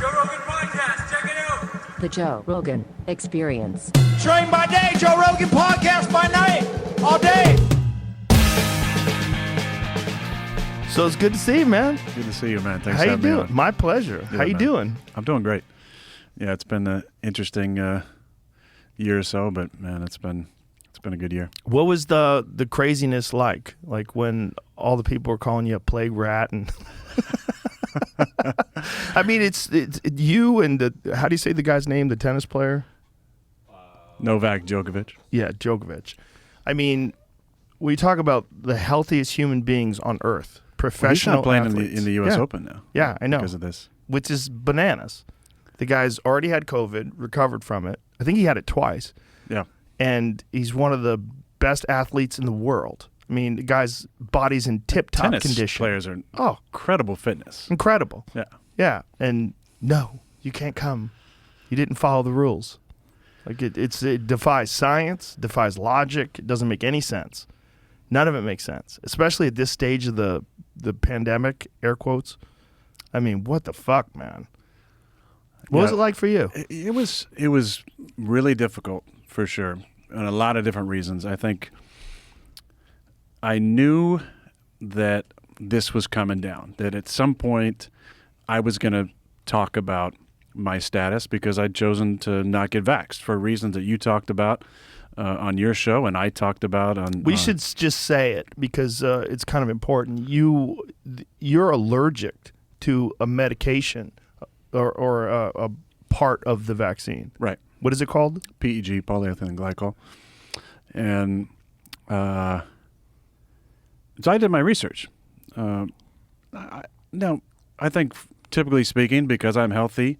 Joe Rogan Podcast. Check it out. The Joe Rogan Experience. Train by day, Joe Rogan Podcast by night, all day. So it's good to see you, man. Good to see you, man. Thanks How for you having me doing? on. My pleasure. How you man. doing? I'm doing great. Yeah, it's been an interesting year or so, but man, it's been a good year. What was the craziness like? Like when all the people were calling you a plague rat and I mean, it's you and how do you say the guy's name? The tennis player? Novak Djokovic. Yeah, Djokovic. I mean, we talk about the healthiest human beings on earth, professional He's not playing athletes. in the U.S. Yeah. Open now. Yeah, I know. Because of this. Which is bananas. The guy's already had COVID, recovered from it. I think he had it twice. Yeah. And he's one of the best athletes in the world. I mean, the guy's body's in tip-top Tennis condition. players are incredible fitness. Incredible. Yeah. Yeah. And no, you can't come. You didn't follow the rules. Like it defies science, defies logic. It doesn't make any sense. None of it makes sense, especially at this stage of the pandemic, air quotes. I mean, what the fuck, man? What was it like for you? It was really difficult, for sure, and a lot of different reasons. I think I knew that this was coming down, that at some point I was going to talk about my status because I'd chosen to not get vaxxed for reasons that you talked about on your show and I talked about on... We should just say it because it's kind of important. You're allergic to a medication or a part of the vaccine. Right. What is it called? PEG, polyethylene glycol. And so I did my research. I think typically speaking, because I'm healthy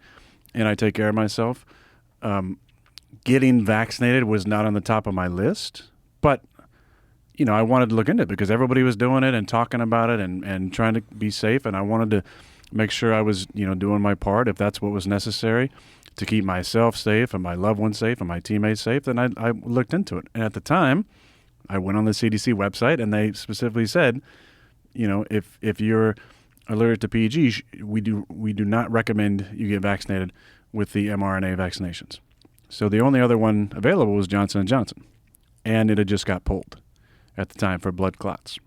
and I take care of myself, getting vaccinated was not on the top of my list. But, you know, I wanted to look into it because everybody was doing it and talking about it and trying to be safe. And I wanted to make sure I was, doing my part if that's what was necessary to keep myself safe and my loved ones safe and my teammates safe. Then I looked into it. And at the time, I went on the CDC website and they specifically said, if you're allergic to PEG, we do not recommend you get vaccinated with the mRNA vaccinations. So the only other one available was Johnson & Johnson. And it had just got pulled at the time for blood clots.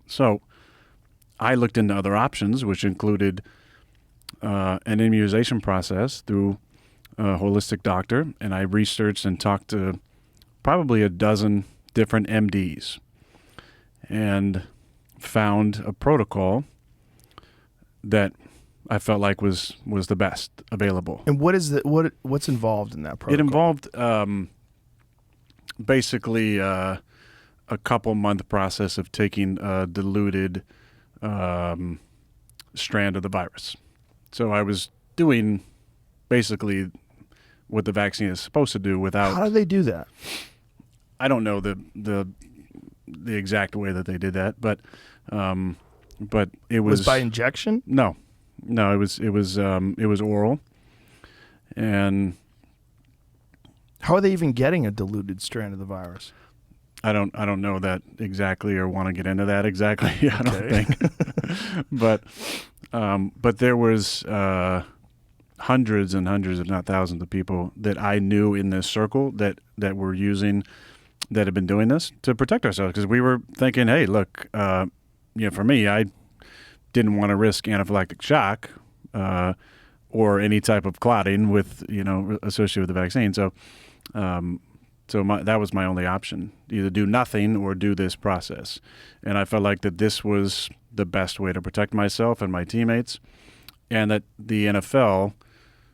So I looked into other options, which included an immunization process through a holistic doctor, and I researched and talked to probably a dozen different MDs and found a protocol that I felt like was the best available. And what's involved in that protocol? It involved basically a couple-month process of taking a diluted strand of the virus. So I was doing basically what the vaccine is supposed to do without... How do they do that? I don't know the exact way that they did that, but it was by injection? No, it was oral, and how are they even getting a diluted strand of the virus? I don't know that exactly or want to get into that exactly. I don't think, but there was hundreds and hundreds, if not thousands, of people that I knew in this circle that had been doing this to protect ourselves because we were thinking, hey, look, for me, I didn't want to risk anaphylactic shock or any type of clotting with associated with the vaccine. So that was my only option: either do nothing or do this process. And I felt like that this was the best way to protect myself and my teammates, and that the NFL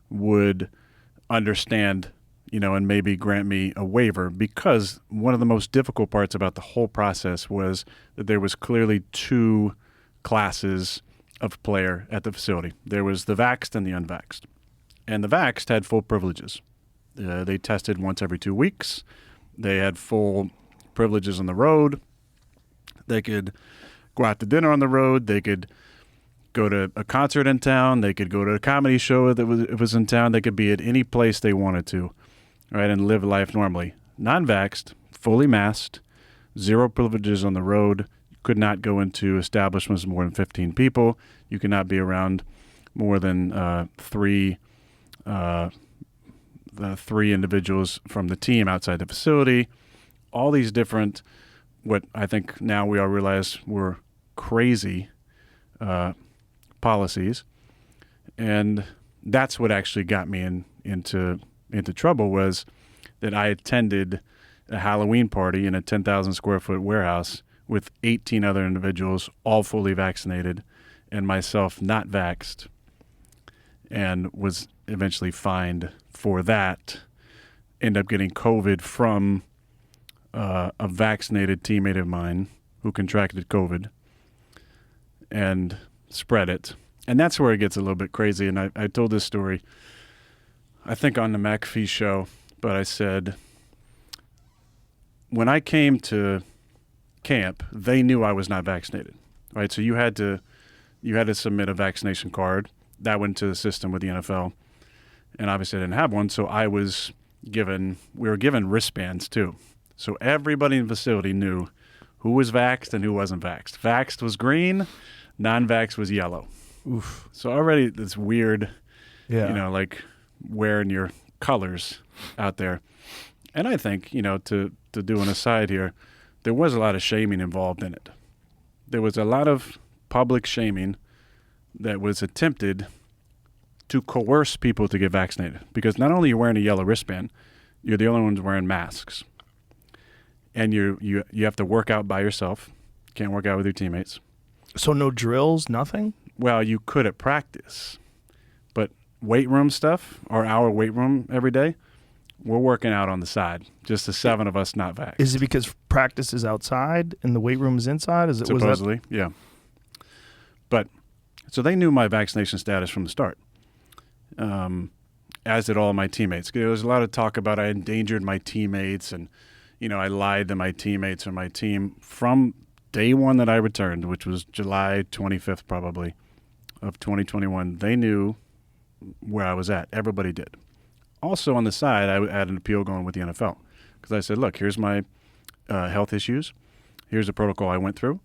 would understand, and maybe grant me a waiver, because one of the most difficult parts about the whole process was that there was clearly two classes of player at the facility. There was the vaxxed and the unvaxxed. And the vaxxed had full privileges. They tested once every 2 weeks. They had full privileges on the road. They could go out to dinner on the road. They could go to a concert in town. They could go to a comedy show that was in town. They could be at any place they wanted to, right, and live life normally. Non-vaxxed, fully masked, zero privileges on the road. Could not go into establishments more than 15 people. You could not be around more than the three individuals from the team outside the facility. All these different, what I think now we all realize were crazy policies, and that's what actually got me into trouble, was that I attended a Halloween party in a 10,000 square foot warehouse with 18 other individuals, all fully vaccinated, and myself not vaxxed, and was eventually fined for that. Ended up getting COVID from a vaccinated teammate of mine who contracted COVID and spread it. And that's where it gets a little bit crazy. And I told this story, I think on the McAfee show, but I said, when I came to camp, they knew I was not vaccinated, right? So you had to submit a vaccination card. That went to the system with the NFL. And obviously I didn't have one, so we were given wristbands too. So everybody in the facility knew who was vaxxed and who wasn't vaxxed. Vaxxed was green, non-vaxxed was yellow. Oof. So already this weird, Yeah. like wearing your colors out there. And I think, to do an aside here, there was a lot of shaming involved in it. There was a lot of public shaming that was attempted to coerce people to get vaccinated. Because not only are you wearing a yellow wristband, you're the only ones wearing masks. And you have to work out by yourself. Can't work out with your teammates. So no drills, nothing? Well, you could at practice. But weight room stuff, our weight room every day, we're working out on the side. Just the 7 of us not vaxxed. Is it because practice is outside and the weight room is inside? Is it supposedly? Yeah. But so they knew my vaccination status from the start, as did all my teammates. There was a lot of talk about I endangered my teammates, and I lied to my teammates or my team from day one that I returned, which was July 25th probably of 2021. They knew where I was at. Everybody did. Also on the side, I had an appeal going with the NFL because I said, look, here's my health issues. Here's the protocol I went through.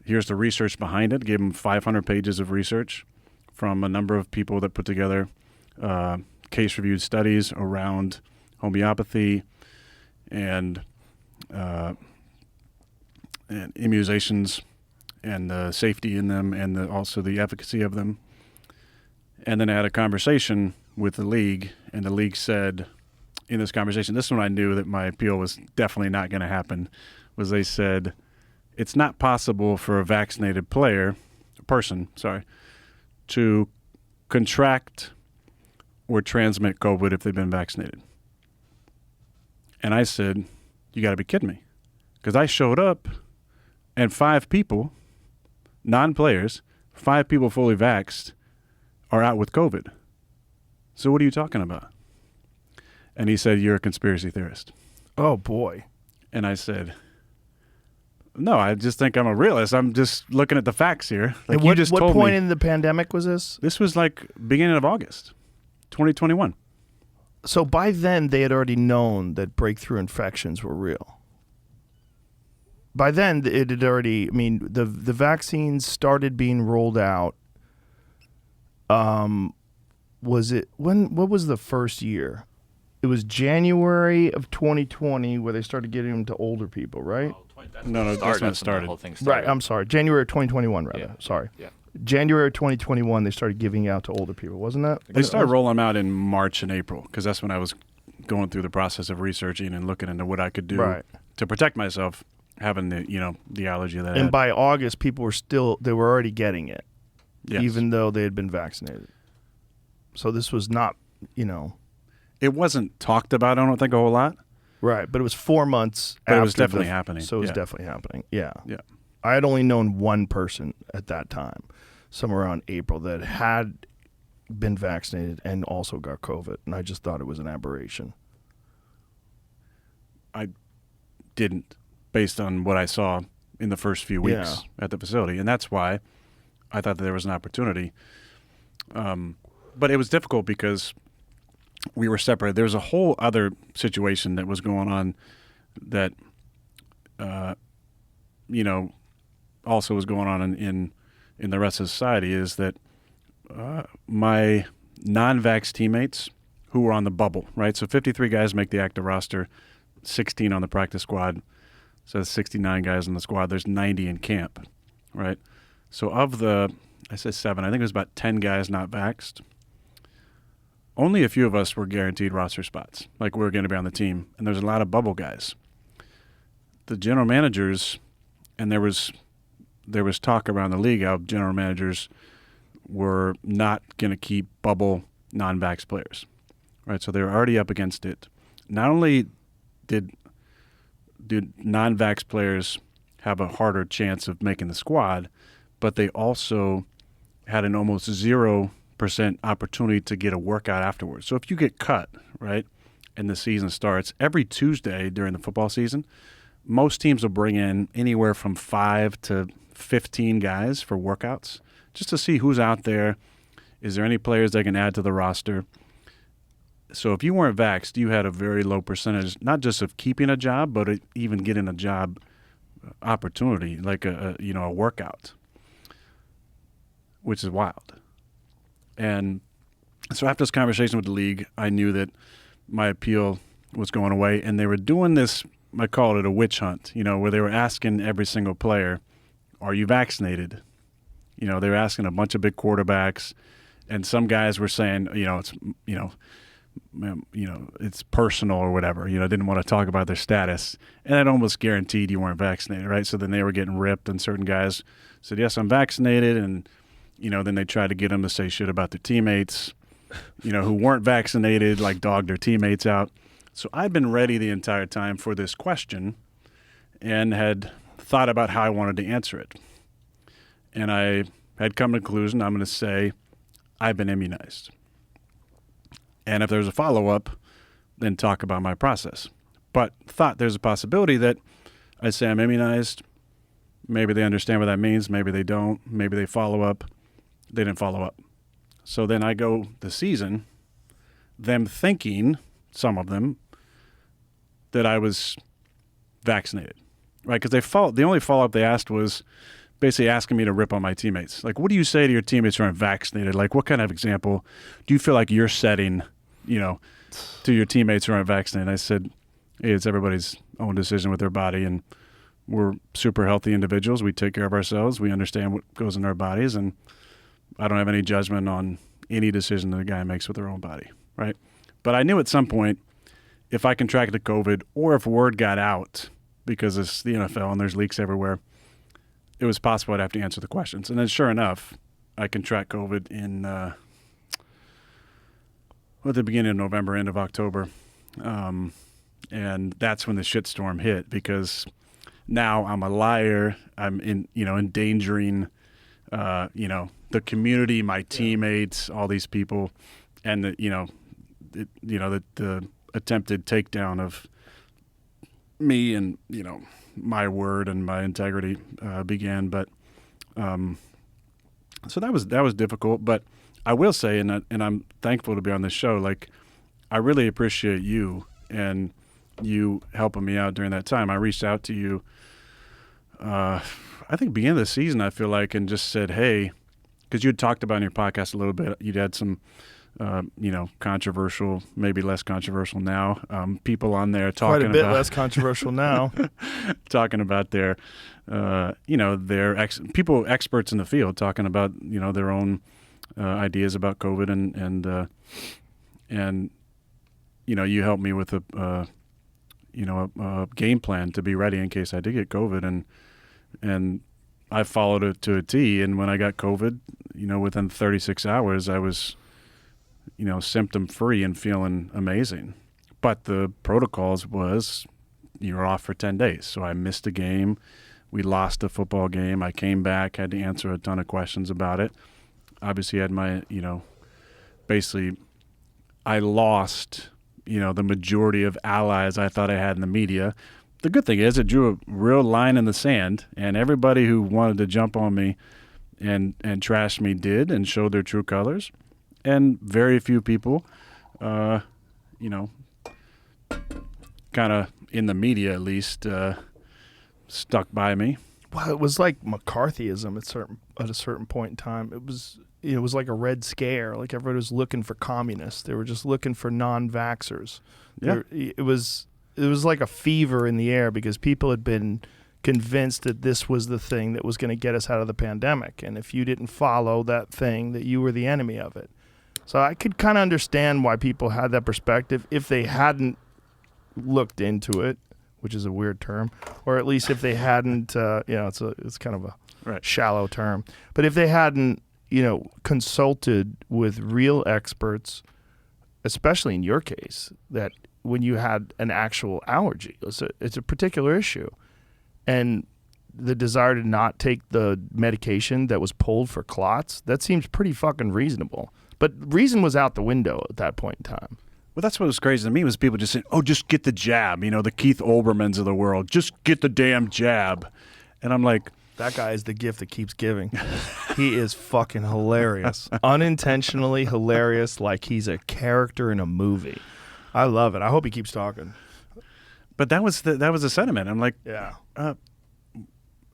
Here's the research behind it. Gave them 500 pages of research from a number of people that put together case-reviewed studies around homeopathy and immunizations and the safety in them and also the efficacy of them. And then I had a conversation with the league, and the league said in this conversation, this is when I knew that my appeal was definitely not going to happen, was they said, it's not possible for a vaccinated person, to contract or transmit COVID if they've been vaccinated. And I said, you got to be kidding me. Because I showed up and 5 people, non-players, 5 people fully vaxxed are out with COVID. So what are you talking about? And he said, you're a conspiracy theorist. Oh, boy. And I said, no, I just think I'm a realist. I'm just looking at the facts here. Like, And you just what told point me. in the pandemic was this? This was like beginning of August, 2021. So by then, they had already known that breakthrough infections were real. By then, it had already, the vaccines started being rolled out. What was the first year? It was January of 2020 where they started getting them to older people, right? No, that's when it started. The whole thing started. Right, I'm sorry. January of 2021, rather. Yeah. Sorry. Yeah. January of 2021, they started giving out to older people, wasn't that? They started rolling them out in March and April because that's when I was going through the process of researching and looking into what I could do to protect myself, having the allergy that I And had. by August, people were already getting it, Yes. even though they had been vaccinated. So this was not, It wasn't talked about, I don't think, a whole lot. Right, but it was 4 months But after it was definitely happening. So it was Yeah. definitely happening. Yeah. Yeah. I had only known one person at that time, somewhere around April, that had been vaccinated and also got COVID, and I just thought it was an aberration. I didn't, based on what I saw in the first few weeks at the facility. And that's why I thought that there was an opportunity. But it was difficult because we were separated. There was a whole other situation that was going on that, also was going on in the rest of society, is that my non-vax teammates who were on the bubble, right? So 53 guys make the active roster, 16 on the practice squad. So that's 69 guys on the squad. There's 90 in camp, right? So of the, I said 7, I think it was about 10 guys not vaxxed. Only a few of us were guaranteed roster spots, like we were going to be on the team. And there's a lot of bubble guys. The general managers, and there was talk around the league how general managers were not going to keep bubble non-vax players, right? So they were already up against it. Not only did non-vax players have a harder chance of making the squad, but they also had an almost 0% opportunity to get a workout afterwards. So if you get cut, right, and the season starts, every Tuesday during the football season, most teams will bring in anywhere from 5 to 15 guys for workouts just to see who's out there. Is there any players they can add to the roster? So if you weren't vaxxed, you had a very low percentage, not just of keeping a job, but even getting a job opportunity, like a workout, which is wild. And so after this conversation with the league, I knew that my appeal was going away, and they were doing this, I call it a witch hunt, where they were asking every single player, are you vaccinated? They were asking a bunch of big quarterbacks, and some guys were saying, it's personal or whatever, didn't want to talk about their status. And that almost guaranteed you weren't vaccinated, right? So then they were getting ripped, and certain guys said, yes, I'm vaccinated. And, then they tried to get them to say shit about their teammates, who weren't vaccinated, like dogged their teammates out. So I'd been ready the entire time for this question and had thought about how I wanted to answer it. And I had come to the conclusion, I'm going to say, I've been immunized. And if there's a follow-up, then talk about my process. But thought there's a possibility that I say I'm immunized. Maybe they understand what that means. Maybe they don't. Maybe they follow up. They didn't follow up. So then I go the season, them thinking, some of them, that I was vaccinated, right? Because the only follow-up they asked was basically asking me to rip on my teammates. Like, what do you say to your teammates who aren't vaccinated? Like, what kind of example do you feel like you're setting, to your teammates who aren't vaccinated? I said, hey, it's everybody's own decision with their body, and we're super healthy individuals. We take care of ourselves. We understand what goes in our bodies, and I don't have any judgment on any decision that a guy makes with their own body, right? But I knew at some point, if I contracted COVID or if word got out, because it's the NFL and there's leaks everywhere, it was possible I'd have to answer the questions. And then sure enough, I contract COVID in at the beginning of November, end of October. And that's when the shitstorm hit, because now I'm a liar. I'm endangering, the community, my teammates, all these people, and the attempted takedown of me and, my word and my integrity began. But so that was difficult. But I will say, and I'm thankful to be on this show. Like, I really appreciate you and you helping me out during that time. I reached out to you, I think beginning of the season, I feel like, and just said, hey, because you had talked about in your podcast a little bit, you'd had some, controversial, maybe less controversial now, people on there talking quite a bit about, less controversial now, talking about their, their people, experts in the field, talking about, their own ideas about COVID, and you helped me with a game plan to be ready in case I did get COVID, and I followed it to a T. And when I got COVID, within 36 hours, I was, symptom free and feeling amazing. But the protocols was you're off for 10 days. So I missed a game. We lost a football game. I came back, had to answer a ton of questions about it. Obviously had my, basically I lost, the majority of allies I thought I had in the media. The good thing is it drew a real line in the sand, and everybody who wanted to jump on me and trash me did and showed their true colors. And very few people, kind of in the media at least, stuck by me. Well, it was like McCarthyism at a certain point in time. It was it was like a Red Scare. Like everybody was looking for communists. They were just looking for non-vaxxers. Yeah. It was like a fever in the air because people had been convinced that this was the thing that was going to get us out of the pandemic. And if you didn't follow that thing, that you were the enemy of it. So I could kind of understand why people had that perspective if they hadn't looked into it, which is a weird term, or at least if they hadn't, it's kind of a shallow term. But if they hadn't, consulted with real experts, especially in your case, that when you had an actual allergy, it's a particular issue, and the desire to not take the medication that was pulled for clots, that seems pretty fucking reasonable. But reason was out the window at that point in time. Well, that's what was crazy to me was people just saying, "Oh, just get the jab." The Keith Olbermanns of the world, just get the damn jab. And I'm like, that guy is the gift that keeps giving. He is fucking hilarious, unintentionally hilarious, like he's a character in a movie. I love it. I hope he keeps talking. But that was the sentiment. I'm like, yeah.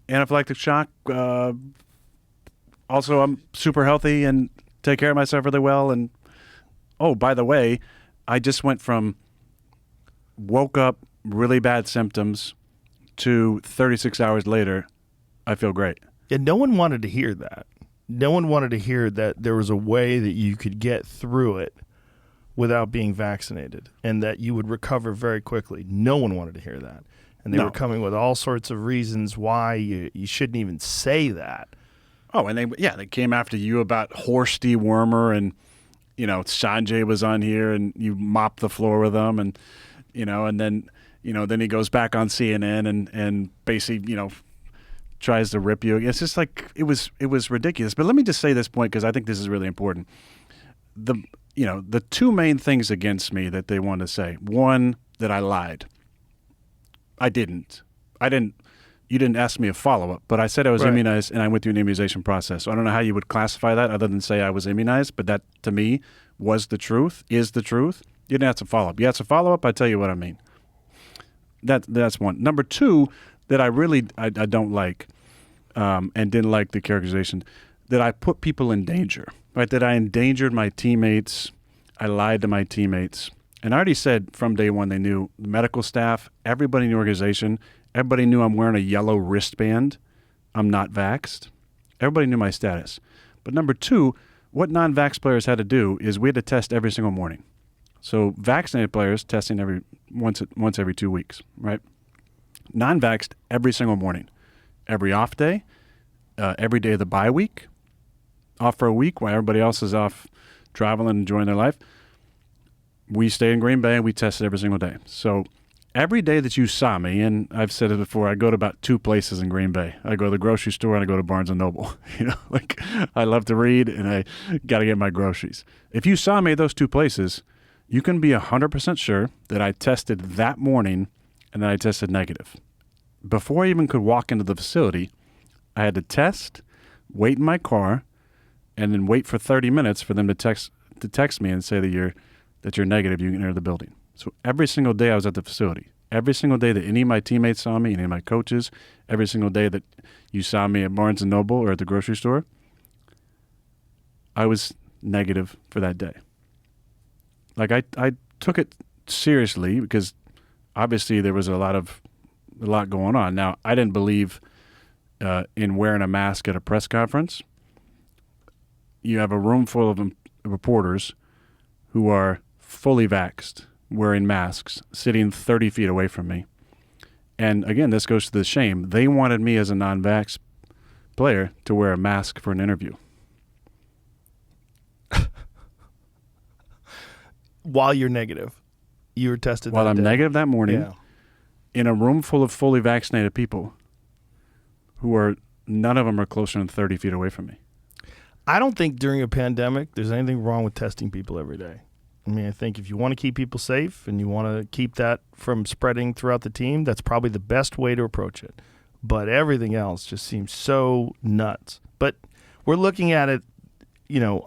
Anaphylactic shock. Also, I'm super healthy and take care of myself really well. And oh, by the way, I just went from woke up really bad symptoms to 36 hours later, I feel great. And no one wanted to hear that. No one wanted to hear that there was a way that you could get through it without being vaccinated and that you would recover very quickly. No one wanted to hear that. And they were coming with all sorts of reasons why you shouldn't even say that. Oh, and they came after you about horse dewormer, and Sanjay was on here and you mopped the floor with them, and and then he goes back on CNN and basically tries to rip you. It's just like it was ridiculous. But let me just say this point because I think this is really important. The two main things against me that they want to say. One, that I lied. I didn't. You didn't ask me a follow-up, but I said I was immunized and I went through an immunization process. So I don't know how you would classify that other than say I was immunized, but that to me was the truth, is the truth. You didn't ask a follow-up. You asked a follow-up, I tell you what I mean. That's one. Number two, that I really I don't like and didn't like the characterization, that I put people in danger, right? That I endangered my teammates. I lied to my teammates. And I already said from day one, they knew, the medical staff, everybody in the organization, everybody knew I'm wearing a yellow wristband. I'm not vaxxed. Everybody knew my status. But number two, what non-vax players had to do is we had to test every single morning. So vaccinated players testing once every 2 weeks, right? Non-vaxxed every single morning, every off day, every day of the bye week, off for a week while everybody else is off traveling and enjoying their life. We stay in Green Bay and we tested every single day. So every day that you saw me, and I've said it before, I go to about two places in Green Bay. I go to the grocery store and I go to Barnes & Noble. I love to read and I got to get my groceries. If you saw me at those two places, you can be 100% sure that I tested that morning and that I tested negative. Before I even could walk into the facility, I had to test, wait in my car, and then wait for 30 minutes for them to text me and say that you're negative, you can enter the building. So every single day I was at the facility, every single day that any of my teammates saw me, any of my coaches, every single day that you saw me at Barnes & Noble or at the grocery store, I was negative for that day. Like I took it seriously because obviously there was a lot going on. Now, I didn't believe in wearing a mask at a press conference. You have a room full of reporters who are fully vaxxed, wearing masks, sitting 30 feet away from me. And again, this goes to the shame. They wanted me as a non-vax player to wear a mask for an interview. While you're negative. You were tested While that I'm day. negative that morning, Yeah. in a room full of fully vaccinated people who are, none of them are closer than 30 feet away from me. I don't think during a pandemic there's anything wrong with testing people every day. I mean, I think if you want to keep people safe and you want to keep that from spreading throughout the team, that's probably the best way to approach it. But everything else just seems so nuts. But we're looking at it,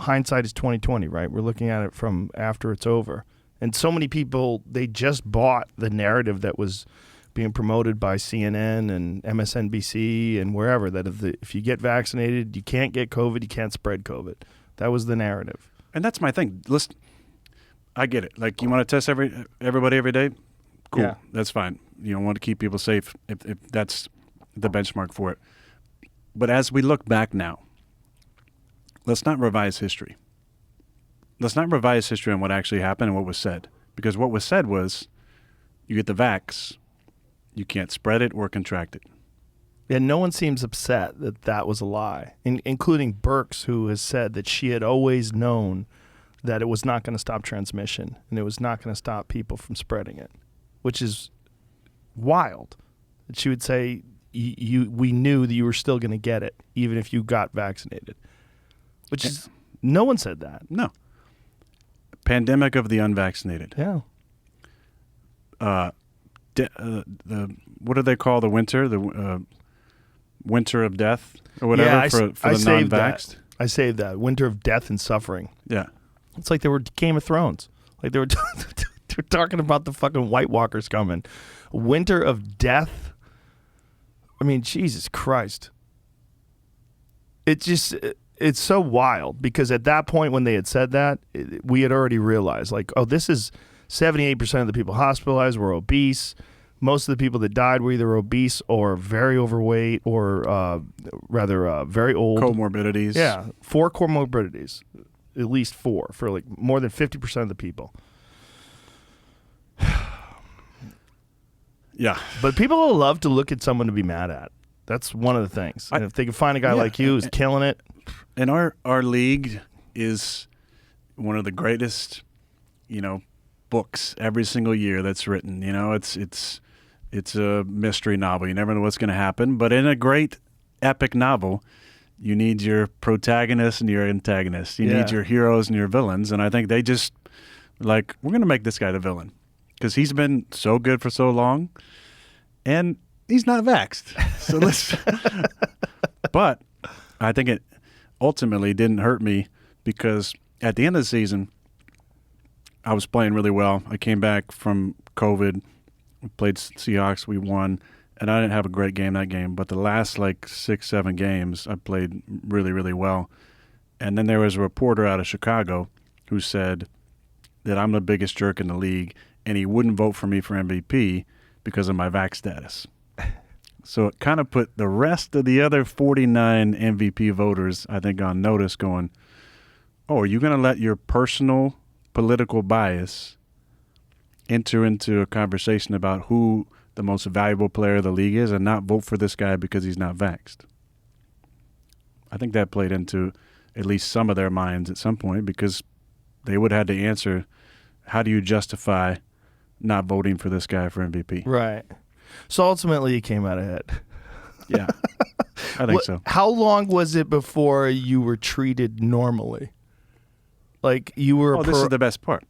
hindsight is 20/20, right? We're looking at it from after it's over. And so many people, they just bought the narrative that was being promoted by CNN and MSNBC and wherever, that if you get vaccinated, you can't get COVID, you can't spread COVID. That was the narrative. And that's my thing. Listen, I get it. Like, you want to test everybody every day? Cool. Yeah. That's fine. You want to keep people safe if that's the benchmark for it. But as we look back now, let's not revise history. Let's not revise history on what actually happened and what was said. Because what was said was, you get the vax, you can't spread it or contract it. Yeah, no one seems upset that that was a lie, including Birx, who has said that she had always known that it was not going to stop transmission and it was not going to stop people from spreading it, which is wild. She would say, we knew that you were still going to get it, even if you got vaccinated, which is, no one said that. No. Pandemic of the unvaccinated. Yeah. What do they call the winter? The winter of death or whatever Yeah, for the saved non-vaxxed? that. I saved that. Winter of death and suffering. Yeah. It's like they were Game of Thrones. Like they were talking about the fucking White Walkers coming. Winter of death. I mean, Jesus Christ. It's so wild because at that point when they had said that, we had already realized, like, oh, this is 78% of the people hospitalized were obese. Most of the people that died were either obese or very overweight or very old. Comorbidities. Yeah, 4 comorbidities. At least 4 for like more than 50% of the people. Yeah. But people love to look at someone to be mad at. That's one of the things. And if they can find a guy like you who's killing it. And our league is one of the greatest, books every single year that's written. It's a mystery novel. You never know what's going to happen. But in a great epic novel, you need your protagonist and your antagonist. You need your heroes and your villains. And I think they just, we're going to make this guy the villain because he's been so good for so long. And he's not vaxxed. So let's. But I think it ultimately didn't hurt me because at the end of the season, I was playing really well. I came back from COVID, played Seahawks, we won, and I didn't have a great game that game. But the last 6, 7 games, I played really, really well. And then there was a reporter out of Chicago who said that I'm the biggest jerk in the league, and he wouldn't vote for me for MVP because of my vax status. So it kind of put the rest of the other 49 MVP voters, I think, on notice going, oh, are you going to let your personal political bias enter into a conversation about who the most valuable player of the league is and not vote for this guy because he's not vaxxed? I think that played into at least some of their minds at some point because they would have had to answer, how do you justify not voting for this guy for MVP? Right. So ultimately, you came out ahead. Yeah, I think so. How long was it before you were treated normally? Like you were. This is the best part.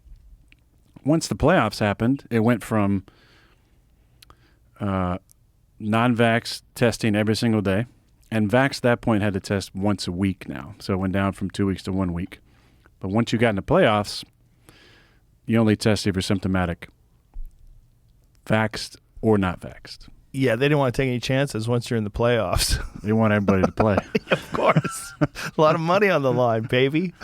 Once the playoffs happened, it went from non-vax testing every single day, and vax at that point had to test once a week now. So it went down from 2 weeks to 1 week. But once you got in the playoffs, you only test if you're symptomatic, vaxxed or not vaxxed. Yeah, they didn't want to take any chances once you're in the playoffs. They want everybody to play. Of course. A lot of money on the line, baby.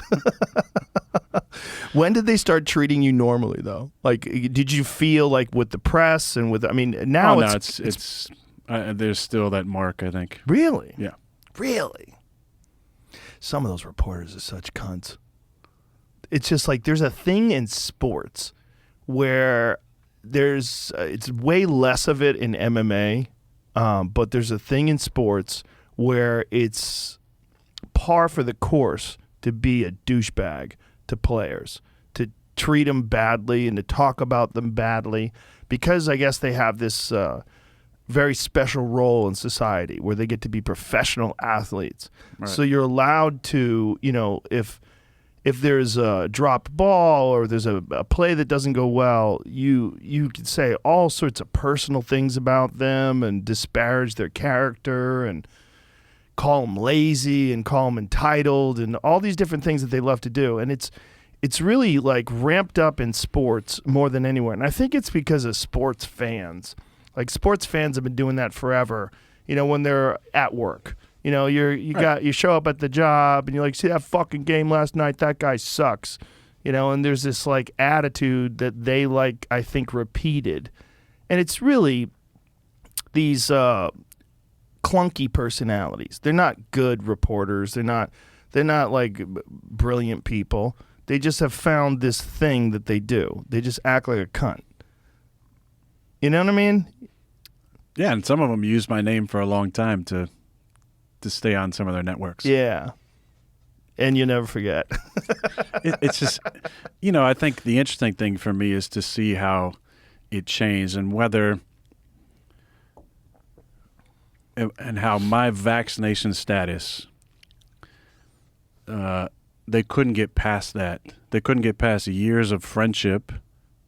When did they start treating you normally, though? Like, did you feel like with the press and with, now it's there's still that mark, I think. Really? Yeah. Really? Some of those reporters are such cunts. It's just like there's a thing in sports where it's way less of it in MMA, but there's a thing in sports where it's par for the course to be a douchebag to players, to treat them badly and to talk about them badly, because I guess they have this very special role in society where they get to be professional athletes. Right. So you're allowed to, if there's a dropped ball or there's a play that doesn't go well, you can say all sorts of personal things about them and disparage their character and call them lazy and call them entitled and all these different things that they love to do. And it's really like ramped up in sports more than anywhere. And I think it's because of sports fans. Like sports fans have been doing that forever, when they're at work. You know, you show up at the job and you're like, see that fucking game last night? That guy sucks. You know, and there's this like attitude that they like, I think, repeated. And it's really these clunky personalities. They're not good reporters. They're not like brilliant people. They just have found this thing that they do. They just act like a cunt. You know what I mean? Yeah, and some of them used my name for a long time to stay on some of their networks. Yeah. And you never forget. It's just, you know, I think the interesting thing for me is to see how it changed and whether and how my vaccination status, they couldn't get past that. They couldn't get past years of friendship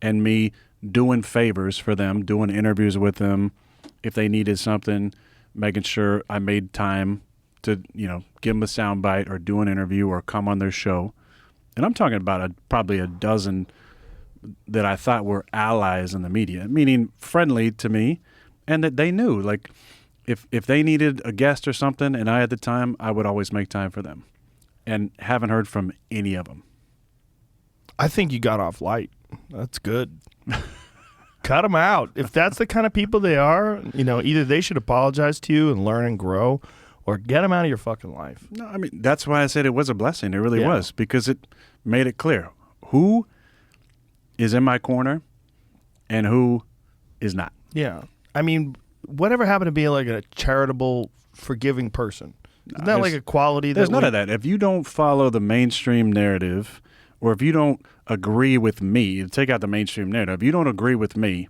and me doing favors for them, doing interviews with them if they needed something, making sure I made time to, you know, give them a soundbite or do an interview or come on their show. And I'm talking about probably a dozen that I thought were allies in the media, meaning friendly to me, and that they knew, like, if they needed a guest or something and I had the time, I would always make time for them. And haven't heard from any of them. I think you got off light. That's good. Cut them out. If that's the kind of people they are, you know, either they should apologize to you and learn and grow, or get them out of your fucking life. No, I mean, that's why I said it was a blessing. It really was, because it made it clear who is in my corner and who is not. Yeah. I mean, whatever happened to be like a charitable, forgiving person? Isn't that like a quality? There's none of that. If you don't follow the mainstream narrative, or if you don't agree with me, take out the mainstream narrative, if you don't agree with me,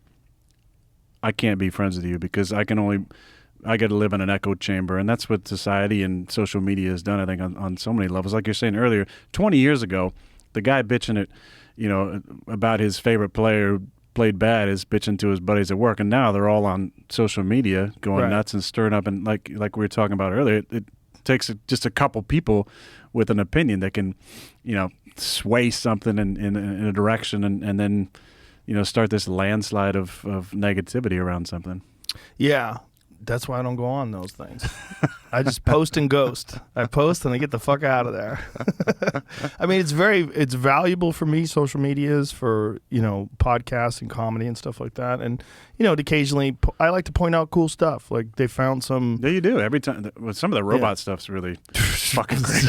I can't be friends with you, because I get to live in an echo chamber, and that's what society and social media has done, I think, on so many levels. Like you're saying earlier, 20 years ago, the guy bitching it, you know, about his favorite player who played bad is bitching to his buddies at work, and now they're all on social media going nuts and stirring up, and like we were talking about earlier, it takes just a couple people with an opinion that can, you know, sway something in a direction and then, you know, start this landslide of negativity around something. Yeah. That's why I don't go on those things. I just post and ghost. I post and I get the fuck out of there. I mean, it's valuable for me. Social media is for, you know, podcasts and comedy and stuff like that. And, you know, occasionally I like to point out cool stuff. Like they found some. Yeah, you do every time. Some of the robot stuff's really fucking crazy.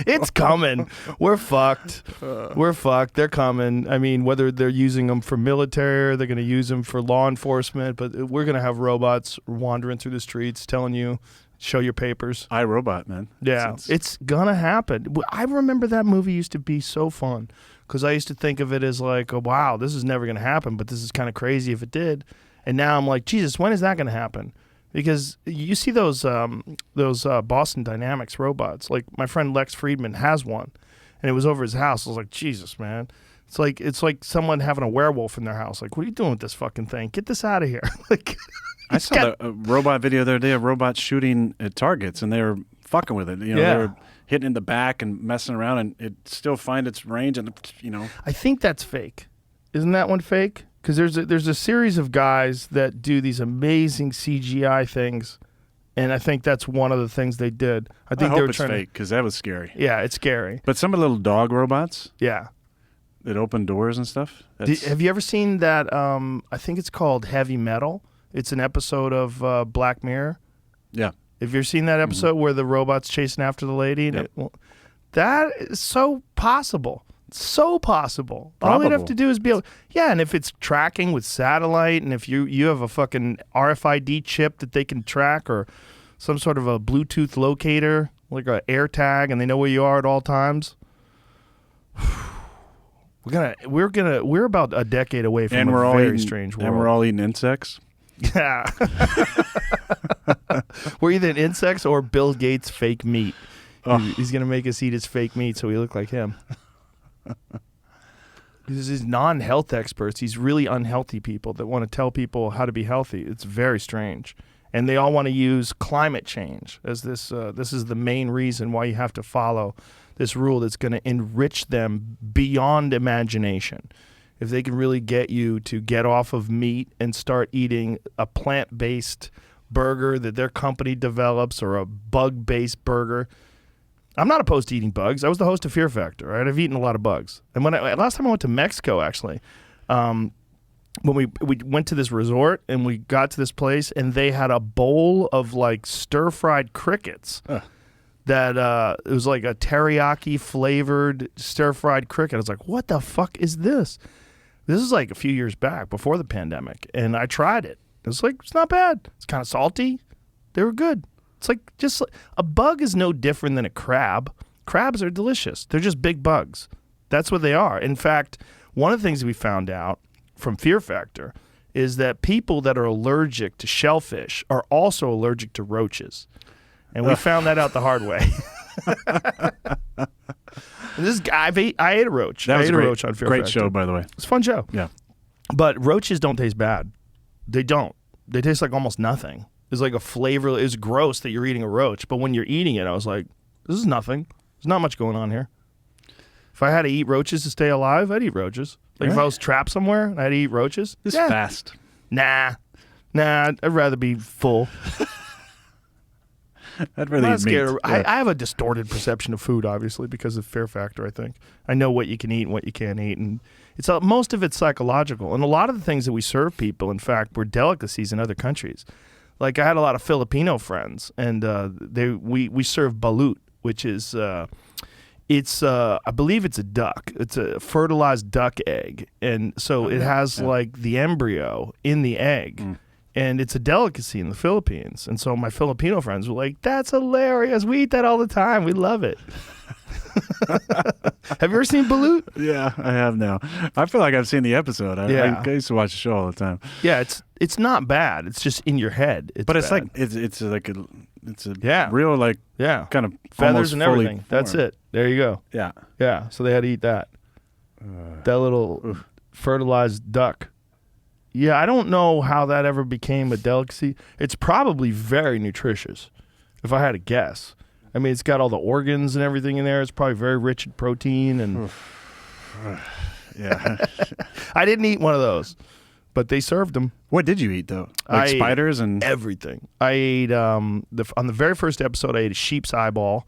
It's coming. We're fucked. We're fucked. They're coming. I mean, whether they're using them for military or they're going to use them for law enforcement, but we're going to have robots wandering through the streets telling you, show your papers. iRobot, man. Yeah, it's gonna happen. I remember that movie used to be so fun because I used to think of it as like, oh, wow, this is never gonna happen, but this is kind of crazy if it did. And now I'm like, Jesus, when is that gonna happen? Because you see those Boston Dynamics robots. Like my friend Lex Friedman has one, and it was over his house. I was like, Jesus, man. It's like someone having a werewolf in their house. Like, what are you doing with this fucking thing? Get this out of here. Like, I saw a robot video the other day of robots shooting at targets, and they were fucking with it. You know, they were hitting in the back and messing around, and it still find its range. And you know, I think that's fake. Isn't that one fake? Because there's a series of guys that do these amazing CGI things, and I think that's one of the things they did. I think they were it's trying fake because that was scary. Yeah, it's scary. But some of the little dog robots. Yeah. That open doors and stuff. Have you ever seen that? I think it's called Heavy Metal. It's an episode of Black Mirror. Yeah. Have you ever seen that episode where the robot's chasing after the lady? And that is so possible. So possible. Probable. All we'd have to do is be able. Yeah, and if it's tracking with satellite, and if you have a fucking RFID chip that they can track, or some sort of a Bluetooth locator, like an AirTag, and they know where you are at all times. We're about a decade away from a very strange world. And we're all eating insects. Yeah. We're either insects or Bill Gates' fake meat. He's going to make us eat his fake meat so we look like him. Because these non-health experts, these really unhealthy people that want to tell people how to be healthy. It's very strange. And they all want to use climate change as this is the main reason why you have to follow this rule that's going to enrich them beyond imagination. If they can really get you to get off of meat and start eating a plant-based burger that their company develops or a bug-based burger. I'm not opposed to eating bugs. I was the host of Fear Factor, right? I've eaten a lot of bugs. And last time I went to Mexico, actually, when we went to this resort and we got to this place and they had a bowl of like stir-fried crickets. That it was like a teriyaki flavored stir-fried cricket. I was like, what the fuck is this? This is like a few years back before the pandemic. And I tried it. It was like, it's not bad. It's kind of salty. They were good. It's like a bug is no different than a crab. Crabs are delicious. They're just big bugs. That's what they are. In fact, one of the things we found out from Fear Factor is that people that are allergic to shellfish are also allergic to roaches. And we found that out the hard way. This guy, I ate a roach. I ate a roach on Fear Factor. Great show, by the way. It's a fun show. Yeah. But roaches don't taste bad. They don't. They taste like almost nothing. It's like a flavor. It's gross that you're eating a roach. But when you're eating it, I was like, this is nothing. There's not much going on here. If I had to eat roaches to stay alive, I'd eat roaches. Like if I was trapped somewhere and I had to eat roaches. It's fast. Nah. I'd rather be full. I'd rather eat meat. I have a distorted perception of food, obviously, because of Fear Factor, I think. I know what you can eat and what you can't eat. And most of it's psychological. And a lot of the things that we serve people, in fact, were delicacies in other countries. Like I had a lot of Filipino friends, and we serve balut, which is I believe it's a duck. It's a fertilized duck egg, and so it has like the embryo in the egg, and it's a delicacy in the Philippines. And so my Filipino friends were like, "That's hilarious! We eat that all the time. We love it." Have you ever seen balut? Yeah, I have now. I feel like I've seen the episode. I used to watch the show all the time. Yeah, it's not bad. It's just in your head. But it's bad. like it's a real like kind of feathers and everything. Formed. That's it. There you go. Yeah. So they had to eat that. That little fertilized duck. Yeah, I don't know how that ever became a delicacy. It's probably very nutritious, if I had to guess. I mean, it's got all the organs and everything in there. It's probably very rich in protein and. Yeah. I didn't eat one of those, but they served them. What did you eat though? Like spiders and everything. I ate on the very first episode. I ate a sheep's eyeball.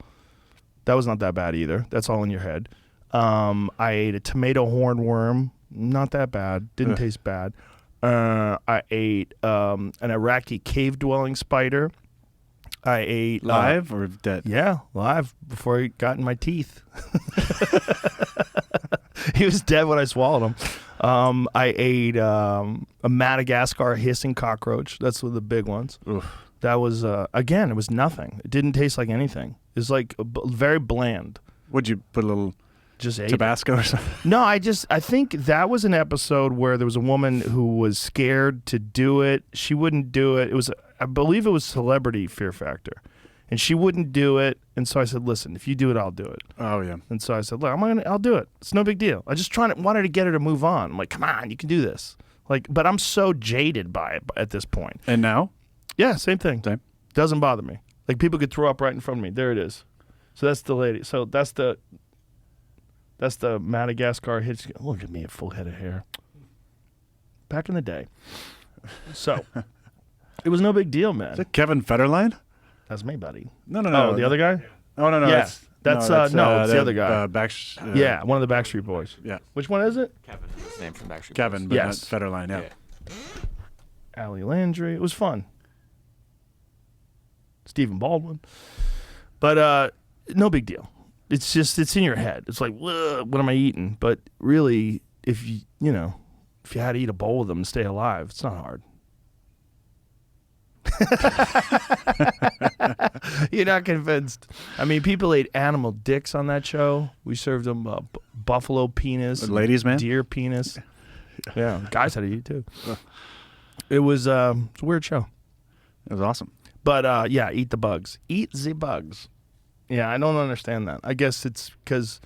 That was not that bad either. That's all in your head. I ate a tomato hornworm. Not that bad. Didn't taste bad. I ate an Iraqi cave dwelling spider. I ate live or dead? Yeah, live before he got in my teeth. He was dead when I swallowed him. I ate a Madagascar hissing cockroach. That's one of the big ones. Oof. That was again, it was nothing. It didn't taste like anything. It was like very bland. Would you put a little just Tabasco or something? No, I think that was an episode where there was a woman who was scared to do it. She wouldn't do it. I believe it was Celebrity Fear Factor, and she wouldn't do it. And so I said, "Listen, if you do it, I'll do it." Oh yeah. And so I said, "Look, I'll do it. It's no big deal. I just wanted to get her to move on. I'm like, come on, you can do this. Like, but I'm so jaded by it at this point. And now? Yeah, same thing. Same. Doesn't bother me. Like people could throw up right in front of me. There it is. So that's the lady. So that's the Madagascar hits. Look at me, a full head of hair. Back in the day. So it was no big deal, man. Is it Kevin Federline? That's me, buddy. No. Oh, the other guy? Oh, no. Yeah. It's the other guy. Yeah, one of the Backstreet Boys. Yeah. Which one is it? Kevin is his name from Backstreet Kevin, Boys. but not Federline, yeah. Ali Landry. It was fun. Stephen Baldwin. But no big deal. It's just, it's in your head. It's like, what am I eating? But really, if you had to eat a bowl of them and stay alive, it's not hard. You're not convinced. I mean, people ate animal dicks on that show. We served them buffalo penis, ladies, man, deer penis. Yeah, guys had to eat too. It was a weird show. It was awesome. But yeah, eat the bugs. Eat the bugs. Yeah, I don't understand that. I guess it's because,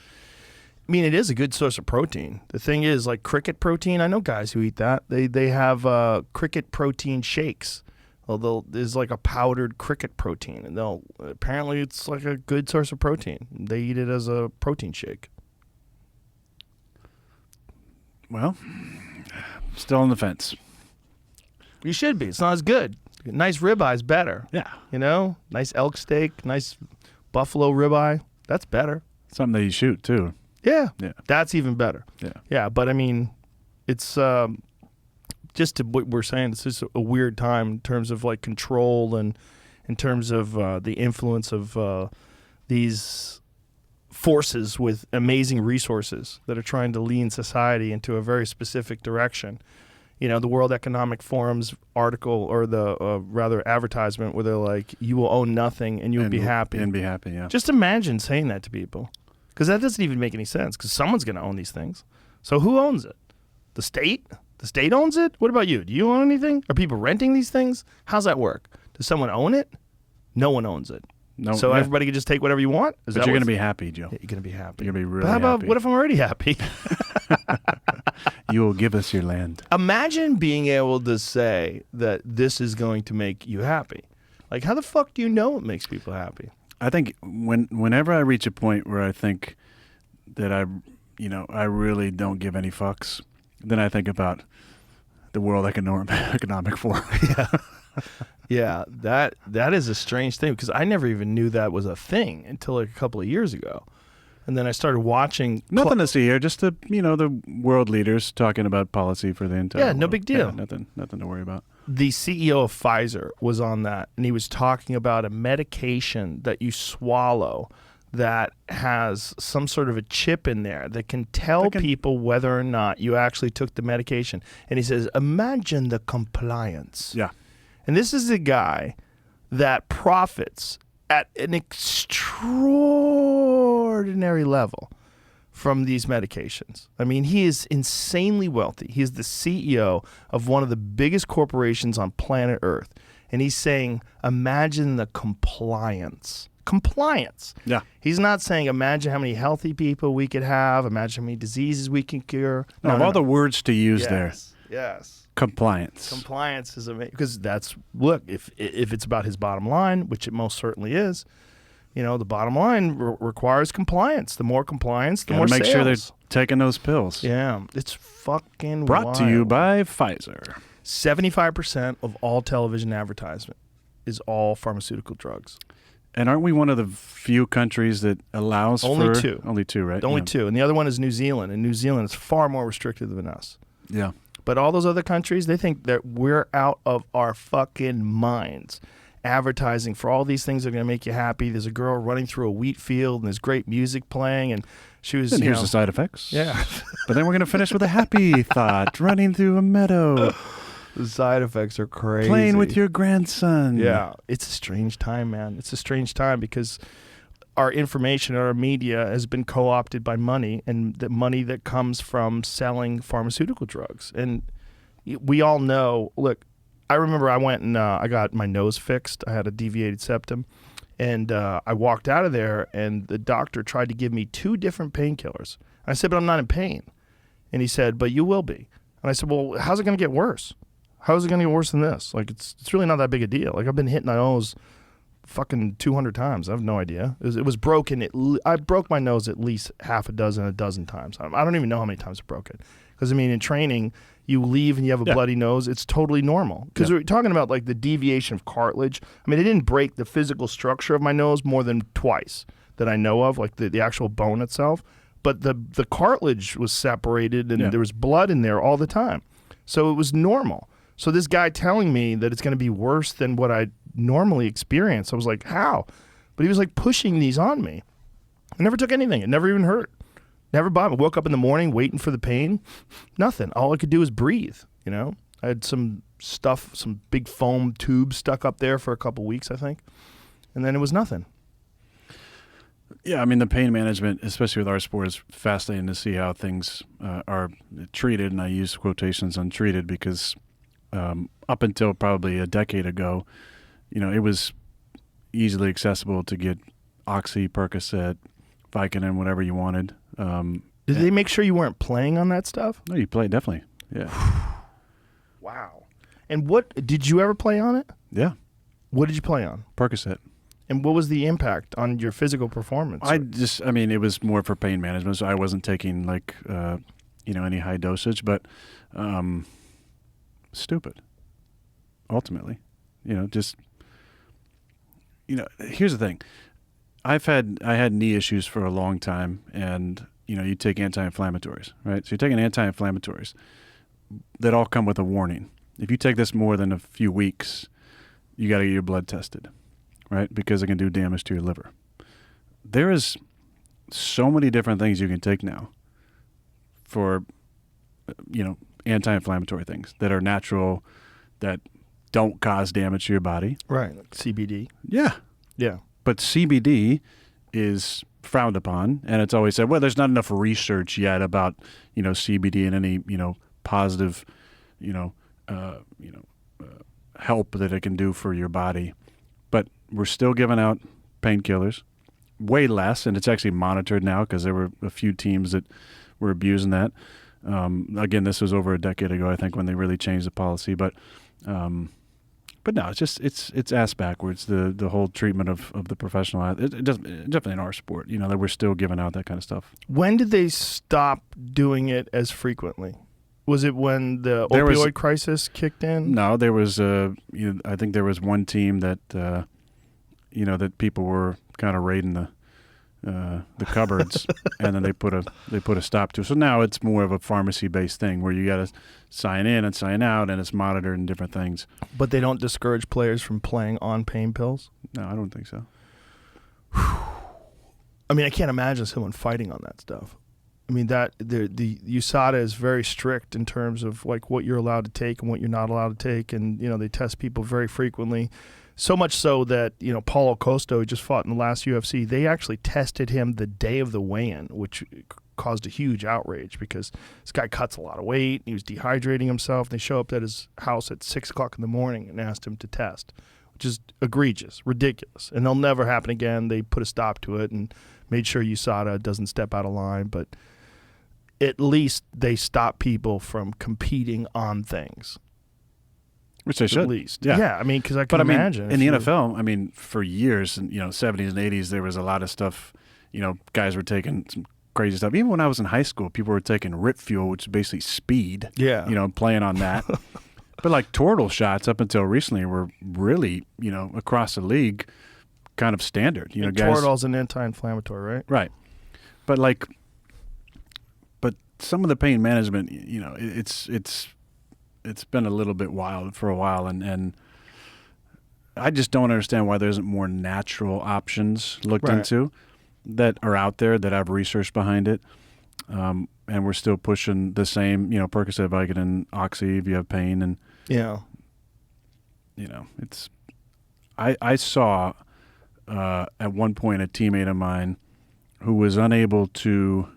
I mean, it is a good source of protein. The thing is, like cricket protein, I know guys who eat that. They have cricket protein shakes. Well, there's like a powdered cricket protein, and apparently it's like a good source of protein. They eat it as a protein shake. Well, still on the fence. You should be. It's not as good. Nice ribeye's better. Yeah. You know, nice elk steak, nice buffalo ribeye. That's better. Something that you shoot too. Yeah. Yeah. That's even better. Yeah. Yeah, but I mean, it's just to what we're saying, it's just a weird time in terms of like control and in terms of the influence of these forces with amazing resources that are trying to lean society into a very specific direction. You know, the World Economic Forum's article, or the rather advertisement, where they're like, you will own nothing and you'll be happy. And be happy, yeah. Just imagine saying that to people, because that doesn't even make any sense, because someone's going to own these things. So who owns it? The state? The state owns it? What about you? Do you own anything? Are people renting these things? How's that work? Does someone own it? No one owns it. No, So yeah. everybody can just take whatever you want? But you're going to be happy, Joe. You're going to be happy. You're going to be really But how about, happy. what if I'm already happy? You will give us your land. Imagine being able to say that this is going to make you happy. Like, how the fuck do you know what makes people happy? I think whenever I reach a point where I think that I really don't give any fucks, then I think about the World Economic Forum. Yeah, that is a strange thing, because I never even knew that was a thing until like a couple of years ago. And then I started watching. Nothing to see here, just the world leaders talking about policy for the entire Yeah, no world. big deal. Yeah, nothing to worry about. The CEO of Pfizer was on that, and he was talking about a medication that you swallow that has some sort of a chip in there that can tell people whether or not you actually took the medication. And he says, imagine the compliance. Yeah. And this is a guy that profits at an extraordinary level from these medications. I mean, he is insanely wealthy. He is the CEO of one of the biggest corporations on planet Earth. And he's saying, imagine the compliance. Compliance. Yeah. He's not saying, imagine how many healthy people we could have, imagine how many diseases we can cure. No, all the words to use there. Yes. Compliance. Compliance is amazing, because look, if it's about his bottom line, which it most certainly is, the bottom line requires compliance. The more compliance, the more make sales. sure they're taking those pills. Yeah, it's fucking Brought wild. to you by Pfizer. 75% of all television advertisement is all pharmaceutical drugs. And aren't we one of the few countries that allows Only for... two. Only two, right? Only Yeah. two. And the other one is New Zealand. And New Zealand is far more restrictive than us. Yeah. But all those other countries, they think that we're out of our fucking minds. Advertising for all these things that are going to make you happy. There's a girl running through a wheat field, and there's great music playing, and she was, And here's the side effects. Yeah. But then we're going to finish with a happy thought. Running through a meadow. The side effects are crazy. Playing with your grandson. Yeah. It's a strange time, man. It's a strange time, because our information, our media has been co-opted by money, and the money that comes from selling pharmaceutical drugs. And we all know, look, I remember I went and I got my nose fixed. I had a deviated septum. And I walked out of there, and the doctor tried to give me 2 different painkillers. I said, but I'm not in pain. And he said, but you will be. And I said, well, how's it going to get worse? How is it going to get worse than this? Like, it's really not that big a deal. Like, I've been hitting my nose fucking 200 times. I have no idea. It was broken. I broke my nose at least half a dozen times. I don't even know how many times I broke it. Because, I mean, in training, you leave and you have a bloody nose. It's totally normal. Because we're talking about, like, the deviation of cartilage. I mean, it didn't break the physical structure of my nose more than twice that I know of, like the actual bone itself. But the cartilage was separated, and there was blood in there all the time. So it was normal. So this guy telling me that it's going to be worse than what I normally experience, I was like, how? But he was like pushing these on me. I never took anything. It never even hurt. Never bothered. I woke up in the morning waiting for the pain. Nothing. All I could do was breathe, I had some stuff, some big foam tubes stuck up there for a couple weeks, I think. And then it was nothing. Yeah, I mean, the pain management, especially with our sport, is fascinating to see how things are treated. And I use quotations on treated because up until probably a decade ago, it was easily accessible to get Oxy, Percocet, Vicodin, whatever you wanted. Did they make sure you weren't playing on that stuff? No, you played, definitely. Yeah. Wow. And what did you ever play on it? Yeah. What did you play on? Percocet. And what was the impact on your physical performance? It was more for pain management, so I wasn't taking any high dosage, but stupid, ultimately. Just here's the thing. I had knee issues for a long time, and you take anti-inflammatories, right? So you're taking anti-inflammatories that all come with a warning. If you take this more than a few weeks, you got to get your blood tested, right? Because it can do damage to your liver. There is so many different things you can take now for, anti-inflammatory things that are natural, that don't cause damage to your body. Right, like CBD. Yeah. Yeah. But CBD is frowned upon, and it's always said, well, there's not enough research yet about, CBD and any, positive, help that it can do for your body. But we're still giving out painkillers, way less, and it's actually monitored now because there were a few teams that were abusing that. Again, this was over a decade ago, I think, when they really changed the policy. But no, it's ass backwards, the whole treatment of the professional athlete. It definitely in our sport, that we're still giving out that kind of stuff. When did they stop doing it as frequently? Was it when the opioid crisis kicked in? No, there was I think there was one team that that people were kind of raiding the cupboards, and then they put a stop to it. So now it's more of a pharmacy-based thing where you got to sign in and sign out, and it's monitored and different things. But they don't discourage players from playing on pain pills? No, I don't think so. I mean, I can't imagine someone fighting on that stuff. I mean, the USADA is very strict in terms of like what you're allowed to take and what you're not allowed to take, and they test people very frequently. So much so that Paulo Costa, who just fought in the last UFC, they actually tested him the day of the weigh-in, which caused a huge outrage because this guy cuts a lot of weight. He was dehydrating himself. They show up at his house at 6 o'clock in the morning and asked him to test, which is egregious, ridiculous, and they'll never happen again. They put a stop to it and made sure USADA doesn't step out of line, but at least they stop people from competing on things. Which they should. At least. Yeah. I mean, because I can imagine. In the NFL, for years, in 70s and 80s, there was a lot of stuff, guys were taking some crazy stuff. Even when I was in high school, people were taking Rip Fuel, which is basically speed. Yeah. Playing on that. But like Toradol shots up until recently were really, across the league kind of standard. Guys, Toradol's an anti-inflammatory, right? Right. But some of the pain management, it's been a little bit wild for a while, and I just don't understand why there isn't more natural options looked into that are out there that have research behind it. And we're still pushing the same, Percocet, Vicodin, Oxy if you have pain, and it's. I saw at one point a teammate of mine who was unable to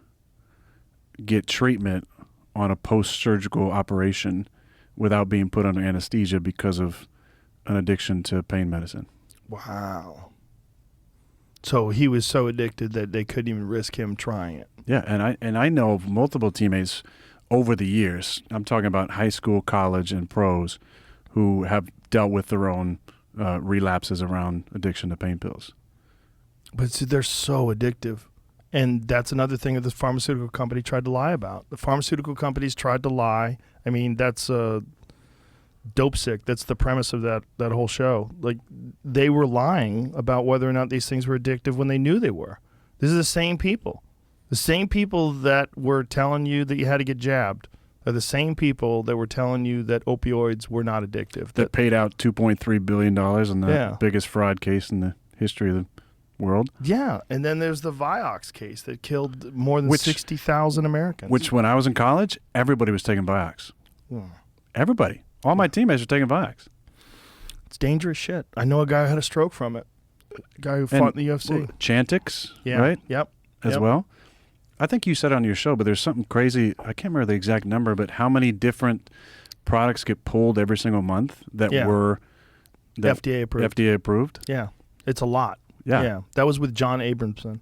get treatment on a post-surgical operation without being put under anesthesia because of an addiction to pain medicine. Wow. So he was so addicted that they couldn't even risk him trying it. Yeah, and I know of multiple teammates over the years, I'm talking about high school, college, and pros, who have dealt with their own relapses around addiction to pain pills. But see, they're so addictive. And that's another thing that the pharmaceutical company tried to lie about. The pharmaceutical companies tried to lie. I mean, that's dope sick. That's the premise of that whole show. Like, they were lying about whether or not these things were addictive when they knew they were. This is the same people. The same people that were telling you that you had to get jabbed are the same people that were telling you that opioids were not addictive. That paid out $2.3 billion in the biggest fraud case in the history of the world. Yeah, and then there's the Vioxx case that killed more than 60,000 Americans. Which, when I was in college, everybody was taking Vioxx. Everybody. All my teammates were taking Vioxx. It's dangerous shit. I know a guy who had a stroke from it. A guy who fought in the UFC. Chantix, right? Yep. As well. I think you said on your show, but there's something crazy. I can't remember the exact number, but how many different products get pulled every single month that were FDA approved. FDA approved? Yeah. It's a lot. Yeah. That was with John Abramson,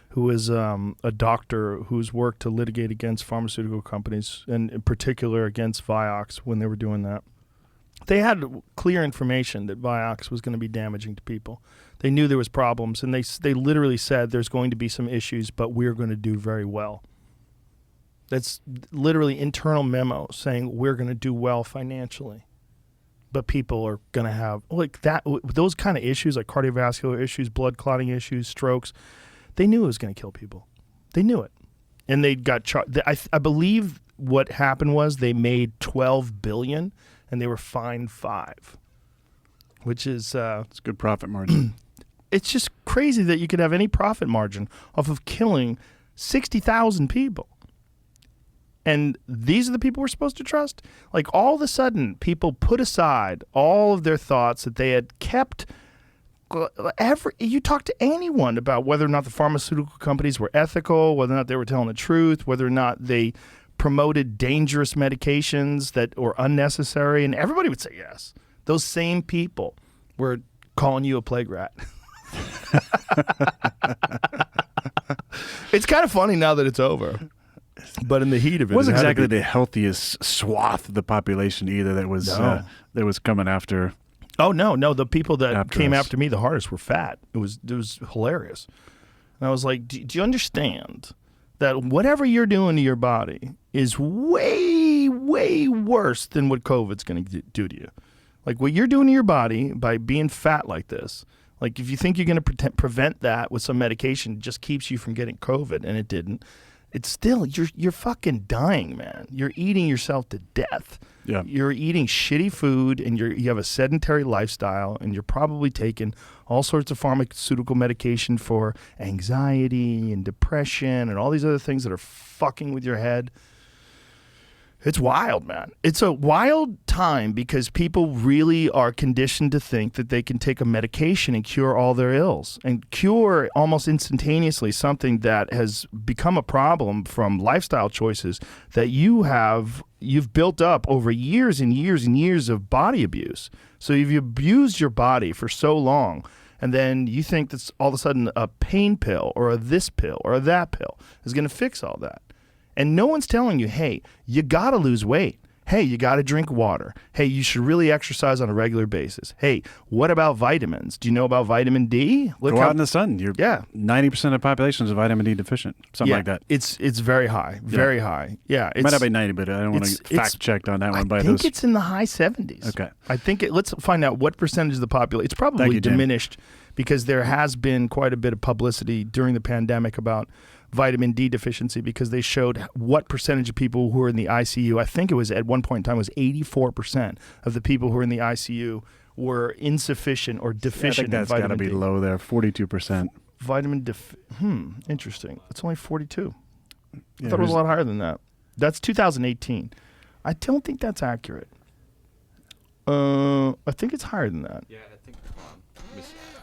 who is a doctor who's worked to litigate against pharmaceutical companies, and in particular against Vioxx when they were doing that. They had clear information that Vioxx was going to be damaging to people. They knew there was problems, and they literally said there's going to be some issues, but we're going to do very well. That's literally internal memo saying we're going to do well financially. but people are going to have like that. Those kind of issues, like cardiovascular issues, blood clotting issues, strokes. They knew it was going to kill people. They knew it, and they got charged. I believe what happened was they made $12 billion, and they were fined $5 billion, which is it's a good profit margin. It's just crazy that you could have any profit margin off of killing 60,000 people. And these are the people we're supposed to trust? Like, all of a sudden, people put aside all of their thoughts that they had kept. You talk to anyone about whether or not the pharmaceutical companies were ethical, whether or not they were telling the truth, whether or not they promoted dangerous medications that were unnecessary, and everybody would say yes. Those same people were calling you a plague rat. It's kind of funny now that it's over. But in the heat of it, it wasn't exactly the healthiest swath of the population either that was coming after. Oh no! The people that came us. after me the hardest were fat. It was hilarious. And I was like, do you understand that whatever you're doing to your body is way, way worse than what COVID's going to do to you? Like, what you're doing to your body by being fat like this. Like, if you think you're going to prevent that with some medication, it just keeps you from getting COVID, and it didn't. It's still, you're fucking dying, man. You're eating yourself to death. Yeah. You're eating shitty food, and you have a sedentary lifestyle, and you're probably taking all sorts of pharmaceutical medication for anxiety and depression and all these other things that are fucking with your head. It's wild, man. It's a wild time because people really are conditioned to think that they can take a medication and cure all their ills and cure almost instantaneously something that has become a problem from lifestyle choices that you've built up over years and years and years of body abuse. So if you abused your body for so long, and then you think that all of a sudden a pain pill or a this pill or a that pill is going to fix all that. And no one's telling you, hey, you got to lose weight. Hey, you got to drink water. Hey, you should really exercise on a regular basis. Hey, what about vitamins? Do you know about vitamin D? Go out in the sun. 90% of the population is vitamin D deficient. Something like that. It's very high. Very high. Yeah. It might not be 90, but I don't want to fact check on that one. I think it's in the high 70s. Okay. I think let's find out what percentage of the population. It's probably diminished because there has been quite a bit of publicity during the pandemic about vitamin D deficiency because they showed what percentage of people who were in the ICU, I think it was at one point in time, was 84% of the people who were in the ICU were insufficient or deficient in vitamin D. I think that's got to be low there, 42%. Interesting. It's only 42. I thought it was a lot higher than that. That's 2018. I don't think that's accurate. I think it's higher than that. Yeah, I think,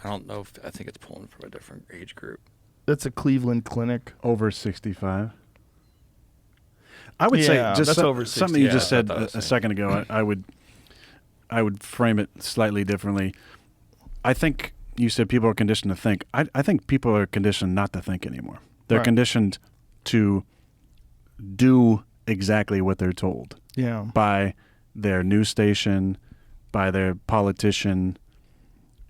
I don't know I think it's pulling from a different age group. That's a Cleveland clinic. Over 65. I would say just over 60. Something you just said a second ago. I would frame it slightly differently. I think you said people are conditioned to think. I think people are conditioned not to think anymore. They're conditioned to do exactly what they're told. Yeah. By their news station, by their politician.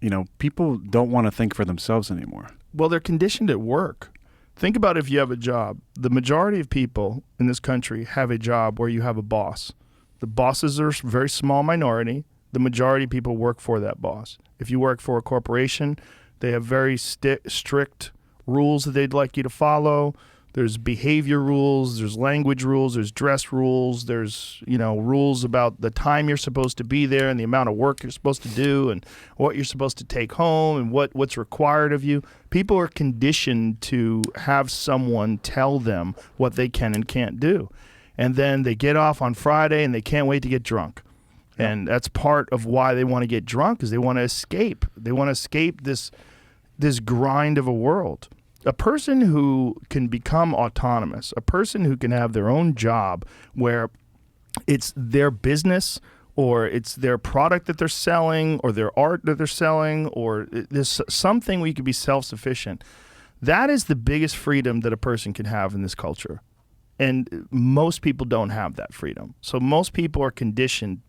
You know, people don't want to think for themselves anymore. Well, they're conditioned at work. Think about if you have a job. The majority of people in this country have a job where you have a boss. The bosses are a very small minority. The majority of people work for that boss. If you work for a corporation, they have very strict rules that they'd like you to follow. There's behavior rules, there's language rules, there's dress rules, there's, rules about the time you're supposed to be there and the amount of work you're supposed to do and what you're supposed to take home and what's required of you. People are conditioned to have someone tell them what they can and can't do. And then they get off on Friday and they can't wait to get drunk. Yep. And that's part of why they want to get drunk is they want to escape. They want to escape this grind of a world. A person who can become autonomous, a person who can have their own job where it's their business or it's their product that they're selling or their art that they're selling or there's something where you can be self-sufficient, that is the biggest freedom that a person can have in this culture. And most people don't have that freedom. So most people are conditioned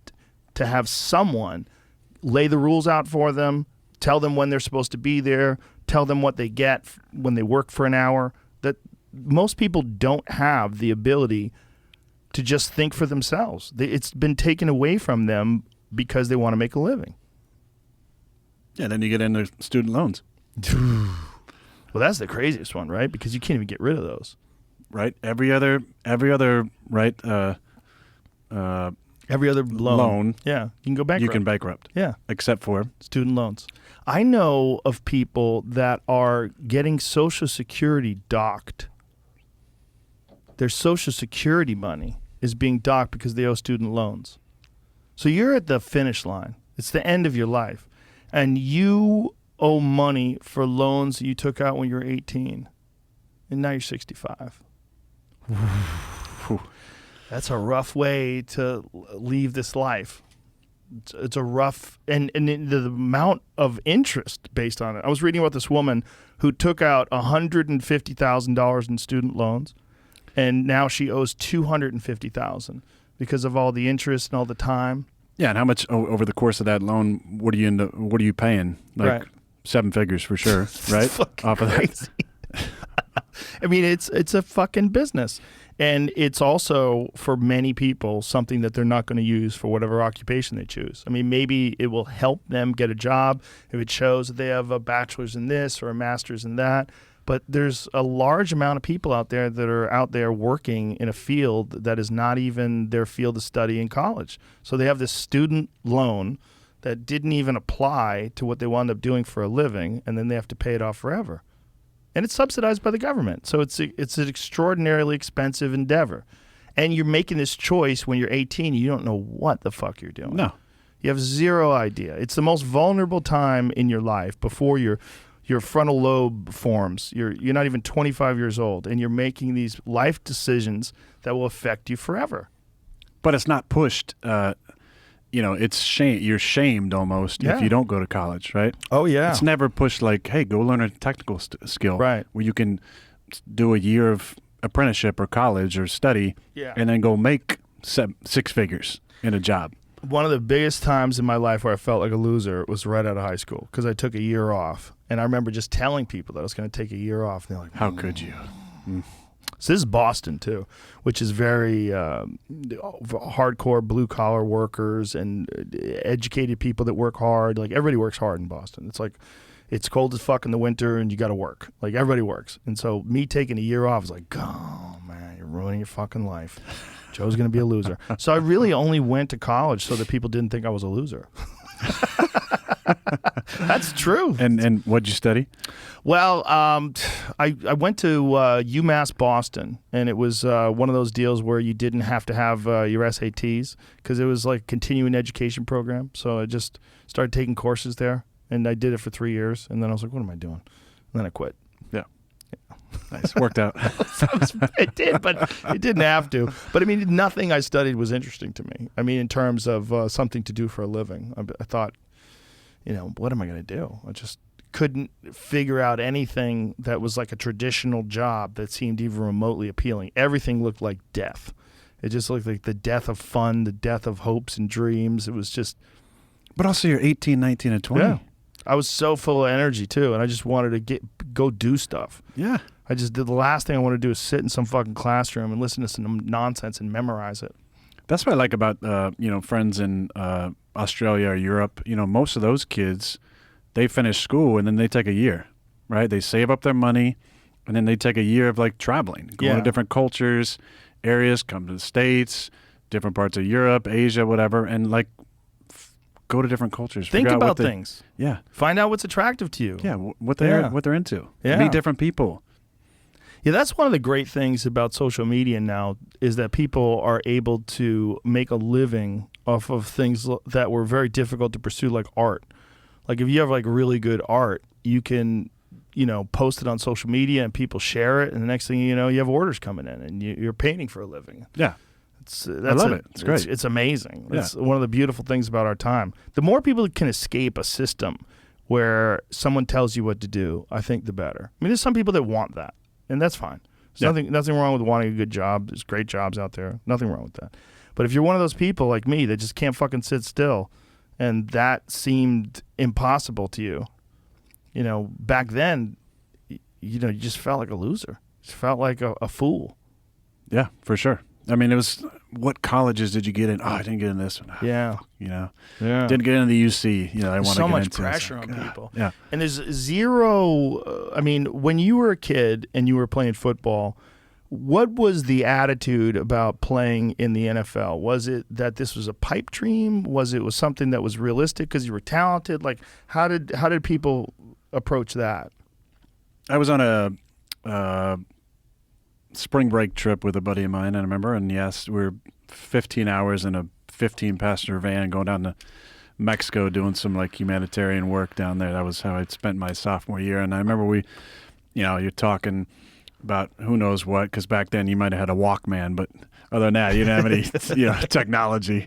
to have someone lay the rules out for them, tell them when they're supposed to be there, tell them what they get when they work for an hour. That most people don't have the ability to just think for themselves. It's been taken away from them because they want to make a living. Yeah, then you get into student loans. Well, that's the craziest one, right? Because you can't even get rid of those. Right? Every other right Every other loan. Yeah, you can go bankrupt. you can bankrupt. Yeah. Except for Student loans. I know of people that are getting Social Security docked. Their Social Security money is being docked because they owe student loans. So you're at the finish line. It's the end of your life. And you owe money for loans that you took out when you were 18. And now you're 65. That's a rough way to leave this life. It's a rough, and the amount of interest based on it. I was reading about this woman who took out $150,000 in student loans, and now she owes $250,000 because of all the interest and all the time. yeah, and how much over the course of that loan? What are you paying? Like Right. 7 figures for sure, right? Fucking Off of crazy. I mean, it's a fucking business. And it's also, for many people, something that they're not going to use for whatever occupation they choose. I mean, maybe it will help them get a job if it shows that they have a bachelor's in this or a master's in that. But there's a large amount of people out there that are out there working in a field that is not even their field of study in college. So they have this student loan that didn't even apply to what they wound up doing for a living, and then they have to pay it off forever. And it's subsidized by the government. So it's an extraordinarily expensive endeavor. And you're making this choice when you're 18. You don't know what the fuck you're doing. No. You have zero idea. It's the most vulnerable time in your life before your frontal lobe forms. You're not even 25 years old, and you're making these life decisions that will affect you forever. But it's not pushed. It's shame. You're shamed almost Yeah. if you don't go to college, right? Oh, yeah. It's never pushed like, hey, go learn a technical skill, Right. Where you can do a year of apprenticeship or college or study, Yeah. and then go make 6 figures in a job. One of the biggest times in my life where I felt like a loser was right out of high school because I took a year off. And I remember just telling people that I was going to take a year off. And they're like, How could you? So this is Boston, too, which is very hardcore blue-collar workers and educated people that work hard. Like, everybody works hard in Boston. It's like, it's cold as fuck in the winter, and you got to work. Like, everybody works. And so me taking a year off was like, oh, man, you're ruining your fucking life. Joe's going to be a loser. So I really only went to college so that people didn't think I was a loser. That's true. And what'd you study? Well, I went to UMass Boston, and it was one of those deals where you didn't have to have your SATs because it was like a continuing education program. So I just started taking courses there, and I did it for 3 years, and then I was like, what am I doing? And then I quit. Yeah. Nice. Worked out. It did, but it didn't have to. But I mean, nothing I studied was interesting to me. I mean, in terms of something to do for a living, I thought, what am I going to do? I just couldn't figure out anything that was like a traditional job that seemed even remotely appealing. Everything looked like death. It just looked like the death of fun, the death of hopes and dreams. It was just... But also you're 18, 19, and 20. Yeah. I was so full of energy, too, and I just wanted to go do stuff. Yeah. I just did the last thing I wanted to do is sit in some fucking classroom and listen to some nonsense and memorize it. That's what I like about friends in Australia or Europe. Most of those kids, they finish school and then they take a year, right? They save up their money and then they take a year of like traveling, going to different cultures, areas, come to the States, different parts of Europe, Asia, whatever, and like go to different cultures. Think figure out about what things. Yeah. Find out what's attractive to you. Yeah, what they're into. Yeah. Meet different people. Yeah, that's one of the great things about social media now is that people are able to make a living off of things that were very difficult to pursue, like art. Like if you have like really good art, you can, post it on social media and people share it, and the next thing you know, you have orders coming in and you're painting for a living. Yeah. I love it. It's great. It's amazing. Yeah. It's one of the beautiful things about our time. The more people can escape a system where someone tells you what to do, I think the better. I mean, there's some people that want that. And that's fine. There's nothing wrong with wanting a good job. There's great jobs out there. Nothing wrong with that. But if you're one of those people like me that just can't fucking sit still, and that seemed impossible to you, back then, you just felt like a loser. You just felt like a fool. Yeah, for sure. I mean, it was what colleges did you get in? Oh, I didn't get in this one. Yeah. You know, Yeah. didn't get into the UC. You know, I want to so get much into pressure it's on like, people. Yeah. And there's zero. I mean, when you were a kid and you were playing football, what was the attitude about playing in the NFL? Was it that this was a pipe dream? Was it something that was realistic because you were talented? Like, how did people approach that? I was on a spring break trip with a buddy of mine, I remember, and yes, we were 15 hours in a 15-passenger van going down to Mexico doing some like humanitarian work down there. That was how I'd spent my sophomore year. And I remember you're talking about who knows what, because back then you might have had a Walkman, but other than that, you didn't have any technology.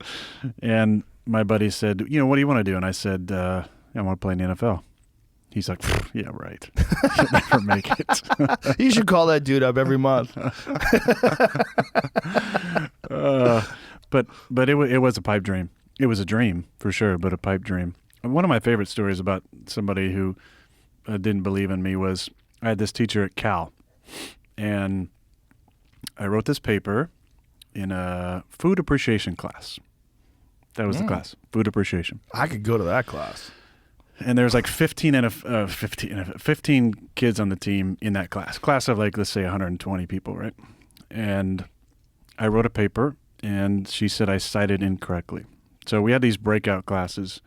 And my buddy said, what do you want to do? And I said, I want to play in the NFL. He's like, yeah, right. You'll never make it. You should call that dude up every month. But it was a pipe dream. It was a dream for sure, but a pipe dream. One of my favorite stories about somebody who didn't believe in me was I had this teacher at Cal, and I wrote this paper in a food appreciation class. That was the class, food appreciation. I could go to that class. And there's like 15 kids on the team in that class of like, let's say 120 people, right? And I wrote a paper, and she said I cited incorrectly. So we had these breakout classes.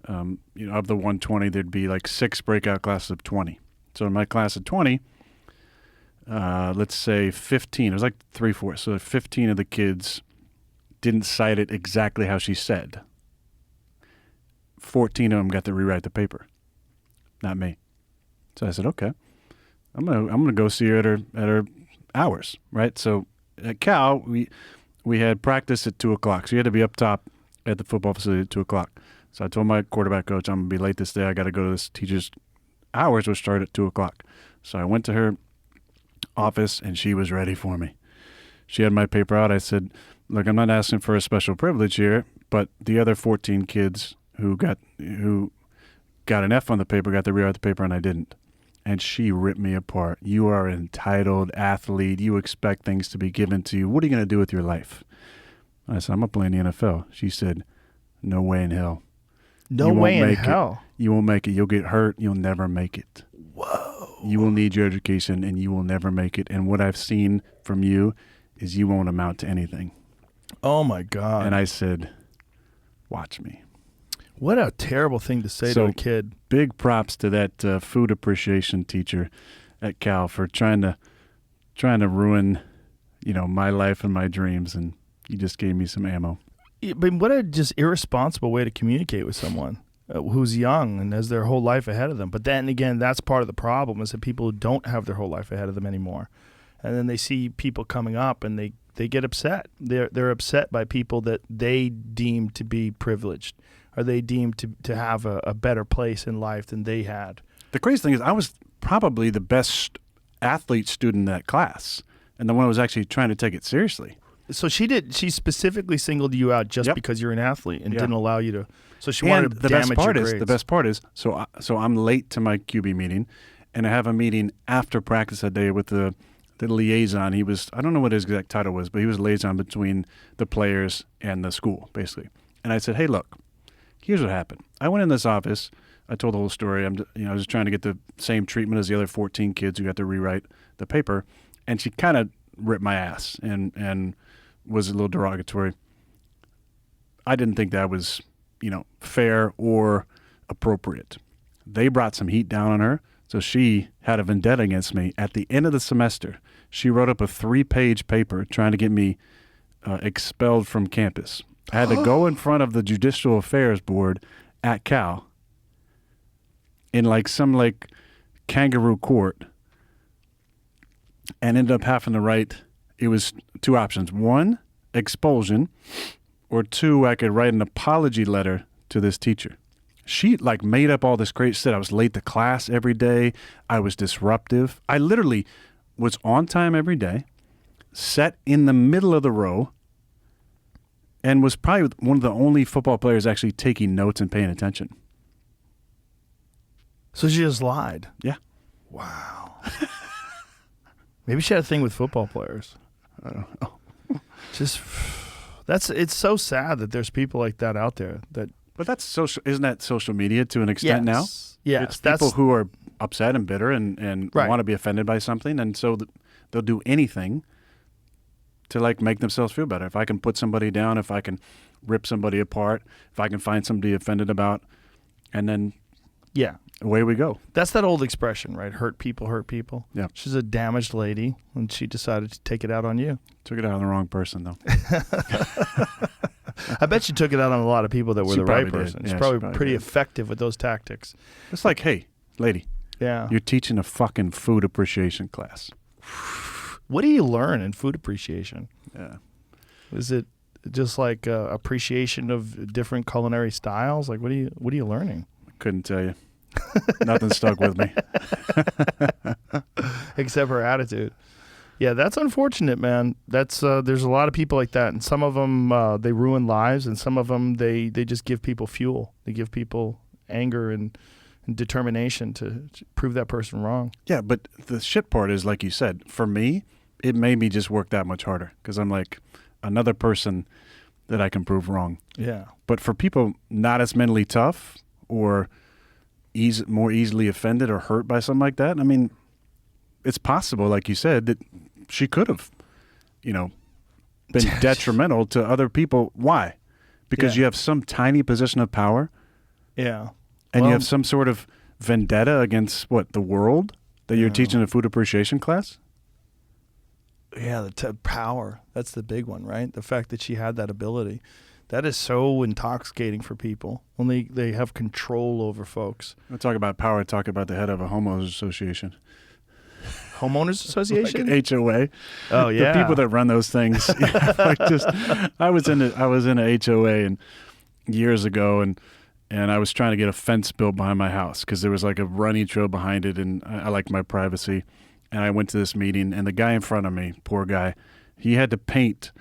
Of the 120, there'd be like 6 breakout classes of 20. So in my class of 20, let's say 15, it was like 3/4. So 15 of the kids didn't cite it exactly how she said. 14 of them got to rewrite the paper, not me. So I said, okay, I'm gonna go see her at her hours, right? So at Cal, we had practice at 2:00, so you had to be up top at the football facility at 2:00. So I told my quarterback coach, I'm gonna be late this day. I got to go to this teacher's hours, which start at 2:00. So I went to her office, and she was ready for me. She had my paper out. I said, look, I'm not asking for a special privilege here, but the other 14 kids who got an F on the paper got to rewrite the paper, and I didn't. And she ripped me apart. You are an entitled athlete. You expect things to be given to you. What are you going to do with your life? I said, I'm going to play in the NFL. She said, no way in hell. No way in hell. You won't make it. You'll get hurt. You'll never make it. Whoa. You will need your education, and you will never make it. And what I've seen from you is you won't amount to anything. Oh, my God. And I said, watch me. What a terrible thing to say to a kid. Big props to that food appreciation teacher at Cal for trying to ruin, my life and my dreams, and you just gave me some ammo. Yeah, but what a just irresponsible way to communicate with someone who's young and has their whole life ahead of them. But then again, that's part of the problem is that people don't have their whole life ahead of them anymore. And then they see people coming up and they get upset. They're upset by people that they deem to be privileged. Or they deemed to have a better place in life than they had. The crazy thing is I was probably the best athlete student in that class and the one who was actually trying to take it seriously. So she specifically singled you out just because you're an athlete and didn't allow you to. So she wanted to damage your grades. The best part is, so I'm late to my QB meeting, and I have a meeting after practice that day with the liaison. He was, I don't know what his exact title was, but he was a liaison between the players and the school, basically. And I said, hey, look. Here's what happened. I went in this office. I told the whole story. I was trying to get the same treatment as the other 14 kids who got to rewrite the paper, and she kind of ripped my ass and was a little derogatory. I didn't think that was, fair or appropriate. They brought some heat down on her, so she had a vendetta against me. At the end of the semester, she wrote up a 3-page paper trying to get me expelled from campus. I had to go in front of the Judicial Affairs Board at Cal in some kangaroo court and ended up having to write, it was 2 options. 1, expulsion, or 2, I could write an apology letter to this teacher. She made up all this great shit. I was late to class every day. I was disruptive. I literally was on time every day, sat in the middle of the row, and was probably one of the only football players actually taking notes and paying attention. So she just lied. Yeah. Wow. Maybe she had a thing with football players. I don't know. It's so sad that there's people like that out there. But that's social. Isn't that social media to an extent now? Yes, it's people who are upset and bitter and Right. want to be offended by something, and so they'll do anything to like make themselves feel better. If I can put somebody down, if I can rip somebody apart, if I can find somebody offended about, and then Yeah. away we go. That's that old expression, right? Hurt people, hurt people. Yeah. She's a damaged lady, and she decided to take it out on you. Took it out on the wrong person, though. I bet she took it out on a lot of people that were She the right probably did. person. Yeah, She's she probably probably pretty did. effective with those tactics. It's like, hey, lady, Yeah. you're teaching a fucking food appreciation class. What do you learn in food appreciation? Yeah. Is it just like appreciation of different culinary styles? Like, what are you learning? Couldn't tell you. Nothing stuck with me. Except her attitude. Yeah, that's unfortunate, man. That's there's a lot of people like that, and some of them they ruin lives, and some of them they just give people fuel. They give people anger and determination to prove that person wrong. Yeah, but the shit part is, like you said, for me, it made me just work that much harder because I'm like another person that I can prove wrong. Yeah. But for people not as mentally tough or more easily offended or hurt by something like that, I mean, it's possible, like you said, that she could have, been detrimental to other people. Why? Because Yeah. you have some tiny position of power Yeah. and Well, you have some sort of vendetta against, the world that you're Yeah. teaching a food appreciation class? Yeah, the power. That's the big one, right? The fact that she had that ability. That is so intoxicating for people when they have control over folks. We'll talk about power, talk about the head of a homeowners association. Homeowners Association? Like an HOA. Oh, yeah. The people that run those things. I was in a HOA and years ago, and I was trying to get a fence built behind my house because there was like a running trail behind it, and I like my privacy. And I went to this meeting, and the guy in front of me, poor guy, he had to paint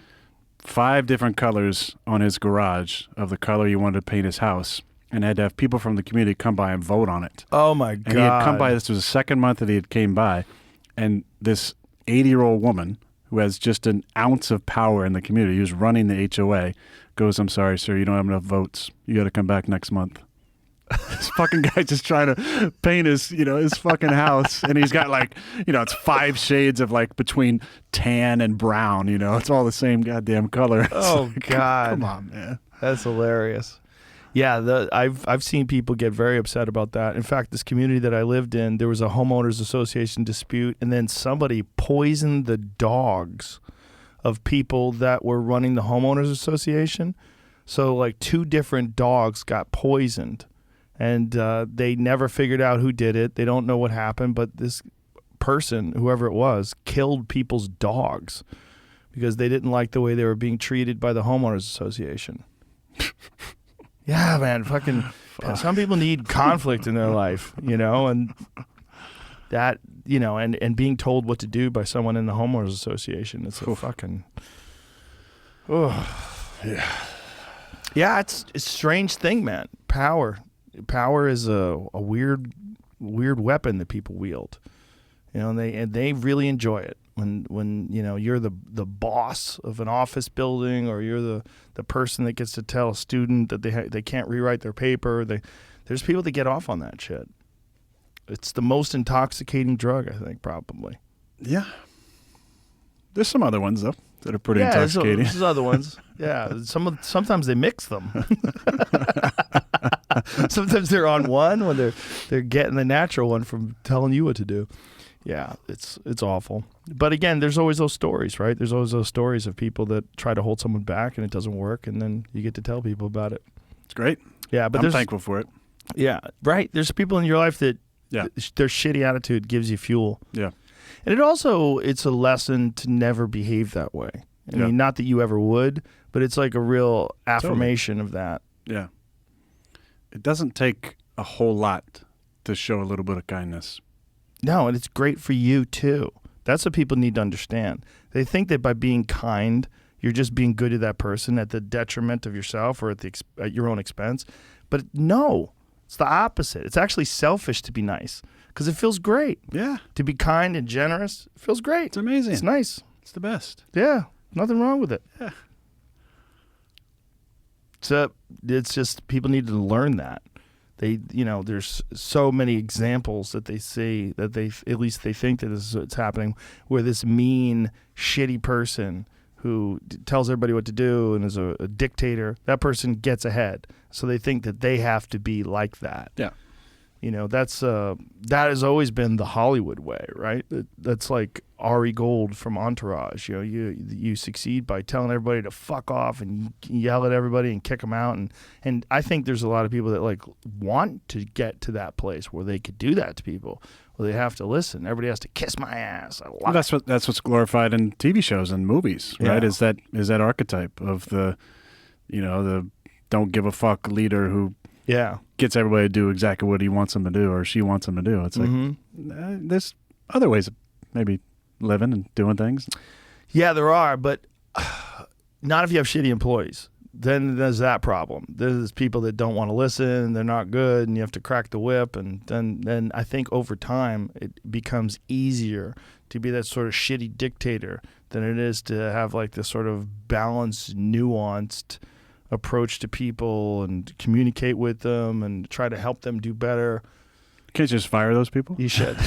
5 different colors on his garage of the color he wanted to paint his house, and had to have people from the community come by and vote on it. Oh, my God. And he had come by. This was the second month that he had came by, and this 80-year-old woman who has just an ounce of power in the community, who's running the HOA, goes, "I'm sorry, sir, you don't have enough votes. You got to come back next month." This fucking guy just trying to paint his fucking house, and he's got it's 5 shades of between tan and brown. It's all the same goddamn color. It's Oh, God. come on, man. That's hilarious. Yeah, I've seen people get very upset about that. In fact, this community that I lived in, there was a homeowners association dispute, and then somebody poisoned the dogs of people that were running the homeowners association. So 2 different dogs got poisoned, and they never figured out who did it. They don't know what happened, but this person, whoever it was, killed people's dogs because they didn't like the way they were being treated by the homeowners association. Yeah, man, fucking. Some people need conflict in their life, and that, and being told what to do by someone in the homeowners association. It's a fucking. Oh, Yeah. yeah. It's a strange thing, man. Power is a weird weapon that people wield, and they really enjoy it. When you're the boss of an office building, or you're the person that gets to tell a student that they can't rewrite their paper. There's people that get off on that shit. It's the most intoxicating drug, I think, probably. Yeah. There's some other ones though that are pretty Yeah, intoxicating. there's other ones. Yeah, sometimes they mix them. Sometimes they're on one when they're getting the natural one from telling you what to do. Yeah, it's awful. But again, there's always those stories, right? There's always those stories of people that try to hold someone back and it doesn't work, and then you get to tell people about it. It's great. Yeah, but I'm there's thankful for it. Yeah, right. There's people in your life that Yeah. their shitty attitude gives you fuel. Yeah. And it's a lesson to never behave that way. I Yeah. mean, not that you ever would, but it's like a real affirmation of that. Yeah. It doesn't take a whole lot to show a little bit of kindness. No, and it's great for you too. That's what people need to understand. They think that by being kind, you're just being good to that person at the detriment of yourself or at your own expense. But no, it's the opposite. It's actually selfish to be nice because it feels great. Yeah. To be kind and generous, it feels great. It's amazing. It's nice. It's the best. Yeah, nothing wrong with it. So it's just people need to learn that. There's so many examples that they see that at least they think that this is what's happening, where this mean, shitty person who tells everybody what to do and is a dictator, that person gets ahead. So they think that they have to be like that. Yeah. That has always been the Hollywood way, right? That's like Ari Gold from Entourage. You succeed by telling everybody to fuck off and yell at everybody and kick them out. And I think there's a lot of people that like want to get to that place where they could do that to people. Well, they have to listen. Everybody has to kiss my ass. Well, that's what's glorified in TV shows and movies, right? Yeah. Is that archetype of the don't give a fuck leader who gets everybody to do exactly what he wants them to do or she wants them to do. It's like there's other ways of maybe living and doing things. Yeah, there are, but not if you have shitty employees. Then there's that problem. There's people that don't want to listen, they're not good, and you have to crack the whip. And then I think over time it becomes easier to be that sort of shitty dictator than it is to have like this sort of balanced, nuanced approach to people and communicate with them and try to help them do better. Can't you just fire those people? You should.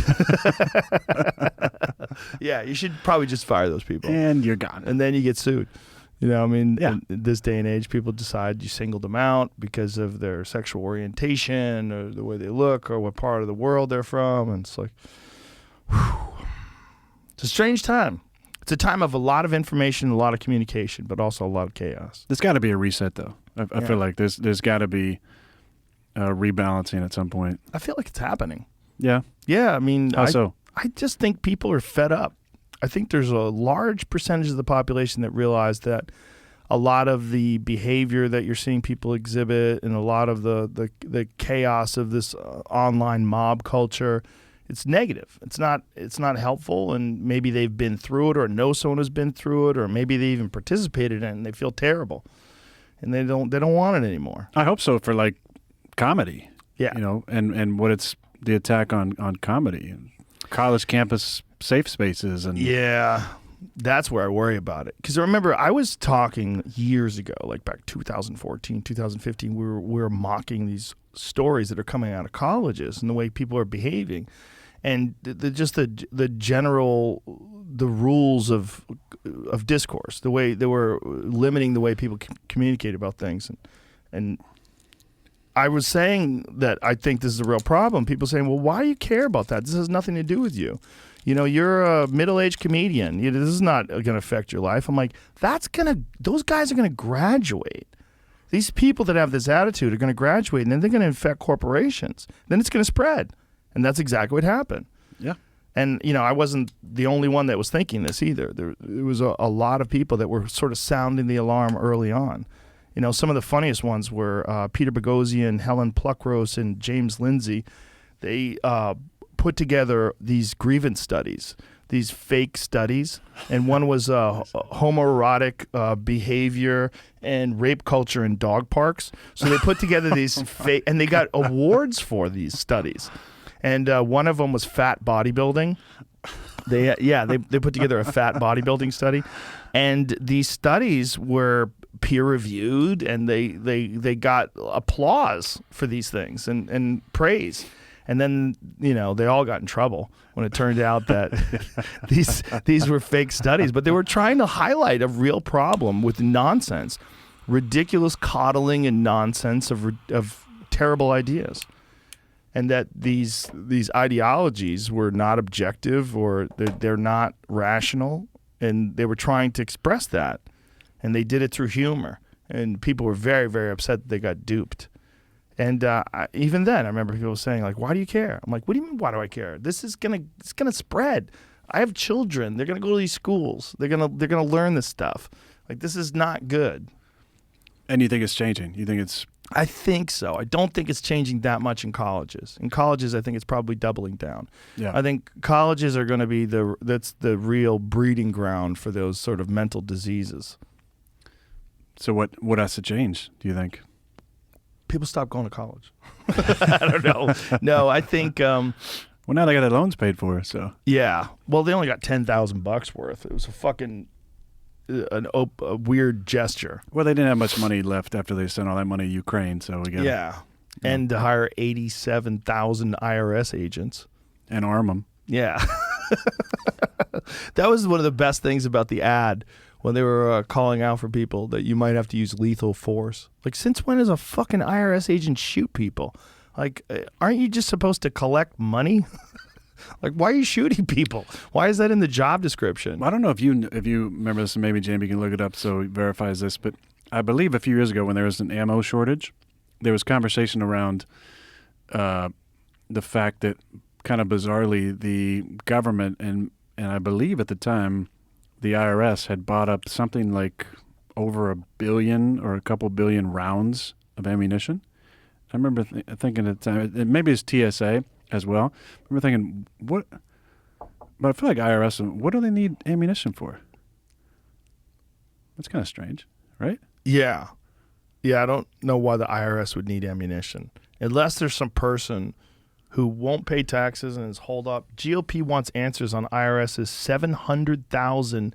Yeah, you should probably just fire those people. And you're gone. And then you get sued. In this day and age, people decide you singled them out because of their sexual orientation or the way they look or what part of the world they're from. And it's like, whew. It's a strange time. It's a time of a lot of information, a lot of communication, but also a lot of chaos. There's got to be a reset, though. I feel like there's got to be rebalancing at some point. I feel like it's happening. Yeah. Yeah, I mean, How so? I just think people are fed up. I think there's a large percentage of the population that realize that a lot of the behavior that you're seeing people exhibit and a lot of the chaos of this online mob culture, it's negative. It's not helpful, and maybe they've been through it or know someone who's been through it, or maybe they even participated in it and they feel terrible. And they don't want it anymore. I hope so for like comedy. Yeah. And what it's the attack on comedy, college campus safe spaces, and yeah, that's where I worry about it. Because I remember I was talking years ago, like back 2014, 2015, we were mocking these stories that are coming out of colleges and the way people are behaving, and the general rules of discourse, the way they were limiting the way people communicate about things, and I was saying that I think this is a real problem. People saying, well, why do you care about that? This has nothing to do with you. You're a middle-aged comedian. This is not going to affect your life. I'm like, those guys are going to graduate. These people that have this attitude are going to graduate, and then they're going to infect corporations. Then it's going to spread. And that's exactly what happened. Yeah. And, I wasn't the only one that was thinking this either. There was a lot of people that were sort of sounding the alarm early on. Some of the funniest ones were Peter Boghossian, Helen Pluckrose, and James Lindsay. They put together these grievance studies, these fake studies, and one was homoerotic behavior and rape culture in dog parks. So they put together these fake, and they got awards for these studies. And one of them was fat bodybuilding. They put together a fat bodybuilding study, and these studies were peer reviewed, and they got applause for these things and praise. And then, they all got in trouble when it turned out that these were fake studies, but they were trying to highlight a real problem with nonsense, ridiculous coddling and nonsense of terrible ideas. And that these ideologies were not objective, or they're not rational, and they were trying to express that. And they did it through humor. And people were very, very upset that they got duped. And even then, I remember people saying, like, why do you care? I'm like, what do you mean, why do I care? It's gonna spread. I have children. They're gonna go to these schools. They're gonna learn this stuff. Like, this is not good. And you think it's changing? You think it's... I think so. I don't think it's changing that much in colleges. In colleges, I think it's probably doubling down. Yeah. I think colleges are going to be that's the real breeding ground for those sort of mental diseases. So what has to change, do you think? People stop going to college. I don't know. No, I think... well, now they got their loans paid for, so... Yeah. Well, they only got $10,000 worth. It was a weird gesture. Well, they didn't have much money left after they sent all that money to Ukraine, so we got and to hire 87,000 IRS agents and arm them. Yeah. That was one of the best things about the ad when they were calling out for people that you might have to use lethal force. Like, since when does a fucking IRS agent shoot people? Like, aren't you just supposed to collect money? Like, why are you shooting people? Why is that in the job description? I don't know if you remember this, and maybe Jamie can look it up so he verifies this, but I believe a few years ago when there was an ammo shortage, there was conversation around the fact that kind of bizarrely the government and I believe at the time the IRS had bought up something like over 1 billion or a couple billion rounds of ammunition. I remember thinking at the time, maybe it's TSA as well. I remember thinking, what? But I feel like IRS, what do they need ammunition for? That's kind of strange, right? Yeah. Yeah, I don't know why the IRS would need ammunition. Unless there's some person who won't pay taxes and is holed up. GOP wants answers on IRS's 700,000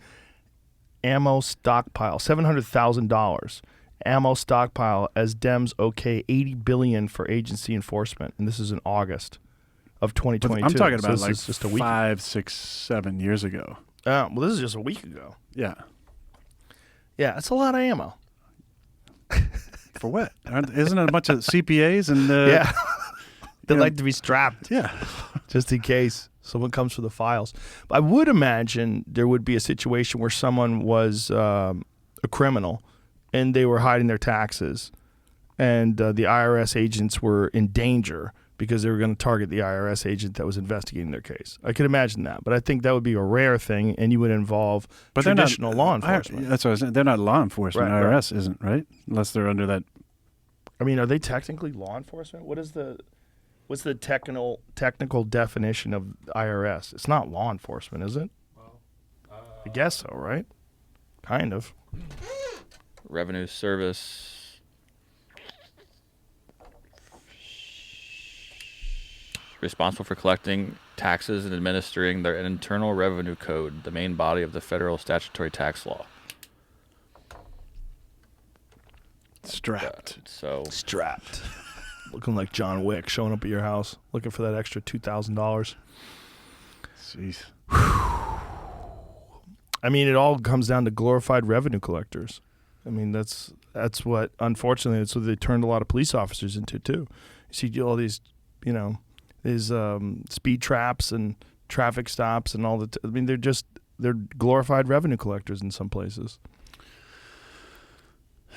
ammo stockpile, $700,000 ammo stockpile as Dems okay $80 billion for agency enforcement. And this is in August of 2022. I'm talking about like just a week 5, 6, 7 years ago. well, this is just a week ago. Yeah. Yeah, that's a lot of ammo. For what? Isn't it a bunch of CPAs and Yeah. They like to be strapped. Yeah. Just in case someone comes for the files. I would imagine there would be a situation where someone was a criminal and they were hiding their taxes and the IRS agents were in danger because they were going to target the IRS agent that was investigating their case. I could imagine that, but I think that would be a rare thing and you would involve traditional law enforcement. That's what I was saying. They're not law enforcement. Right, IRS isn't, right? Unless they're under that. I mean, are they technically law enforcement? What's the technical definition of IRS? It's not law enforcement, is it? I guess so, right? Kind of. Revenue service. Responsible for collecting taxes and administering their internal revenue code, the main body of the federal statutory tax law. Strapped. Strapped. Looking like John Wick showing up at your house, looking for that extra $2,000. Jeez. I mean, it all comes down to glorified revenue collectors. I mean, that's what, unfortunately, that's what they turned a lot of police officers into, too. You see all these, these speed traps and traffic stops and all I mean, they're glorified revenue collectors in some places.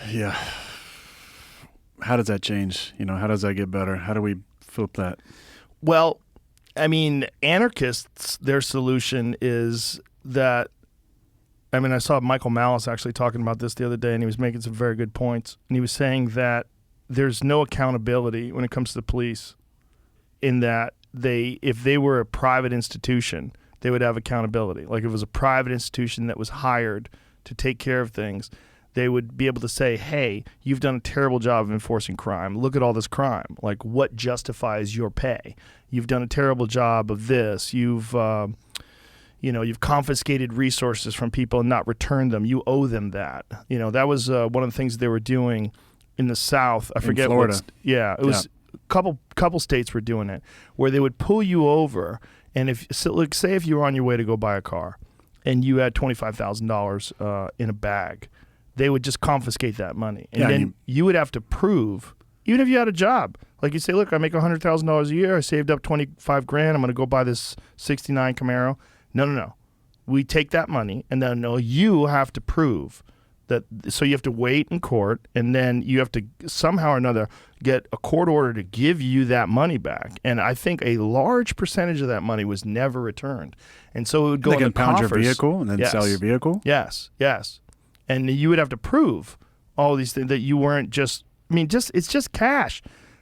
Yeah. How does that change? How does that get better? How do we flip that? Well, I mean, anarchists, their solution is that, I mean, I saw Michael Malice actually talking about this the other day, and he was making some very good points. And he was saying that there's no accountability when it comes to the police in that if they were a private institution, they would have accountability. Like if it was a private institution that was hired to take care of things, they would be able to say, hey, you've done a terrible job of enforcing crime. Look at all this crime. Like, what justifies your pay? You've done a terrible job of this. You've confiscated resources from people and not returned them. You owe them that. That was one of the things they were doing in the South. I forget Florida. It was a couple states were doing it, where they would pull you over, and say if you were on your way to go buy a car, and you had $25,000 in a bag, they would just confiscate that money. And then you would have to prove, even if you had a job, like you say, look, I make $100,000 a year. I saved up $25,000. I'm going to go buy this '69 Camaro. No. We take that money, and then you have to prove that. So you have to wait in court, and then you have to somehow or another get a court order to give you that money back. And I think a large percentage of that money was never returned. And so it would go in the coffers. They can pound your vehicle and then sell your vehicle? Yes. And you would have to prove all these things that you weren't it's just cash.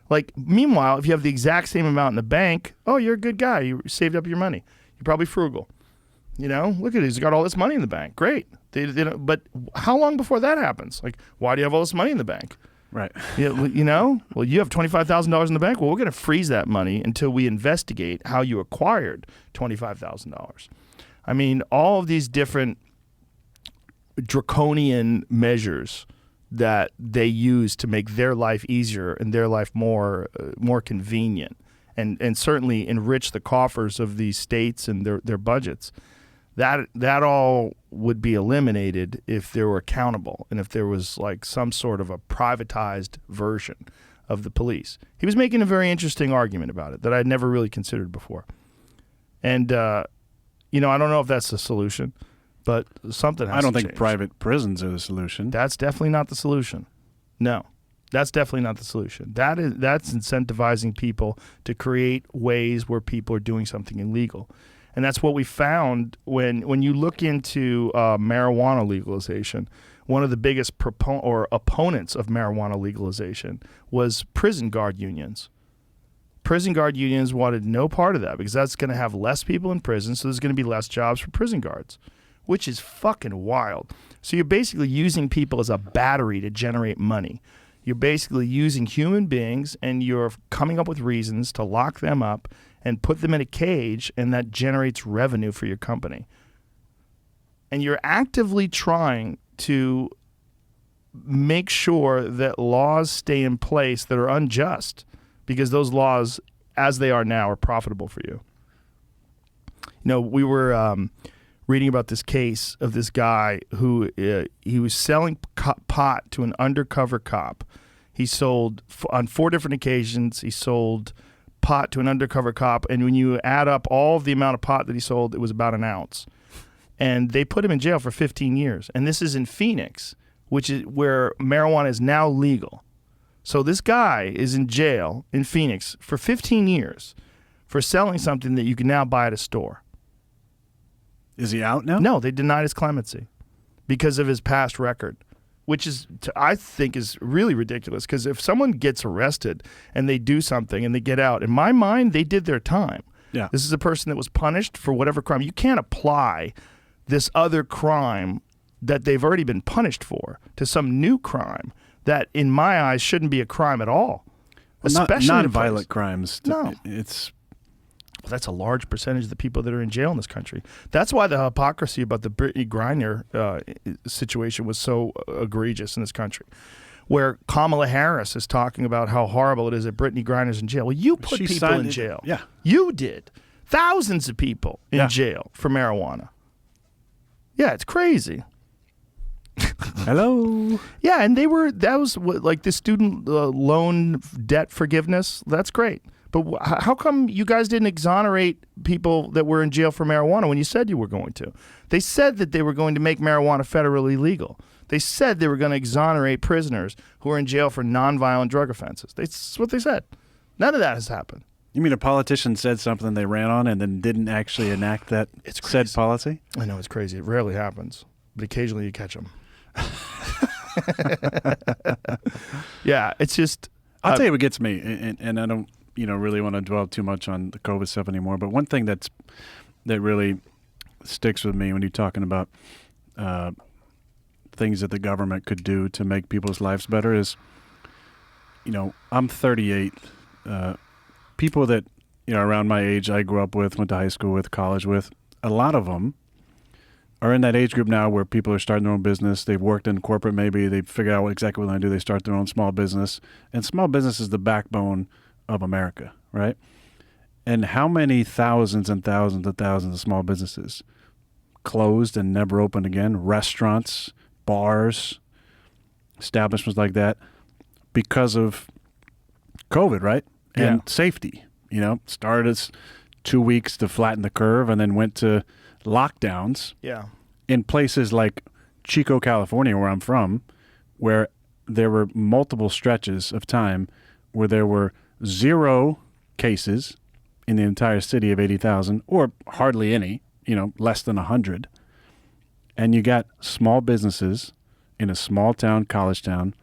Like, meanwhile, if you have the exact same amount in the bank, you're a good guy. You saved up your money. You're probably frugal. Look at it. He's got all this money in the bank. Great. But how long before that happens? Like, why do you have all this money in the bank? Right. Well, you have $25,000 in the bank. Well, we're going to freeze that money until we investigate how you acquired $25,000. I mean, all of these different draconian measures that they use to make their life easier and their life more convenient, and certainly enrich the coffers of these states and their budgets. That all would be eliminated if they were accountable and if there was like some sort of a privatized version of the police. He was making a very interesting argument about it that I'd never really considered before. And, I don't know if that's the solution, but something has to I don't think change. private prisons are the solution. That's definitely not the solution. No, that's definitely not the solution. That's incentivizing people to create ways where people are doing something illegal. And that's what we found when you look into marijuana legalization. One of the biggest opponents of marijuana legalization was prison guard unions. Prison guard unions wanted no part of that because that's going to have less people in prison, so there's going to be less jobs for prison guards, which is fucking wild. So you're basically using people as a battery to generate money. You're basically using human beings and you're coming up with reasons to lock them up and put them in a cage, and that generates revenue for your company. And you're actively trying to make sure that laws stay in place that are unjust, because those laws, as they are now, are profitable for you. We were reading about this case of this guy who he was selling pot to an undercover cop. He sold, on 4 different occasions, he sold pot to an undercover cop, and when you add up all of the amount of pot that he sold, it was about an ounce. And they put him in jail for 15 years. And this is in Phoenix, which is where marijuana is now legal. So this guy is in jail in Phoenix for 15 years for selling something that you can now buy at a store. Is he out now? No, they denied his clemency because of his past record, which is, I think, is really ridiculous, because if someone gets arrested and they do something and they get out, in my mind, they did their time. Yeah. This is a person that was punished for whatever crime. You can't apply this other crime that they've already been punished for to some new crime that, in my eyes, shouldn't be a crime at all. Especially non-violent crimes. No. That's a large percentage of the people that are in jail in this country. That's why the hypocrisy about the Brittany Griner situation was so egregious in this country, where Kamala Harris is talking about how horrible it is that Brittany Griner's in jail. Well, you put people in jail. Yeah. You did. Thousands of people in jail for marijuana. Yeah, it's crazy. Hello. Yeah, and that was like the student loan debt forgiveness. That's great. But how come you guys didn't exonerate people that were in jail for marijuana when you said you were going to? They said that they were going to make marijuana federally legal. They said they were going to exonerate prisoners who are in jail for nonviolent drug offenses. That's what they said. None of that has happened. You mean a politician said something they ran on and then didn't actually enact that said policy? I know, it's crazy. It rarely happens, but occasionally you catch them. Yeah, it's just... I'll tell you what gets me, and I don't really want to dwell too much on the COVID stuff anymore, but one thing that really sticks with me when you're talking about things that the government could do to make people's lives better is, I'm 38. People that, around my age, I grew up with, went to high school with, college with, a lot of them are in that age group now where people are starting their own business. They've worked in corporate maybe. They've figured out exactly what they want to do. They start their own small business. And small business is the backbone of America, right? And how many thousands and thousands and thousands of small businesses closed and never opened again? Restaurants, bars, establishments like that because of COVID, right? And safety. Started as 2 weeks to flatten the curve and then went to lockdowns in places like Chico, California, where I'm from, where there were multiple stretches of time where there were 0 cases in the entire city of 80,000, or hardly any, less than 100. And you got small businesses in a small town, college town,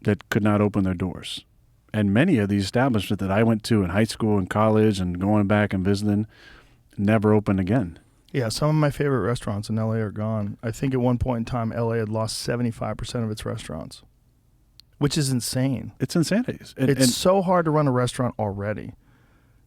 that could not open their doors. And many of these establishments that I went to in high school and college and going back and visiting never opened again. Yeah, some of my favorite restaurants in LA are gone. I think at one point in time, LA had lost 75% of its restaurants, which is insane. It's insanity. It's so hard to run a restaurant already,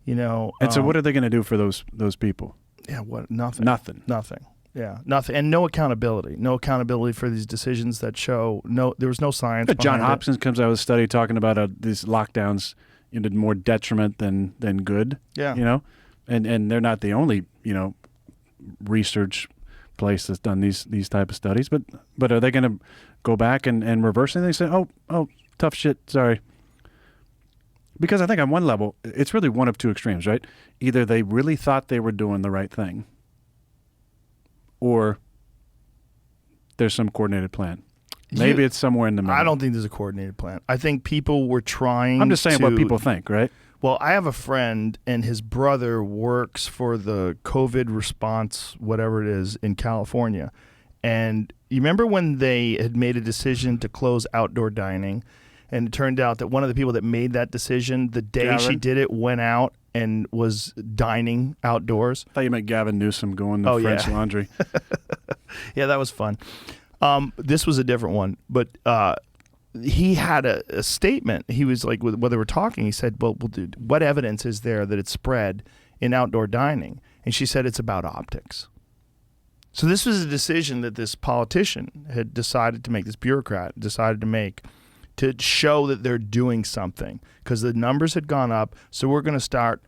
And so what are they going to do for those people? Yeah, what? Nothing. Nothing. Yeah, nothing, and no accountability. No accountability for these decisions that show there was no science. But John behind it. Hopkins comes out with a study talking about these lockdowns did more detriment than good. Yeah. You know, and they're not the only research place that's done these type of studies. But are they going to go back and reverse anything? Say, oh, tough shit. Sorry. Because I think on one level, it's really one of two extremes, right? Either they really thought they were doing the right thing, or there's some coordinated plan. Maybe it's somewhere in the middle. I don't think there's a coordinated plan. I think people were trying I'm just saying what people think, right? Well, I have a friend, and his brother works for the COVID response, whatever it is, in California. And you remember when they had made a decision to close outdoor dining, and it turned out that one of the people that made that decision, the day she did it, went out and was dining outdoors. I thought you meant Gavin Newsom going to French Laundry. Yeah, that was fun. This was a different one, but he had a statement. He was like, while they were talking, he said, well, dude, what evidence is there that it's spread in outdoor dining? And she said, it's about optics. So this was a decision that this politician had decided to make, this bureaucrat decided to make, to show that they're doing something, because the numbers had gone up. So we're going to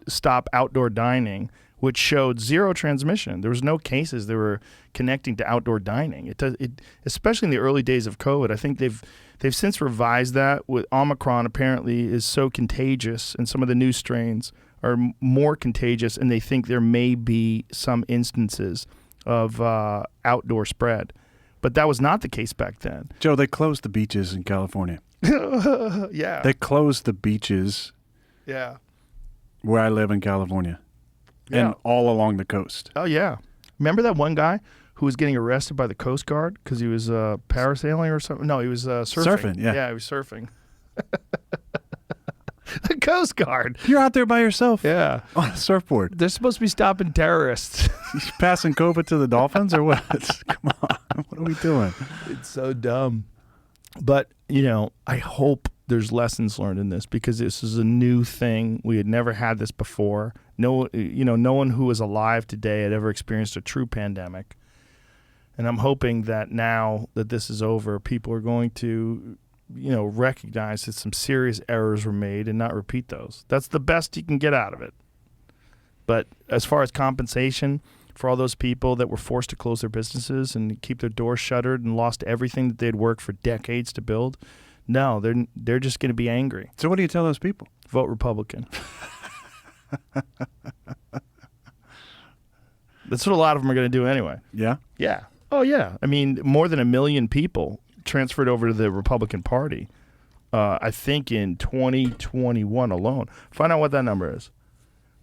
stop outdoor dining, which showed zero transmission. There was no cases that were connecting to outdoor dining. It especially in the early days of COVID. I think they've since revised that. With Omicron, apparently is so contagious, and some of the new strains are more contagious, and they think there may be some instances of outdoor spread. But that was not the case back then. Joe, they closed the beaches in California. Yeah. They closed the beaches where I live in California. Yeah. And all along the coast. Oh, yeah. Remember that one guy who was getting arrested by the Coast Guard because he was parasailing or something? No, he was surfing. Surfing, yeah. Yeah, he was surfing. The Coast Guard. You're out there by yourself. Yeah. On a surfboard. They're supposed to be stopping terrorists. You passing COVID to the dolphins or what? Come on. What are we doing? It's so dumb. But, I hope there's lessons learned in this, because this is a new thing. We had never had this before. No one who is alive today had ever experienced a true pandemic. And I'm hoping that now that this is over, people are going to, recognize that some serious errors were made and not repeat those. That's the best you can get out of it. But as far as compensation for all those people that were forced to close their businesses and keep their doors shuttered and lost everything that they'd worked for decades to build, no, they're just going to be angry. So what do you tell those people? Vote Republican. That's what a lot of them are going to do anyway. Yeah? Yeah. Oh, yeah. I mean, more than 1 million people transferred over to the Republican Party, I think, in 2021 alone. Find out what that number is.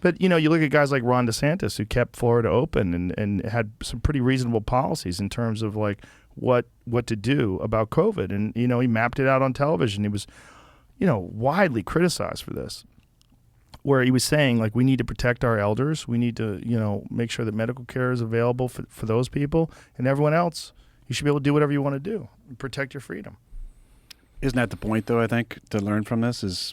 But, you look at guys like Ron DeSantis, who kept Florida open and had some pretty reasonable policies in terms of, like, what to do about COVID. And, he mapped it out on television. He was, widely criticized for this, where he was saying, like, we need to protect our elders. We need to, make sure that medical care is available for those people, and everyone else. You should be able to do whatever you want to do and protect your freedom. Isn't that the point, though, I think, to learn from this is...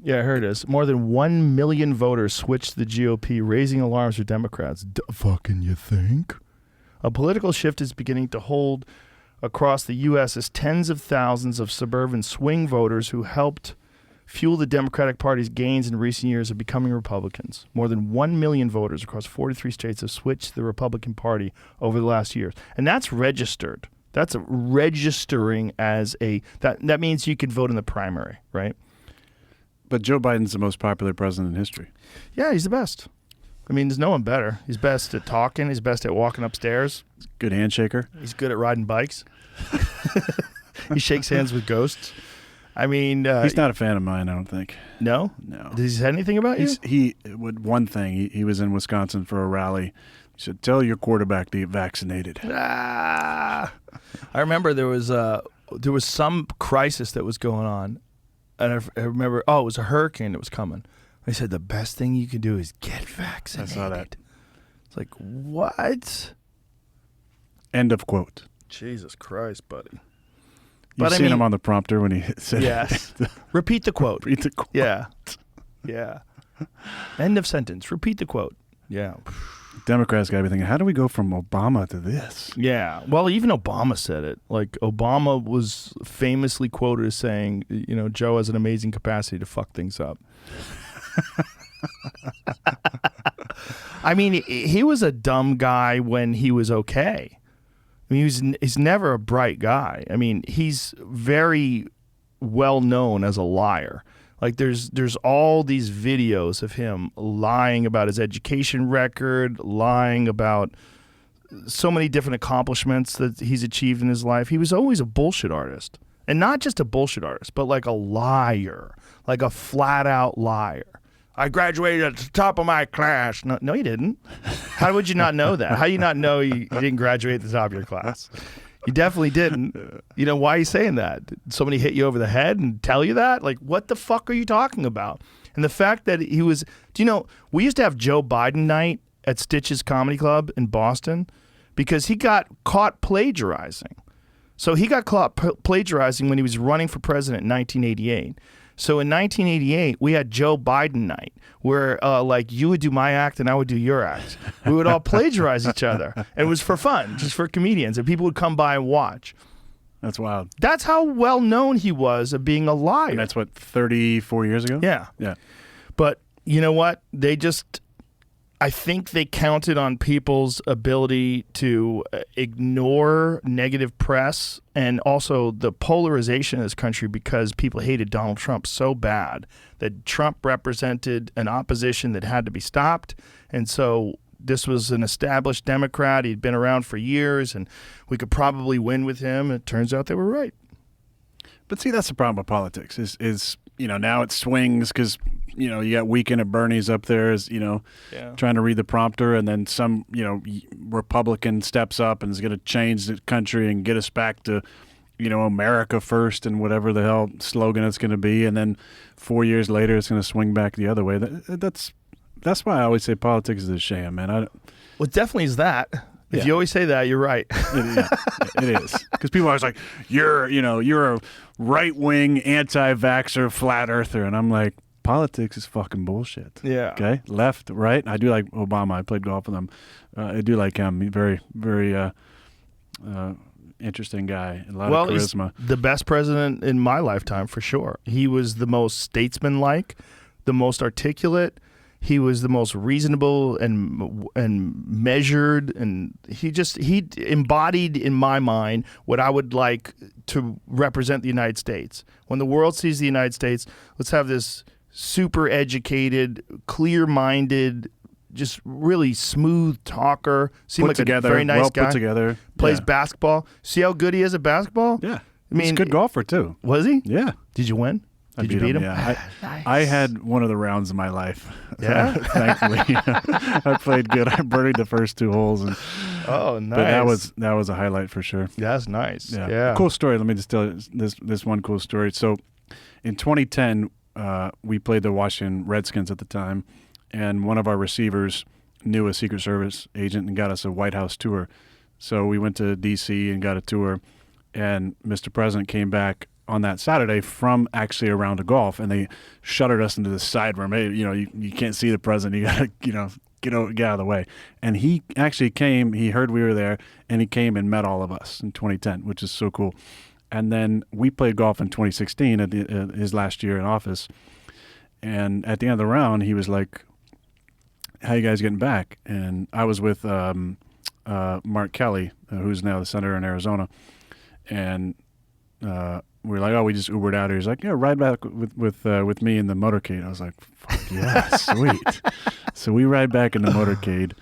Yeah, here it is. More than 1 million voters switched to the GOP, raising alarms for Democrats. Fucking you think? A political shift is beginning to hold across the U.S. as tens of thousands of suburban swing voters who helped fuel the Democratic Party's gains in recent years are becoming Republicans. More than 1 million voters across 43 states have switched to the Republican Party over the last years. And that's registered. That's registering as that means you could vote in the primary, right? But Joe Biden's the most popular president in history. Yeah, he's the best. I mean, there's no one better. He's best at talking. He's best at walking upstairs. Good handshaker. He's good at riding bikes. He shakes hands with ghosts. I mean, he's not a fan of mine, I don't think. No? No. Did he say anything about you? One thing, he was in Wisconsin for a rally. He said, tell your quarterback to get vaccinated. I remember there was some crisis that was going on. And I remember, it was a hurricane that was coming. They said the best thing you can do is get vaccinated. I saw that. It's like, what? End of quote. Jesus Christ, buddy. You've seen him on the prompter when he said yes. Repeat the quote. Repeat the quote. Yeah. Yeah. End of sentence. Repeat the quote. Yeah. Democrats got to be thinking, how do we go from Obama to this? Yeah. Well, even Obama said it. Like, Obama was famously quoted as saying, Joe has an amazing capacity to fuck things up. I mean, he was a dumb guy when he was okay. I mean, he's never a bright guy. I mean, he's very well known as a liar. Like, there's all these videos of him lying about his education record, lying about so many different accomplishments that he's achieved in his life. He was always a bullshit artist. And not just a bullshit artist, but like a liar, like a flat-out liar. I graduated at the top of my class. No, you didn't. How would you not know that? How do you not know you didn't graduate at the top of your class? You definitely didn't. Why are you saying that? Did somebody hit you over the head and tell you that? Like, what the fuck are you talking about? And the fact that he was, we used to have Joe Biden night at Stitch's Comedy Club in Boston because he got caught plagiarizing. So he got caught plagiarizing when he was running for president in 1988. So in 1988, we had Joe Biden night where like you would do my act and I would do your act. We would all plagiarize each other. And it was for fun, just for comedians. And people would come by and watch. That's wild. That's how well known he was of being a liar. And that's what, 34 years ago? Yeah. Yeah. But you know what? I think they counted on people's ability to ignore negative press and also the polarization in this country because people hated Donald Trump so bad that Trump represented an opposition that had to be stopped. And so this was an established Democrat. He'd been around for years and we could probably win with him. It turns out they were right. But see, that's the problem with politics is now it swings because you got Weekend at Bernie's up there is, trying to read the prompter, and then some, Republican steps up and is going to change the country and get us back to, America first and whatever the hell slogan it's going to be. And then 4 years later, it's going to swing back the other way. That's why I always say politics is a sham, man. Well, it definitely is that. If you always say that, you're right. It is. Because people are always like, you're a right-wing, anti-vaxxer, flat earther. And I'm like, politics is fucking bullshit. Yeah. Okay? Left, right. I do like Obama. I played golf with him. I do like him. He's very, very interesting guy. A lot of charisma. He's the best president in my lifetime, for sure. He was the most statesmanlike, the most articulate. He was the most reasonable and measured, and he embodied in my mind what I would like to represent the United States. When the world sees the United States, let's have this super educated, clear-minded, just really smooth talker. Seemed like a very nice guy. Put together. Plays basketball. See how good he is at basketball? Yeah. I mean, he's a good golfer too. Was he? Yeah. Did you win? Did you beat him? Yeah. Nice. I had one of the rounds of my life. Yeah? Thankfully. I played good. I birdied the first 2 holes. And, oh, nice. But that was a highlight for sure. That's nice. Yeah. Cool story. Let me just tell you this one cool story. So in 2010, we played the Washington Redskins at the time, and one of our receivers knew a Secret Service agent and got us a White House tour. So we went to D.C. and got a tour, and Mr. President came back on that Saturday from actually a round of golf, and they shuttered us into the side room. Hey, you can't see the president. You gotta, get out of the way. And he actually came. He heard we were there, and he came and met all of us in 2010, which is so cool. And then we played golf in 2016 at his last year in office. And at the end of the round, he was like, "How you guys getting back?" And I was with Mark Kelly, who's now the senator in Arizona, and we were like, "Oh, we just Ubered out here." He's like, "Yeah, ride back with me in the motorcade." I was like, "Fuck yeah, sweet." So we ride back in the motorcade,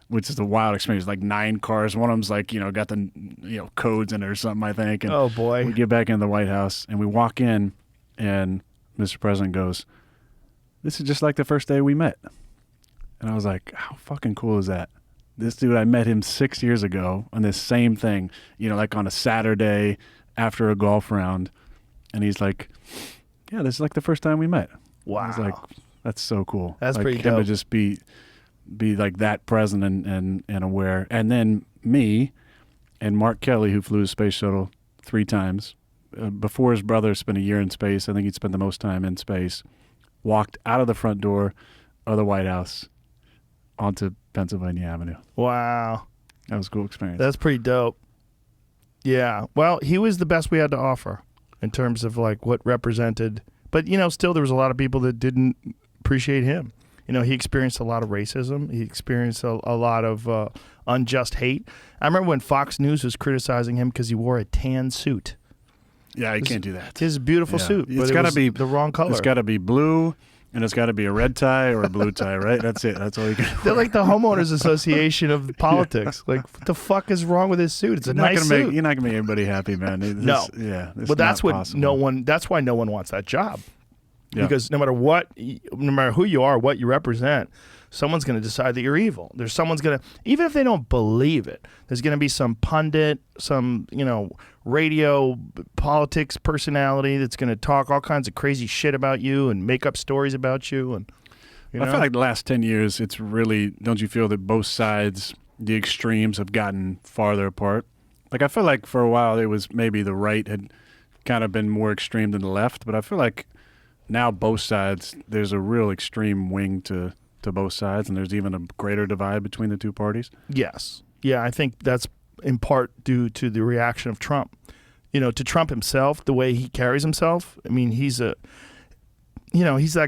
which is a wild experience. Like 9 cars. One of them's like, got the codes in it or something, I think. And oh boy. We get back into the White House and we walk in, and Mr. President goes, "This is just like the first day we met." And I was like, "How fucking cool is that?" This dude, I met him 6 years ago on this same thing, like on a Saturday after a golf round, and he's like, "Yeah, this is like the first time we met." Wow. I was like, "That's so cool." That's like, pretty him dope. to just be like that present and aware. And then me and Mark Kelly, who flew his space shuttle 3 times, before his brother spent a year in space, I think he'd spent the most time in space, walked out of the front door of the White House onto Pennsylvania Avenue. Wow. That was a cool experience. That's pretty dope. Yeah. Well, he was the best we had to offer in terms of like what represented. But, still there was a lot of people that didn't appreciate him. He experienced a lot of racism. He experienced a lot of unjust hate. I remember when Fox News was criticizing him because he wore a tan suit. Yeah, you can't do that. His beautiful suit. It's got to be the wrong color. It's got to be blue, and it's got to be a red tie or a blue tie, right? That's it. That's all you can do. They're like the homeowners association of politics. Like, what the fuck is wrong with his suit? It's a nice suit. You're not gonna make everybody happy, man. No. Yeah. But that's what possible. That's why no one wants that job. Yeah. Because no matter who you are, what you represent, someone's going to decide that you're evil. Someone's going to, even if they don't believe it, there's going to be some pundit, some, radio politics personality that's going to talk all kinds of crazy shit about you and make up stories about you. And I feel like the last 10 years, it's really, don't you feel that both sides, the extremes have gotten farther apart? Like, I feel like for a while it was maybe the right had kind of been more extreme than the left, but I feel like now both sides, there's a real extreme wing to both sides, and there's even a greater divide between the two parties. Yes. Yeah, I think that's in part due to the reaction of Trump. To Trump himself, the way he carries himself. I mean, he's that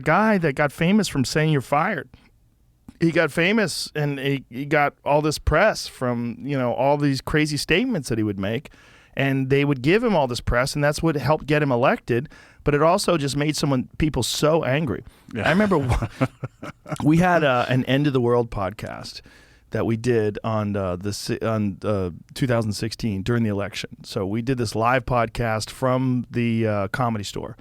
guy that got famous from saying you're fired. He got famous and he got all this press from, all these crazy statements that he would make. And they would give him all this press, and that's what helped get him elected. But it also just made people so angry. Yeah. I remember we had an End of the World podcast that we did on 2016 during the election. So we did this live podcast from the Comedy Store.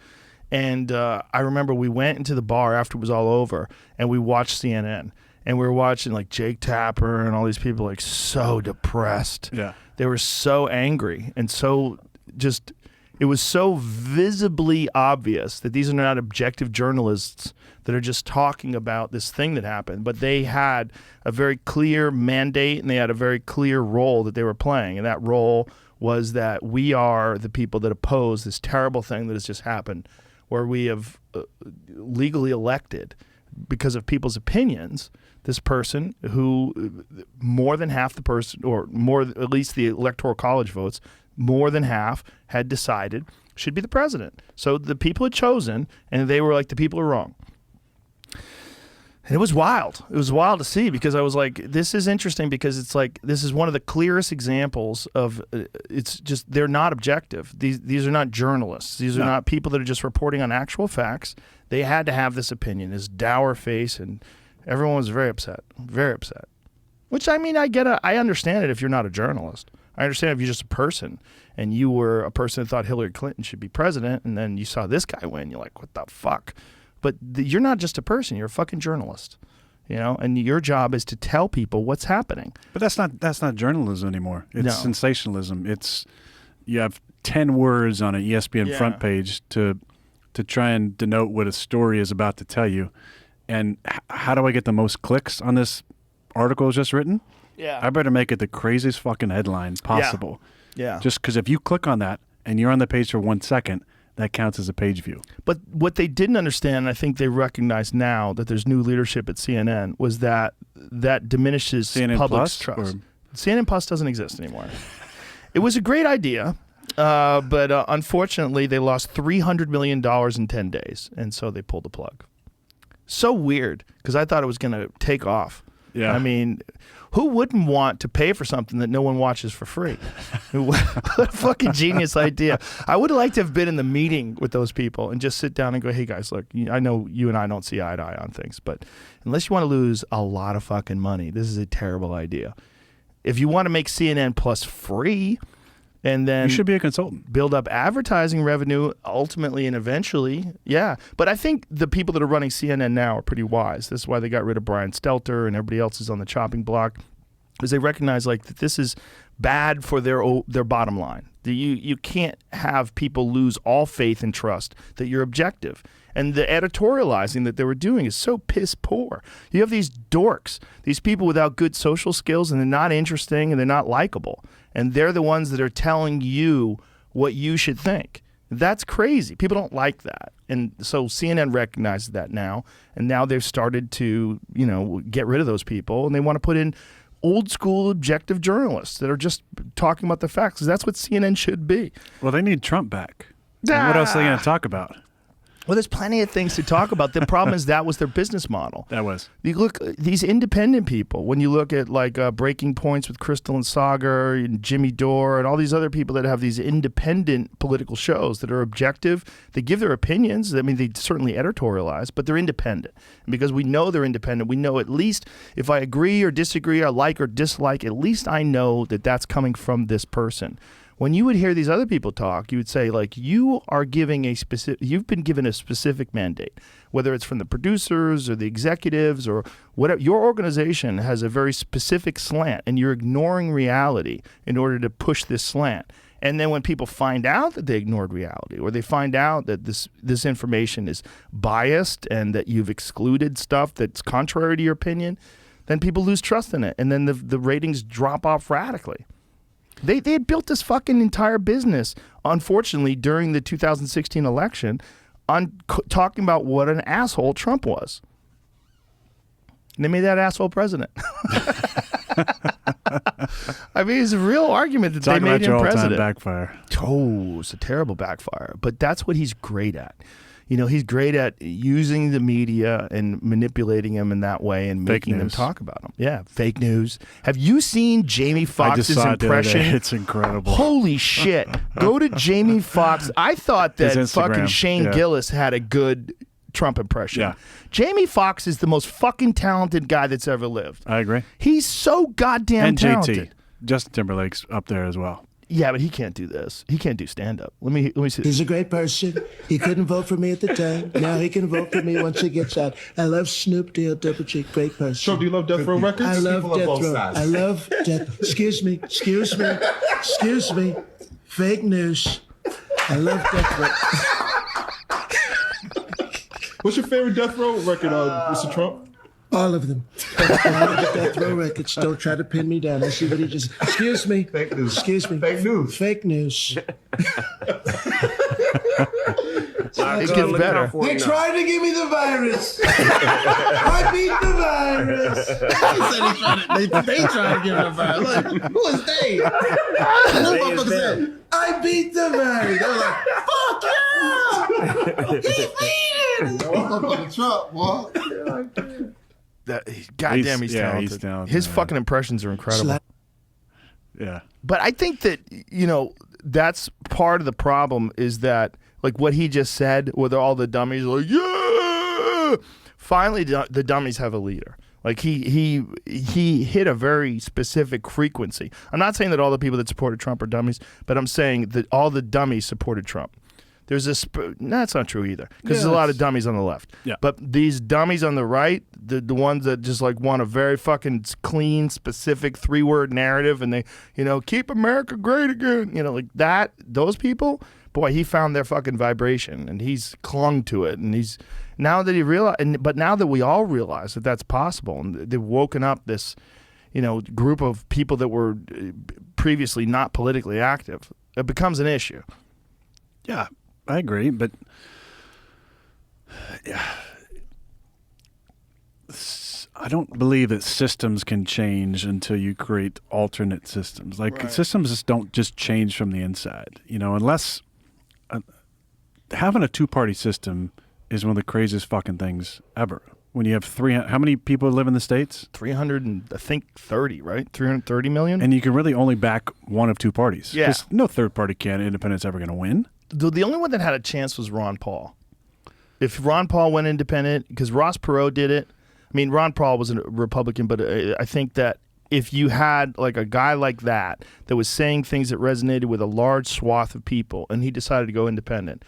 And I remember we went into the bar after it was all over, and we watched CNN. And we were watching like Jake Tapper and all these people like so depressed. Yeah. They were so angry and so just, it was so visibly obvious that these are not objective journalists that are just talking about this thing that happened, but they had a very clear mandate and they had a very clear role that they were playing. And that role was that we are the people that oppose this terrible thing that has just happened, where we have legally elected because of people's opinions this person who more than half the person, or more, at least the electoral college votes, more than half had decided should be the president. So the people had chosen, and they were like, the people are wrong. And it was wild. It was wild to see, because I was like, this is interesting, because it's like, this is one of the clearest examples of, it's just, they're not objective. These are not journalists. These are not people that are just reporting on actual facts. They had to have this opinion, this dour face, and everyone was very upset, very upset. Which, I mean, I understand it if you're not a journalist. I understand if you're just a person and you were a person that thought Hillary Clinton should be president, and then you saw this guy win, you're like, what the fuck? But you're not just a person, you're a fucking journalist, and your job is to tell people what's happening. But that's not journalism anymore. It's sensationalism. It's, you have 10 words on an ESPN front page to try and denote what a story is about to tell you. And how do I get the most clicks on this article just written? Yeah. I better make it the craziest fucking headline possible. Yeah. Just because if you click on that and you're on the page for 1 second, that counts as a page view. But what they didn't understand, and I think they recognize now that there's new leadership at CNN, was that diminishes CNN public's Plus, trust. CNN Plus doesn't exist anymore. It was a great idea, but unfortunately they lost $300 million in 10 days, and so they pulled the plug. So weird, because I thought it was going to take off. Yeah. I mean, who wouldn't want to pay for something that no one watches for free? What a fucking genius idea. I would have liked to have been in the meeting with those people and just sit down and go, hey guys, look, I know you and I don't see eye to eye on things, but unless you want to lose a lot of fucking money, this is a terrible idea. If you want to make CNN Plus free, and then you should be a consultant. Build up advertising revenue ultimately and eventually. Yeah. But I think the people that are running CNN now are pretty wise. This is why they got rid of Brian Stelter and everybody else is on the chopping block, because they recognize like that this is bad for their bottom line. You can't have people lose all faith and trust that you're objective. And the editorializing that they were doing is so piss poor. You have these dorks, these people without good social skills, and they're not interesting and they're not likable. And they're the ones that are telling you what you should think. That's crazy. People don't like that. And so CNN recognizes that now, and now they've started to, get rid of those people, and they want to put in old school objective journalists that are just talking about the facts. 'Cause that's what CNN should be. Well, they need Trump back. And what else are they going to talk about? Well, there's plenty of things to talk about. The problem is that was their business model. That was. You look these independent people. When you look at like Breaking Points with Crystal and Sagar and Jimmy Dore and all these other people that have these independent political shows that are objective, they give their opinions. I mean, they certainly editorialize, but they're independent. And because we know they're independent, we know at least if I agree or disagree, I like or dislike, at least I know that that's coming from this person. When you would hear these other people talk, you would say, like, you've been given a specific mandate, whether it's from the producers or the executives or whatever. Your organization has a very specific slant, and you're ignoring reality in order to push this slant. And then when people find out that they ignored reality, or they find out that this information is biased and that you've excluded stuff that's contrary to your opinion, then people lose trust in it, and then the ratings drop off radically. They had built this fucking entire business, unfortunately, during the 2016 election on talking about what an asshole Trump was. And they made that asshole president. I mean, it's a real argument that they made him president. Backfire. Oh, it's a terrible backfire. But that's what he's great at. He's great at using the media and manipulating them in that way and making them talk about them. Yeah, fake news. Have you seen Jamie Foxx's impression? It's incredible. Holy shit. Go to Jamie Foxx. I thought that fucking Shane Gillis had a good Trump impression. Yeah. Jamie Foxx is the most fucking talented guy that's ever lived. I agree. He's so goddamn talented. And JT. Justin Timberlake's up there as well. Yeah, but he can't do this. He can't do stand-up. Let me see. He's a great person. He couldn't vote for me at the time. Now he can vote for me once he gets out. I love Snoop D.O. Double G. Great person. So do you love Death Row Records? I love Death Row. I love Death. Excuse me. Fake news. I love Death Row. What's your favorite Death Row record, Mr. Trump? All of them. All of the Death Row records. Don't try to pin me down. I see what he just. Excuse me. Fake news. Excuse me. Fake news. Fake news. It gets better. They tried to give me the virus. I beat the virus. They tried to give me the virus. Like, who was they? Motherfucker said, I beat the virus. They were like, fuck yeah. He beat it. Motherfucker Trump, boy. Goddamn, he's talented. He's talented. His fucking impressions are incredible. Yeah. But I think that, that's part of the problem is that, like what he just said, where all the dummies are like, yeah! Finally, the dummies have a leader. Like he hit a very specific frequency. I'm not saying that all the people that supported Trump are dummies, but I'm saying that all the dummies supported Trump. There's this. No, that's not true either, because there's a lot of dummies on the left. Yeah. But these dummies on the right, the ones that just like want a very fucking clean, specific 3-word narrative, and they, keep America great again, like that. Those people, boy, he found their fucking vibration, and he's clung to it, and he's now that he realized, but now that we all realize that that's possible, and they've woken up this, group of people that were previously not politically active, it becomes an issue. Yeah. I agree, but I don't believe that systems can change until you create alternate systems. Like systems just don't just change from the inside, unless having a 2-party system is one of the craziest fucking things ever. When you have how many people live in the States? 330, right? 330 million? And you can really only back one of 2 parties. Yeah. 'Cause no third-party independent's ever going to win. The only one that had a chance was Ron Paul. If Ron Paul went independent, because Ross Perot did it. I mean, Ron Paul was a Republican, but I think that if you had like a guy like that was saying things that resonated with a large swath of people, and he decided to go independent.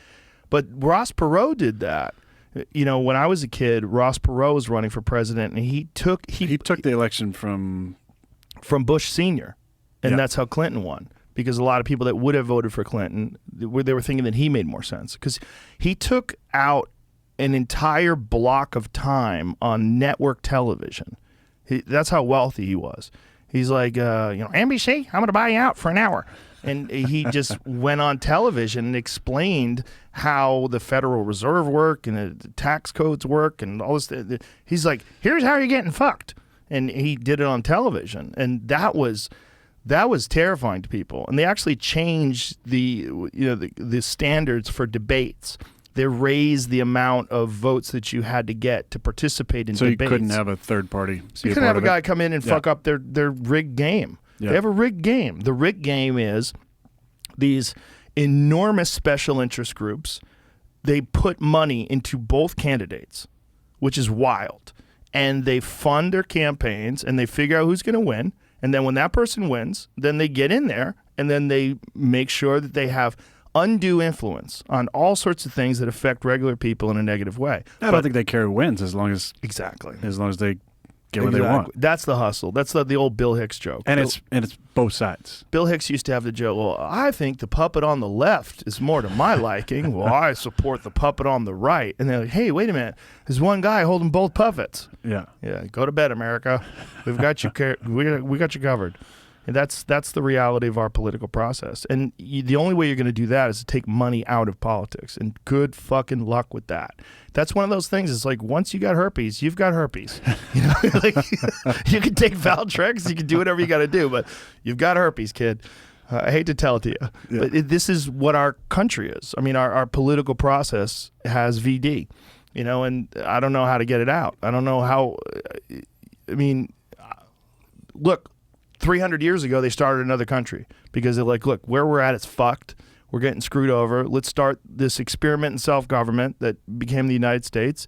But Ross Perot did that. When I was a kid, Ross Perot was running for president, and he took the election from Bush Sr., and that's how Clinton won. Because a lot of people that would have voted for Clinton, they were thinking that he made more sense. Because he took out an entire block of time on network television. That's how wealthy he was. He's like, NBC, I'm going to buy you out for an hour. And he just went on television and explained how the Federal Reserve work and the tax codes work and all this. He's like, here's how you're getting fucked. And he did it on television. And that was terrifying to people. And they actually changed the standards for debates. They raised the amount of votes that you had to get to participate in debates. So you couldn't have a third party. So you couldn't have a guy come in and fuck up their rigged game. Yeah. They have a rigged game. The rigged game is these enormous special interest groups. They put money into both candidates, which is wild. And they fund their campaigns and they figure out who's going to win. And then when that person wins, then they get in there and then they make sure that they have undue influence on all sorts of things that affect regular people in a negative way. I don't think they care who wins as long as they get what they want. That's the hustle. That's the old Bill Hicks joke. And it's both sides. Bill Hicks used to have the joke, well, I think the puppet on the left is more to my liking. Well, I support the puppet on the right. And they're like, hey, wait a minute. There's one guy holding both puppets. Yeah. Yeah. Go to bed, America. We've got you. We got you covered. And that's the reality of our political process. And the only way you're going to do that is to take money out of politics. And good fucking luck with that. That's one of those things. It's like once you got herpes, you've got herpes. Like, you can take Valtrex, you can do whatever you got to do, but you've got herpes, kid. I hate to tell it to you, but this is what our country is. I mean, our political process has VD, and I don't know how to get it out. I don't know how. I mean, look. 300 years ago, they started another country because they're like, look, where we're at, it's fucked. We're getting screwed over. Let's start this experiment in self-government that became the United States.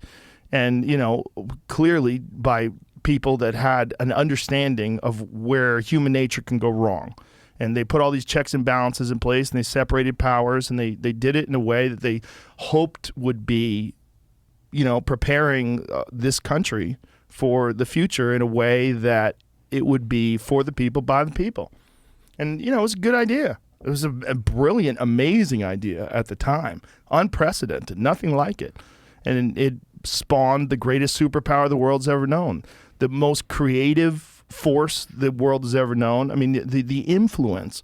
And, clearly by people that had an understanding of where human nature can go wrong. And they put all these checks and balances in place and they separated powers and they did it in a way that they hoped would be, preparing this country for the future in a way that it would be for the people, by the people. And, it was a good idea. It was a brilliant, amazing idea at the time. Unprecedented, nothing like it. And it spawned the greatest superpower the world's ever known. The most creative force the world has ever known. I mean, the influence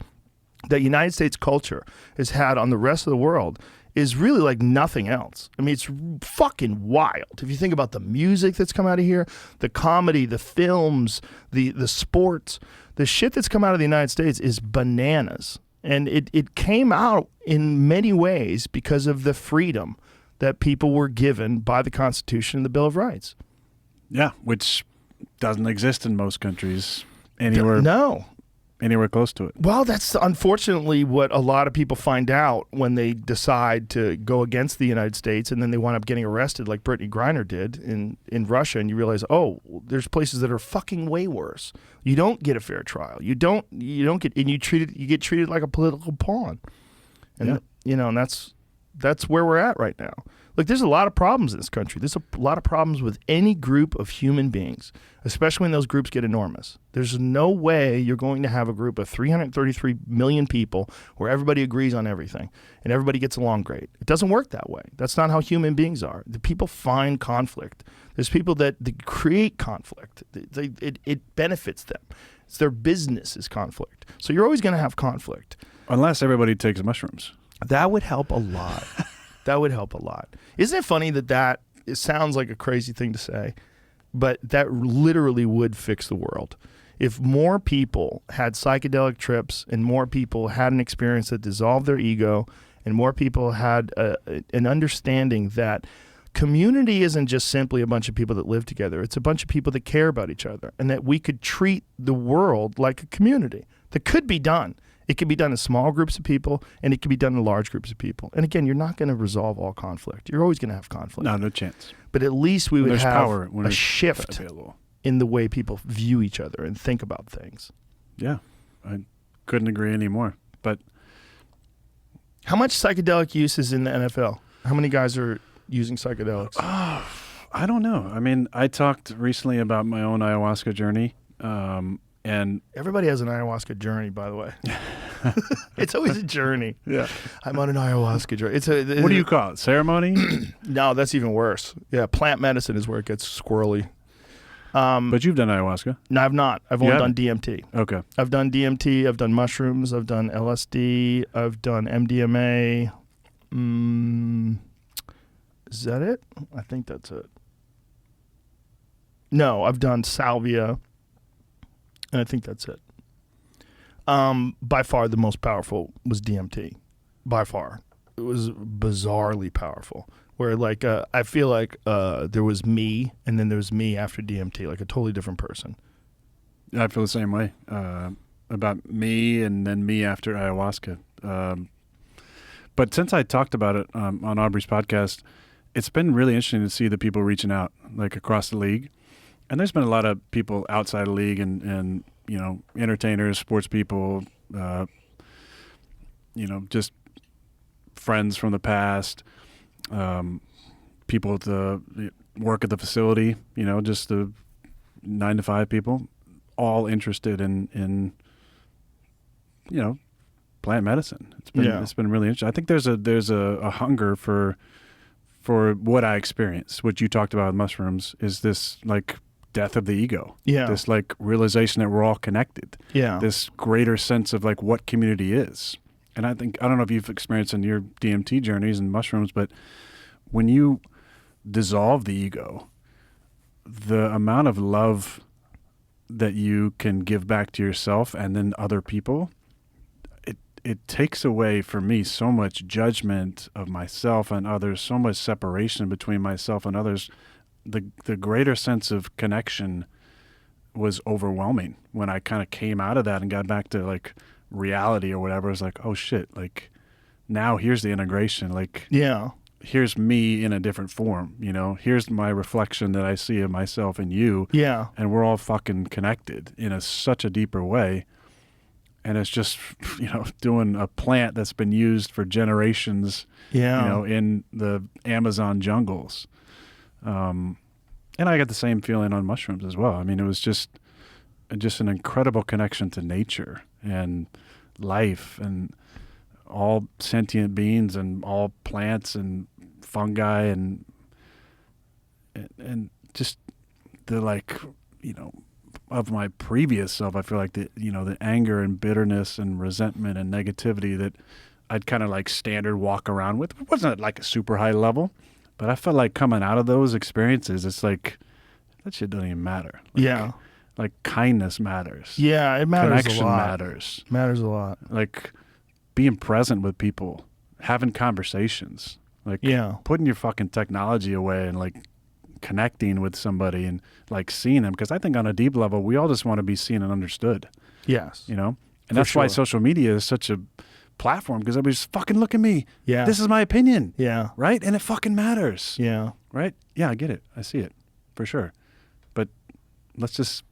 that United States culture has had on the rest of the world is really like nothing else. I mean, it's fucking wild. If you think about the music that's come out of here, the comedy, the films, the sports, the shit that's come out of the United States is bananas. And it came out in many ways because of the freedom that people were given by the Constitution and the Bill of Rights. Yeah, which doesn't exist in most countries anywhere. No. Anywhere close to it. Well, that's unfortunately what a lot of people find out when they decide to go against the United States, and then they wind up getting arrested like Brittany Griner did in Russia, and you realize, oh, there's places that are fucking way worse. You don't get a fair trial. You don't get, and you get treated like a political pawn. And and that's where we're at right now. Look, there's a lot of problems in this country. There's a lot of problems with any group of human beings, especially when those groups get enormous. There's no way you're going to have a group of 333 million people where everybody agrees on everything and everybody gets along great. It doesn't work that way. That's not how human beings are. The people find conflict. There's people that create conflict. It benefits them. It's their business is conflict. So you're always going to have conflict. Unless everybody takes mushrooms. That would help a lot. That would help a lot. Isn't it funny that it sounds like a crazy thing to say, but that literally would fix the world. If more people had psychedelic trips and more people had an experience that dissolved their ego and more people had an understanding that community isn't just simply a bunch of people that live together. It's a bunch of people that care about each other and that we could treat the world like a community. That could be done. It can be done in small groups of people, and it can be done in large groups of people. And again, you're not going to resolve all conflict. You're always going to have conflict. No chance. But at least we would have a shift available in the way people view each other and think about things. Yeah, I couldn't agree anymore. But how much psychedelic use is in the NFL? How many guys are using psychedelics? I don't know. I mean, I talked recently about my own ayahuasca journey. And everybody has an ayahuasca journey, by the way. It's always a journey. Yeah, I'm on an ayahuasca journey. What do you call it? Ceremony? No, that's even worse. Yeah, plant medicine is where it gets squirrely. But you've done ayahuasca. No, I've not. I've only You done haven't? DMT. Okay. I've done DMT. I've done mushrooms. I've done LSD. I've done MDMA. Is that it? I think that's it. No, I've done salvia, and I think that's it. By far, the most powerful was DMT. By far, it was bizarrely powerful. Where like I feel like there was me, and then there was me after DMT, like a totally different person. I feel the same way about me, and then me after ayahuasca. But since I talked about it on Aubrey's podcast, it's been really interesting to see the people reaching out, like across the league. And there's been a lot of people outside the league and you know, entertainers, sports people, you know, just friends from the past, people at the work at the facility, you know, just the 9-to-5 people, all interested in you know, plant medicine. It's been really interesting. I think there's a hunger for what I experienced, what you talked about with mushrooms, is this like death of the ego. Yeah. This like realization that we're all connected. Yeah. This greater sense of like what community is. And I don't know if you've experienced in your DMT journeys and mushrooms, but when you dissolve the ego, the amount of love that you can give back to yourself and then other people, it takes away for me so much judgment of myself and others, so much separation between myself and others. The greater sense of connection was overwhelming when I kind of came out of that and got back to like reality or whatever. It was like, oh shit, like now here's the integration. Like, Yeah. here's me in a different form, you know, here's my reflection that I see of myself and you. Yeah. And we're all fucking connected in such a deeper way. And it's just, you know, doing a plant that's been used for generations, Yeah. you know, in the Amazon jungles. And I got the same feeling on mushrooms as well. I mean, it was just an incredible connection to nature and life and all sentient beings and all plants and fungi and just the like, you know, of my previous self. I feel like the anger and bitterness and resentment and negativity that I'd kind of like standard walk around with. It wasn't at like a super high level, but I felt like coming out of those experiences, it's like that shit doesn't even matter. Like, Yeah. Like kindness matters. Yeah, it matters Connection a lot. matters. Matters a lot. Like being present with people, having conversations, like Yeah. putting your fucking technology away and like connecting with somebody and like seeing them. Because I think on a deep level, we all just want to be seen and understood, Yes. you know? And For that's why sure. social media is such a platform, because everybody's fucking look at me. Yeah. This is my opinion. Yeah. Right? And it fucking matters. Yeah. Right? Yeah, I get it. I see it for sure. But let's just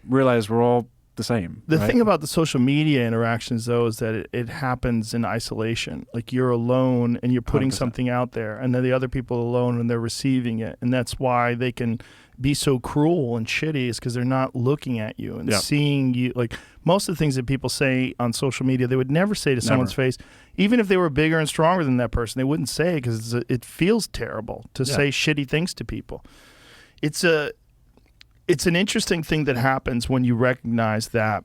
realize we're all the same. The right? thing about the social media interactions, though, is that it happens in isolation. Like you're alone and you're putting 100%. something out there, and then the other people are alone and they're receiving it. And that's why they can be so cruel and shitty, is because they're not looking at you and Yeah. seeing you. Like most of the things that people say on social media, they would never say to someone's face. Even if they were bigger and stronger than that person, they wouldn't say it because it feels terrible to say shitty things to people. It's an interesting thing that happens when you recognize that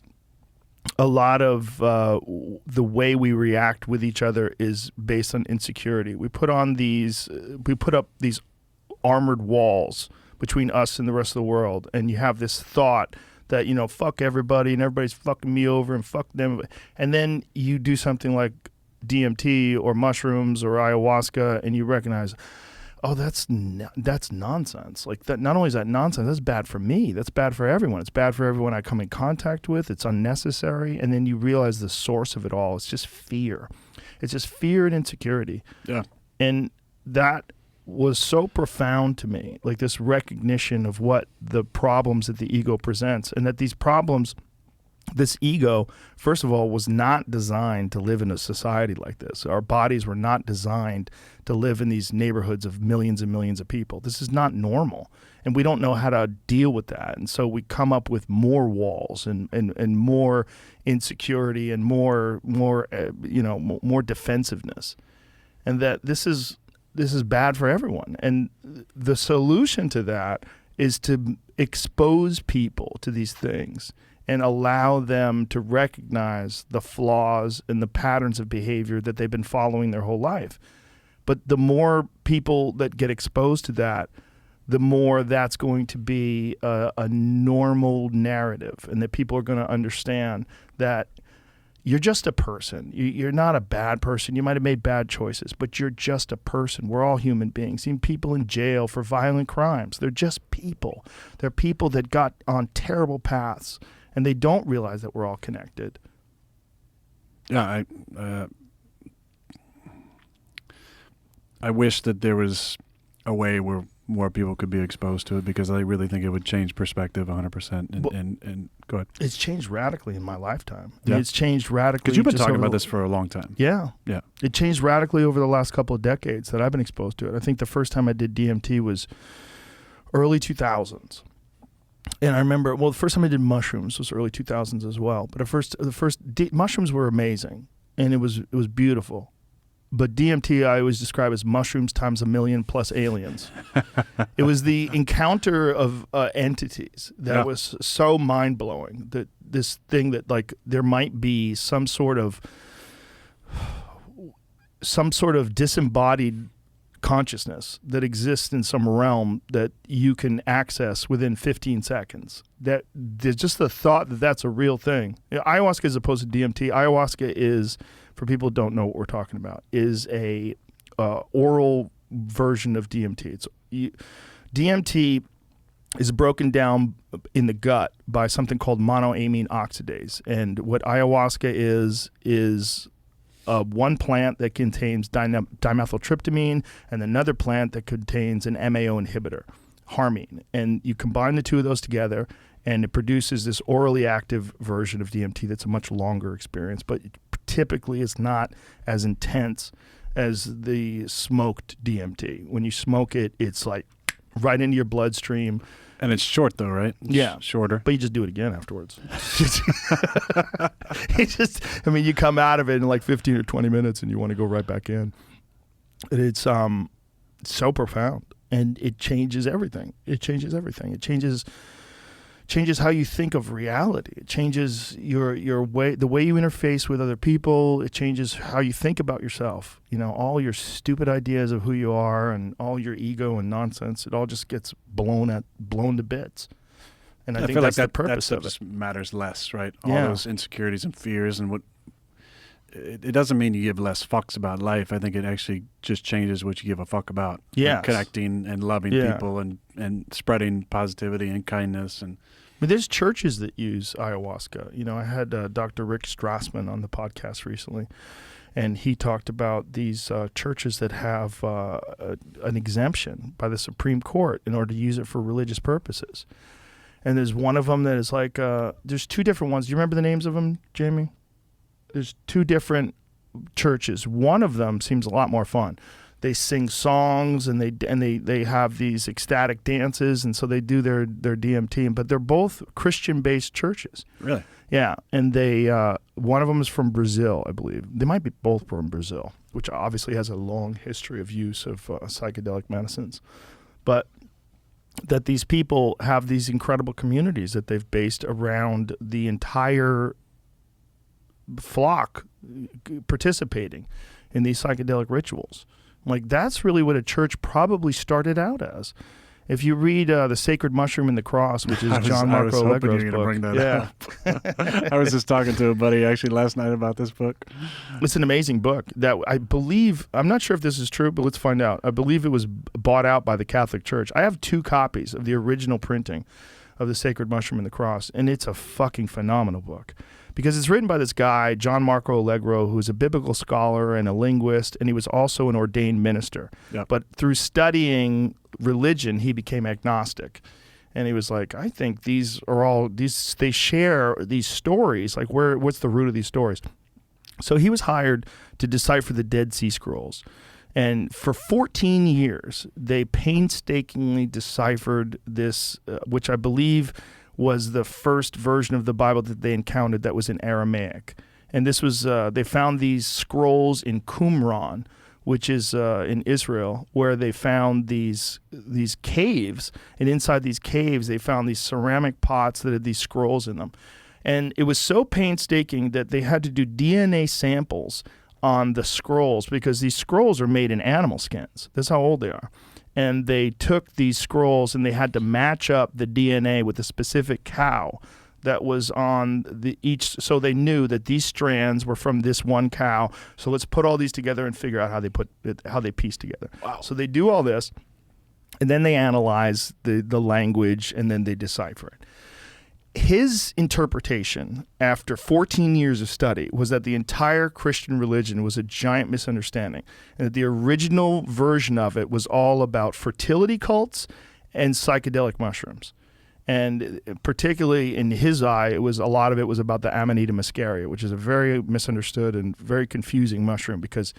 a lot of the way we react with each other is based on insecurity. We put up these armored walls between us and the rest of the world, and you have this thought that, you know, fuck everybody and everybody's fucking me over and fuck them, and then you do something like DMT or mushrooms or ayahuasca, and you recognize, oh, that's nonsense. Like that. Not only is that nonsense, that's bad for me. That's bad for everyone. It's bad for everyone I come in contact with. It's unnecessary. And then you realize the source of it all. It's just fear. It's just fear and insecurity. Yeah. And that was so profound to me. Like this recognition of what the problems that the ego presents, and that these problems, this ego, first of all, was not designed to live in a society like this. Our bodies were not designed to live in these neighborhoods of millions and millions of people. This is not normal, and we don't know how to deal with that. And so we come up with more walls and more insecurity and more defensiveness, and that this is bad for everyone. And the solution to that is to expose people to these things and allow them to recognize the flaws and the patterns of behavior that they've been following their whole life. But the more people that get exposed to that, the more that's going to be a normal narrative, and that people are going to understand that you're just a person. You're not a bad person. You might have made bad choices, but you're just a person. We're all human beings. Seen people in jail for violent crimes. They're just people. They're people that got on terrible paths, and they don't realize that we're all connected. Yeah, I wish that there was a way where more people could be exposed to it, because I really think it would change perspective 100%. And go ahead. It's changed radically in my lifetime. I Yeah. mean, it's changed radically. Because you've been just talking over about the- this for a long time. Yeah. Yeah. It changed radically over the last couple of decades that I've been exposed to it. I think the first time I did DMT was early 2000s. And I remember, well, the first time I did mushrooms was early 2000s as well. But mushrooms were amazing, and it was beautiful. But DMT I always describe as mushrooms times 1,000,000 plus aliens. It was the encounter of entities that was so mind-blowing, that this thing that, like, there might be some sort of disembodied consciousness that exists in some realm that you can access within 15 seconds. That there's just the thought that that's a real thing. You know, ayahuasca, as opposed to DMT, ayahuasca is, for people who don't know what we're talking about, is a oral version of DMT. DMT is broken down in the gut by something called monoamine oxidase, and what ayahuasca is one plant that contains dimethyltryptamine and another plant that contains an MAO inhibitor, harmine. And you combine the two of those together, and it produces this orally active version of DMT that's a much longer experience, but typically it's not as intense as the smoked DMT. When you smoke it, it's like right into your bloodstream. And it's short, though, right? It's shorter. But you just do it again afterwards. You come out of it in like 15 or 20 minutes and you want to go right back in. It's so profound, and it changes everything. It changes how you think of reality. It changes your way, the way you interface with other people. It changes how you think about yourself. You know, all your stupid ideas of who you are and all your ego and nonsense, it all just gets blown to bits. And I think feel that's like the purpose that stuff of it. just matters less, right? All Yeah. those insecurities and fears, and what it doesn't mean you give less fucks about life. I think it actually just changes what you give a fuck about. Yes. Like connecting and loving people and spreading positivity and kindness. And But there's churches that use ayahuasca. You know, I had Dr. Rick Strassman on the podcast recently, and he talked about these churches that have an exemption by the Supreme Court in order to use it for religious purposes. And there's one of them that is like, there's two different ones. Do you remember the names of them, Jamie? There's two different churches. One of them seems a lot more fun. They sing songs and they have these ecstatic dances, and so they do their DMT. But they're both Christian-based churches. really, Yeah, and they one of them is from Brazil, I believe. They might be both from Brazil, which obviously has a long history of use of psychedelic medicines. But that these people have these incredible communities that they've based around the entire flock participating in these psychedelic rituals. Like, that's really what a church probably started out as. If you read The Sacred Mushroom and the Cross, which is John I was Marco hoping Allegro's you were book. going to bring that up. I was just talking to a buddy actually last night about this book. It's an amazing book that I believe, I'm not sure if this is true, but let's find out. I believe it was bought out by the Catholic Church. I have 2 copies of the original printing of The Sacred Mushroom and the Cross, and it's a fucking phenomenal book. Because it's written by this guy, John Marco Allegro, who's a biblical scholar and a linguist, and he was also an ordained minister. Yep. But through studying religion, he became agnostic. And he was like, I think these are all, they share these stories. Like, what's the root of these stories? So he was hired to decipher the Dead Sea Scrolls. And for 14 years, they painstakingly deciphered this, which I believe was the first version of the Bible that they encountered that was in Aramaic. And this was, they found these scrolls in Qumran, which is in Israel, where they found these caves, and inside these caves they found these ceramic pots that had these scrolls in them. And it was so painstaking that they had to do DNA samples on the scrolls, because these scrolls are made in animal skins. That's how old they are. And they took these scrolls and they had to match up the DNA with a specific cow that was on each, so they knew that these strands were from this one cow. So let's put all these together and figure out how they piece together. Wow. So they do all this, and then they analyze the language, and then they decipher it. His interpretation, after 14 years of study, was that the entire Christian religion was a giant misunderstanding, and that the original version of it was all about fertility cults and psychedelic mushrooms. And particularly in his eye, a lot of it was about the Amanita muscaria, which is a very misunderstood and very confusing mushroom, because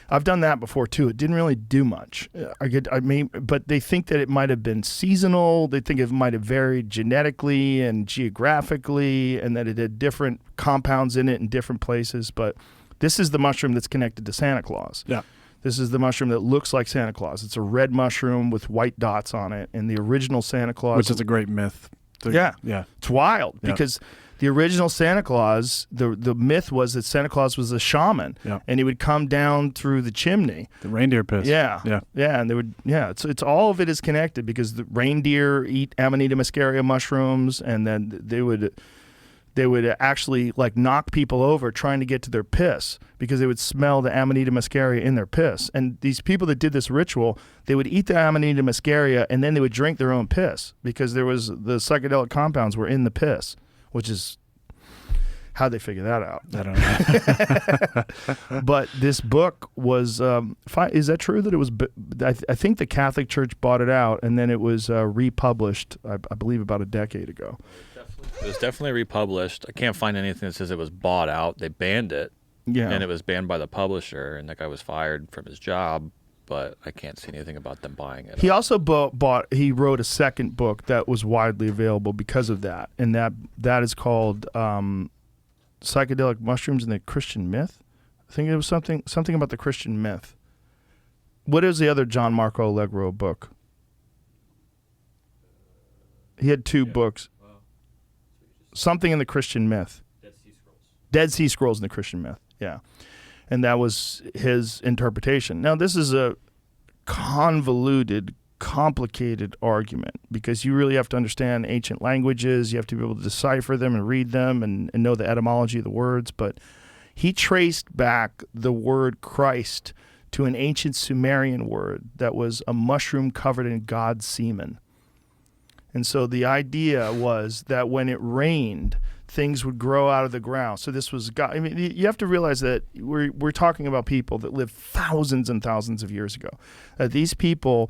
I've done that before too. It didn't really do much. But they think that it might have been seasonal. They think it might have varied genetically and geographically, and that it had different compounds in it in different places. But this is the mushroom that's connected to Santa Claus. Yeah. This is the mushroom that looks like Santa Claus. It's a red mushroom with white dots on it, and the original Santa Claus, which is a great myth. Yeah. It's wild because the original Santa Claus, the myth was that Santa Claus was a shaman, and he would come down through the chimney. The reindeer piss. Yeah, and they would. Yeah, it's all of it is connected, because the reindeer eat Amanita muscaria mushrooms, and then they would actually like knock people over trying to get to their piss, because they would smell the Amanita muscaria in their piss. And these people that did this ritual, they would eat the Amanita muscaria and then they would drink their own piss, because the psychedelic compounds were in the piss, which is how they figure that out. I don't know. But this book was, is that true that it was, I think the Catholic Church bought it out, and then it was republished, I believe about a decade ago. It was definitely republished. I can't find anything that says it was bought out. They banned it, and it was banned by the publisher, and that guy was fired from his job, but I can't see anything about them buying it. He also he wrote a second book that was widely available because of that, and that is called Psychedelic Mushrooms and the Christian Myth. I think it was something about the Christian myth. What is the other John Marco Allegro book? He had two books. Something in the Christian Myth. Dead Sea Scrolls in the Christian Myth, yeah. And that was his interpretation. Now, this is a convoluted, complicated argument, because you really have to understand ancient languages. You have to be able to decipher them and read them and know the etymology of the words. But he traced back the word Christ to an ancient Sumerian word that was a mushroom covered in God's semen. And so the idea was that when it rained, things would grow out of the ground. So this was God. I mean, you have to realize that we're talking about people that lived thousands and thousands of years ago. These people,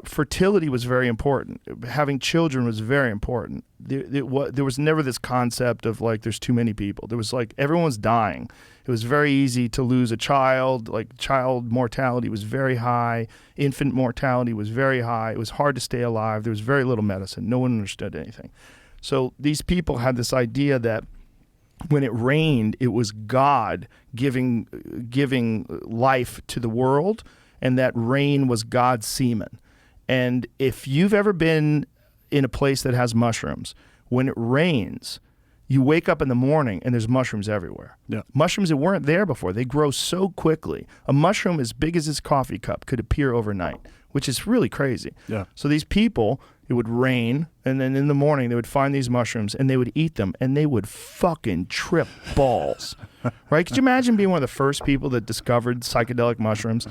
fertility was very important. Having children was very important. There was never this concept of like there's too many people. There was like everyone was dying. It was very easy to lose a child. Like child mortality was very high. Infant mortality was very high. It was hard to stay alive. There was very little medicine. No one understood anything. So these people had this idea that when it rained, it was God giving life to the world, and that rain was God's semen. And if you've ever been in a place that has mushrooms, when it rains, you wake up in the morning and there's mushrooms everywhere. Yeah. Mushrooms that weren't there before. They grow so quickly. A mushroom as big as this coffee cup could appear overnight, which is really crazy. Yeah. So these people, it would rain, and then in the morning they would find these mushrooms and they would eat them, and they would fucking trip balls. Right? Could you imagine being one of the first people that discovered psychedelic mushrooms,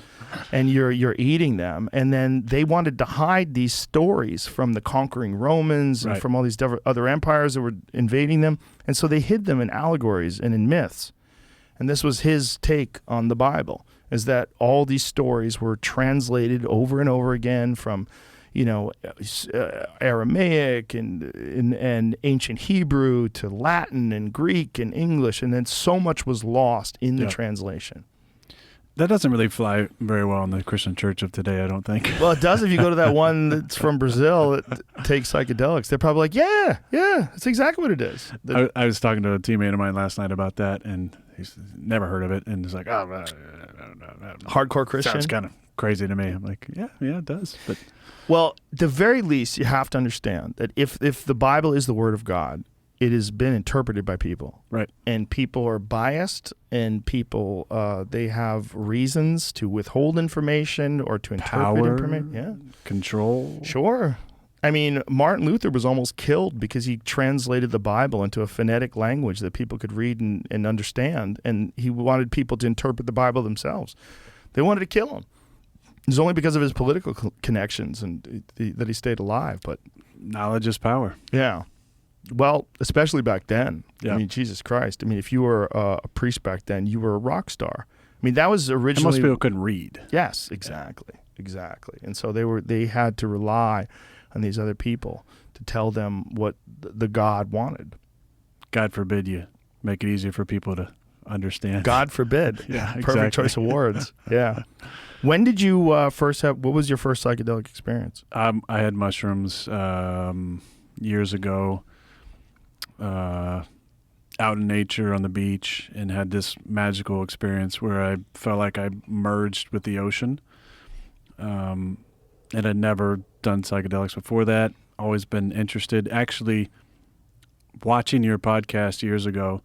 and you're eating them, and then they wanted to hide these stories from the conquering Romans and from all these other empires that were invading them, and so they hid them in allegories and in myths. And this was his take on the Bible, is that all these stories were translated over and over again from Aramaic and ancient Hebrew to Latin and Greek and English, and then so much was lost in the translation. That doesn't really fly very well in the Christian church of today, I don't think. Well, it does if you go to that one that's from Brazil that takes psychedelics. They're probably like, yeah, that's exactly what it is. I was talking to a teammate of mine last night about that, and he's never heard of it, and he's like, oh, Hardcore Christian? Sounds kind of crazy to me. I'm like, yeah, it does. But well, the very least, you have to understand that if the Bible is the Word of God, it has been interpreted by people. Right. And people are biased, and people, they have reasons to withhold information or to interpret information. Yeah. Control. Sure. I mean, Martin Luther was almost killed because he translated the Bible into a phonetic language that people could read and understand, and he wanted people to interpret the Bible themselves. They wanted to kill him. It was only because of his political connections and that he stayed alive. But knowledge is power. Yeah. Well, especially back then. Yeah. I mean, Jesus Christ. I mean, if you were a priest back then, you were a rock star. I mean, that was originally... And most people couldn't read. Yes, exactly. Exactly. And so they had to rely on these other people to tell them what the God wanted. God forbid you make it easier for people to understand. God forbid. Yeah, exactly. Perfect choice of words. Yeah. When did you what was your first psychedelic experience? I had mushrooms years ago out in nature on the beach, and had this magical experience where I felt like I merged with the ocean. And I'd never done psychedelics before that. Always been interested. Actually, watching your podcast years ago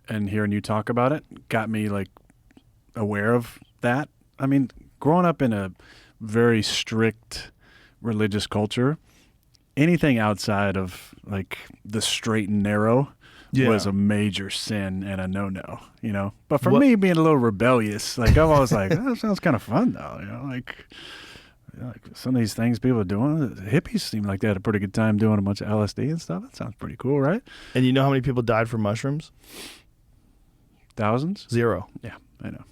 and hearing you talk about it got me like aware of that. I mean, growing up in a very strict religious culture, anything outside of like the straight and narrow was a major sin and a no-no, you know? But for me, being a little rebellious, like I'm always like, that sounds kind of fun though, you know? Like some of these things people are doing, the hippies seem like they had a pretty good time doing a bunch of LSD and stuff. That sounds pretty cool, right? And you know how many people died from mushrooms? Thousands? 0. Yeah, I know.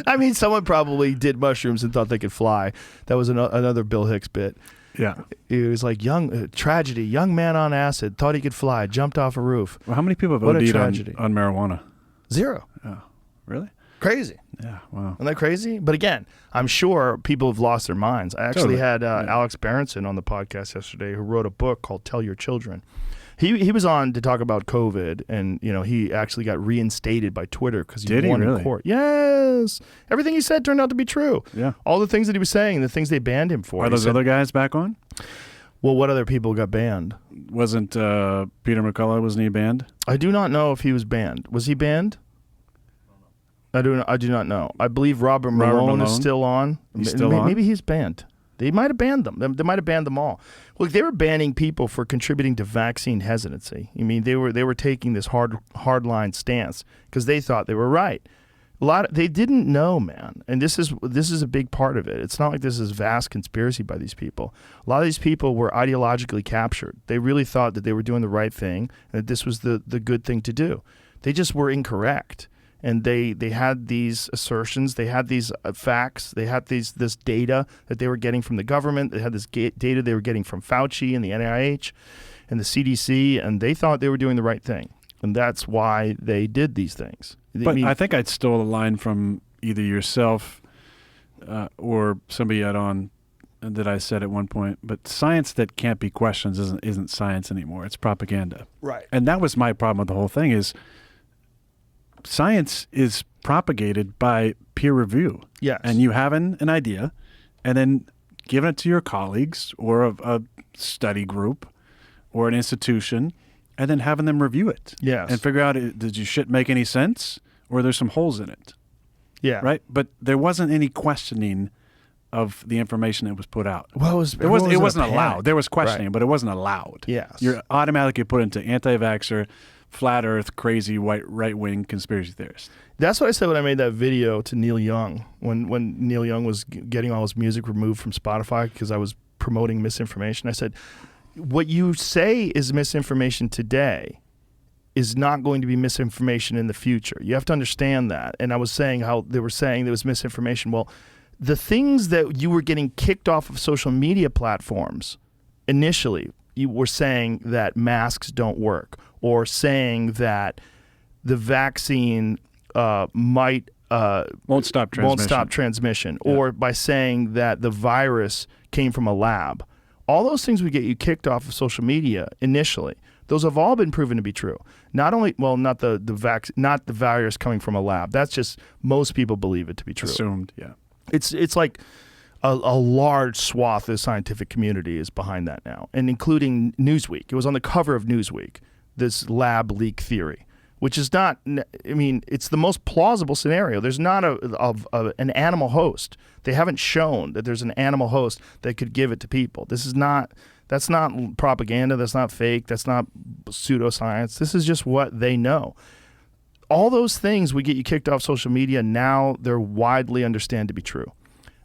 I mean, someone probably did mushrooms and thought they could fly. That was another Bill Hicks bit. Yeah. It was like tragedy. Young man on acid, thought he could fly, jumped off a roof. Well, how many people have OD'd on marijuana? 0. Oh, really? Crazy. Yeah, wow. Isn't that crazy? But again, I'm sure people have lost their minds. I actually had Alex Berenson on the podcast yesterday, who wrote a book called Tell Your Children. He was on to talk about COVID, and he actually got reinstated by Twitter because he won in court. Yes, everything he said turned out to be true. Yeah, all the things that he was saying, the things they banned him for. Are those other guys back on? Well, what other people got banned? Wasn't Peter McCullough, wasn't he banned? I do not know if he was banned. Was he banned? I do not know. I believe Robert Malone is still on. He's still on? Maybe he's banned. They might have banned them. They might have banned them all. Look, they were banning people for contributing to vaccine hesitancy. I mean, they were taking this hardline stance because they thought they were right. They didn't know, man, and this is a big part of it. It's not like this is vast conspiracy by these people. A lot of these people were ideologically captured. They really thought that they were doing the right thing and that this was the good thing to do. They just were incorrect. And they had these assertions, they had these facts, they had this data that they were getting from the government, they had this data they were getting from Fauci and the NIH and the CDC, and they thought they were doing the right thing. And that's why they did these things. But I think I'd stole a line from either yourself or somebody had on that I said at one point, but science that can't be questioned isn't science anymore. It's propaganda. Right. And that was my problem with the whole thing is science is propagated by peer review. Yes. And you have an idea and then giving it to your colleagues or a study group or an institution and then having them review it. Yes. And figure out, did your shit make any sense or there's some holes in it? Yeah. Right? But there wasn't any questioning of the information that was put out. Well, it wasn't allowed. There was questioning, but it wasn't allowed. Yes. You're automatically put into anti-vaxxer, flat earth, crazy white right-wing conspiracy theorist. That's what I said when I made that video to Neil Young, when Neil Young was getting all his music removed from Spotify because I was promoting misinformation. I said, what you say is misinformation today is not going to be misinformation in the future. You have to understand that. And I was saying how they were saying there was misinformation. Well, the things that you were getting kicked off of social media platforms initially, you were saying that masks don't work, or saying that the vaccine won't stop transmission, or by saying that the virus came from a lab. All those things would get you kicked off of social media initially. Those have all been proven to be true. Not only, well, not the virus coming from a lab. That's just most people believe it to be true. Assumed, yeah. It's like a large swath of the scientific community is behind that now, and including Newsweek. It was on the cover of Newsweek, this lab leak theory, which is not, I mean, it's the most plausible scenario. There's not an animal host. They haven't shown that there's an animal host that could give it to people. That's not propaganda. That's not fake. That's not pseudoscience. This is just what they know. All those things would get you kicked off social media. Now they're widely understood to be true.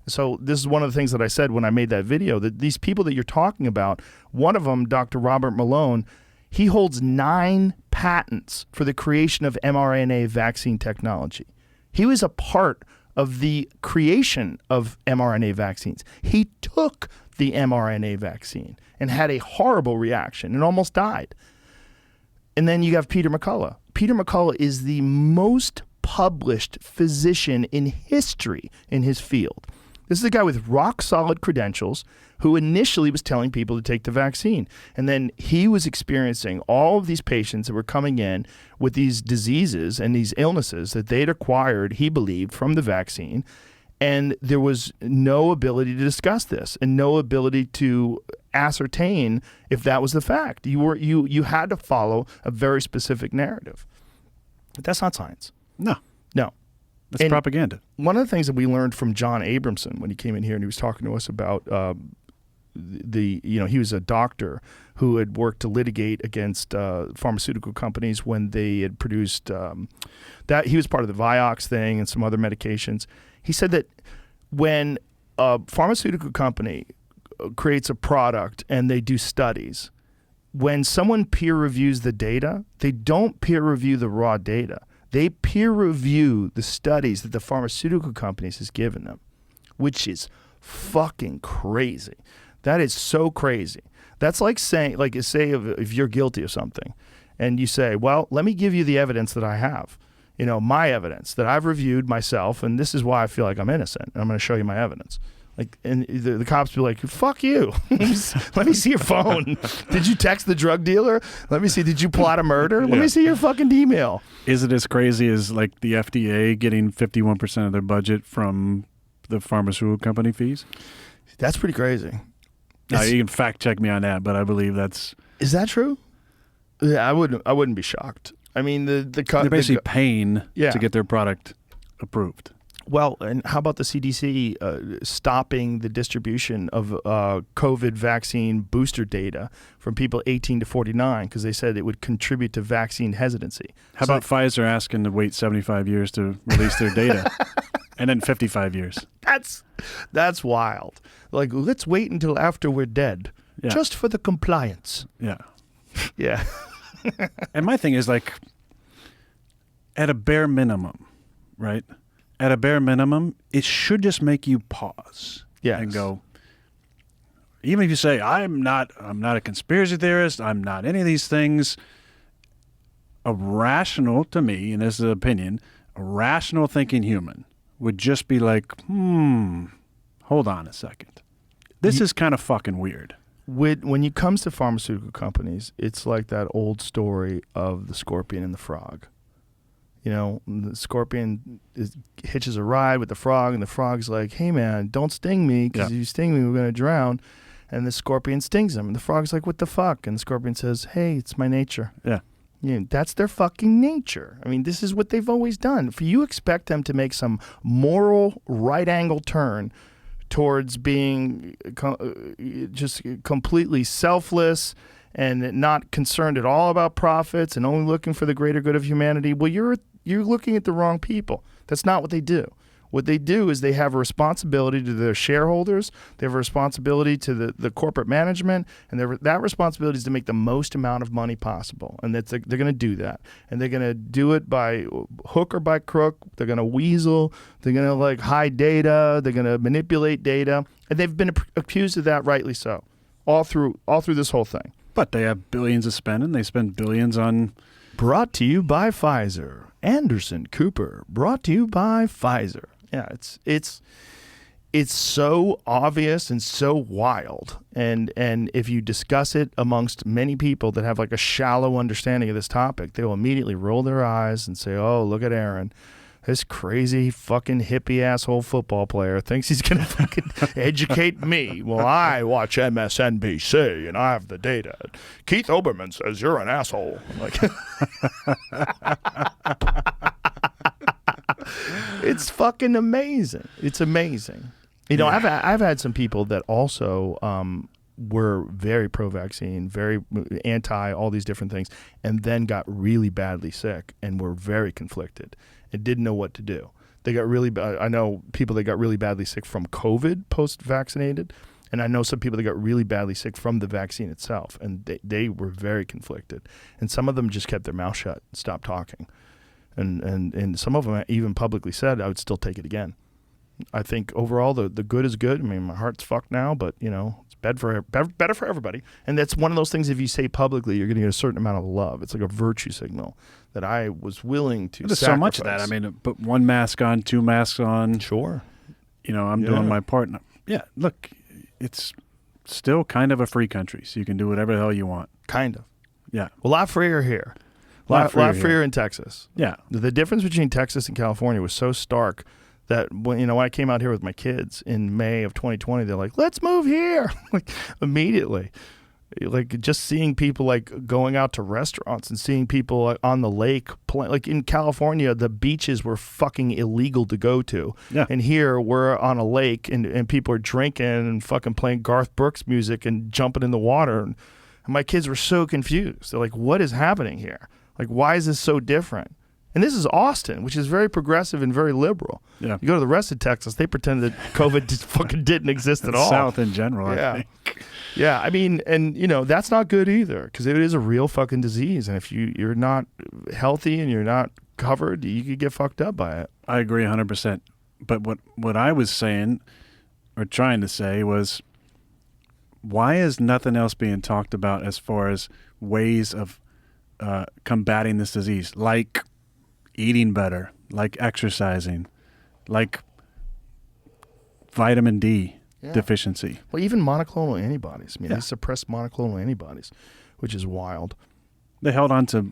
So this is one of the things that I said when I made that video, that these people that you're talking about, one of them, Dr. Robert Malone, he holds 9 patents for the creation of mRNA vaccine technology. He was a part of the creation of mRNA vaccines. He took the mRNA vaccine and had a horrible reaction and almost died. And then you have Peter McCullough. Peter McCullough is the most published physician in history in his field. This is a guy with rock solid credentials who initially was telling people to take the vaccine. And then he was experiencing all of these patients that were coming in with these diseases and these illnesses that they'd acquired, he believed, from the vaccine. And there was no ability to discuss this and no ability to ascertain if that was the fact. You had to follow a very specific narrative. But that's not science. No. That's And propaganda. One of the things that we learned from John Abramson when he came in here and he was talking to us about he was a doctor who had worked to litigate against pharmaceutical companies when they had produced that he was part of the Vioxx thing and some other medications. He said that when a pharmaceutical company creates a product and they do studies, when someone peer reviews the data, they don't peer review the raw data. They peer review the studies that the pharmaceutical companies has given them, which is fucking crazy. That is so crazy. That's like saying, say if you're guilty of something and you say, well, let me give you the evidence that I have, my evidence that I've reviewed myself, and this is why I feel like I'm innocent, and I'm going to show you my evidence. And the cops be like, fuck you. Let me see your phone. Did you text the drug dealer? Let me see. Did you plot a murder? Let me see your fucking email. Is it as crazy as like the FDA getting 51% of their budget from the pharmaceutical company fees? That's pretty crazy. Now, you can fact check me on that, but I believe that's... Is that true? Yeah, I wouldn't be shocked. I mean, they're basically paying to get their product approved. Well, and how about the CDC stopping the distribution of COVID vaccine booster data from people 18 to 49 because they said it would contribute to vaccine hesitancy? How about Pfizer asking to wait 75 years to release their data and then 55 years? That's wild. Like, let's wait until after we're dead just for the compliance. Yeah. Yeah. And my thing is, like, at a bare minimum, right? At a bare minimum, it should just make you pause and go, even if you say, I'm not a conspiracy theorist, I'm not any of these things, a rational, to me, and this is an opinion, a rational thinking human would just be like, hold on a second. This is kind of fucking weird. When it comes to pharmaceutical companies, it's like that old story of the scorpion and the frog. The scorpion hitches a ride with the frog, and the frog's like, hey, man, don't sting me, because if you sting me, we're going to drown. And the scorpion stings him. And the frog's like, what the fuck? And the scorpion says, hey, it's my nature. Yeah. That's their fucking nature. I mean, this is what they've always done. If you expect them to make some moral right-angle turn towards being just completely selfless and not concerned at all about profits and only looking for the greater good of humanity, well, you're looking at the wrong people. That's not what they do. What they do is they have a responsibility to their shareholders. They have a responsibility to the corporate management, and that responsibility is to make the most amount of money possible. And they're going to do that. And they're going to do it by hook or by crook. They're going to weasel. They're going to hide data. They're going to manipulate data. And they've been accused of that, rightly so, all through this whole thing. But they have billions to spend, and they spend billions on... Brought to you by Pfizer. Anderson Cooper. Brought to you by Pfizer. Yeah, it's so obvious and so wild. And if you discuss it amongst many people that have like a shallow understanding of this topic, they will immediately roll their eyes and say, oh, look at Aaron. This crazy fucking hippie asshole football player thinks he's going to fucking educate me. Well, I watch MSNBC and I have the data. Keith Olbermann says you're an asshole. Like, it's fucking amazing. It's amazing. You know, I've had some people that also were very pro-vaccine, very anti all these different things, and then got really badly sick and were very conflicted and didn't know what to do. They got really I know people that got really badly sick from COVID post-vaccinated, and I know some people that got really badly sick from the vaccine itself, and they were very conflicted. And some of them just kept their mouth shut and stopped talking. And some of them even publicly said, I would still take it again. I think overall the good is good. I mean, my heart's fucked now, but, you know, it's better for everybody. And that's one of those things, if you say publicly, you're going to get a certain amount of love. It's like a virtue signal that I was willing to There's sacrifice. so much of that. I mean, put one mask on, two masks on. Sure. You know, I'm doing my part. Yeah, look, it's still kind of a free country, so you can do whatever the hell you want. Kind of. Yeah. Well, a lot freer here. A lot freer in Texas. Yeah. The difference between Texas and California was so stark that when I came out here with my kids in May of 2020, they're like, let's move here. Like immediately. Like just seeing people like going out to restaurants and seeing people like, on the lake like in California, the beaches were fucking illegal to go to. Yeah. And here we're on a lake and people are drinking and fucking playing Garth Brooks music and jumping in the water. And my kids were so confused. They're like, what is happening here? Like, why is this so different? And this is Austin, which is very progressive and very liberal. Yeah. You go to the rest of Texas, they pretend that COVID just fucking didn't exist at all. South in general, Yeah. I think. Yeah, I mean, and, you know, that's not good either because it is a real fucking disease. And if you're not healthy and you're not covered, you could get fucked up by it. I agree 100%. But what I was saying or trying to say was, why is nothing else being talked about as far as ways of combating this disease, like eating better, like exercising, like vitamin D deficiency? Well, even monoclonal antibodies. I mean, Yeah. they suppress monoclonal antibodies, which is wild. They held on to,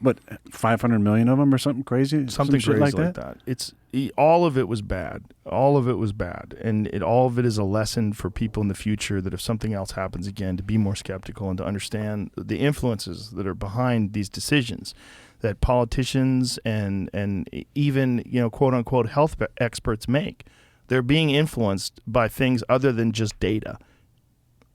500 million of them or something crazy? Something Some shit crazy like that. It's all of it was bad. All of it was bad, and all of it is a lesson for people in the future that if something else happens again, to be more skeptical and to understand the influences that are behind these decisions that politicians and even, you know, quote unquote health experts make. They're being influenced by things other than just data,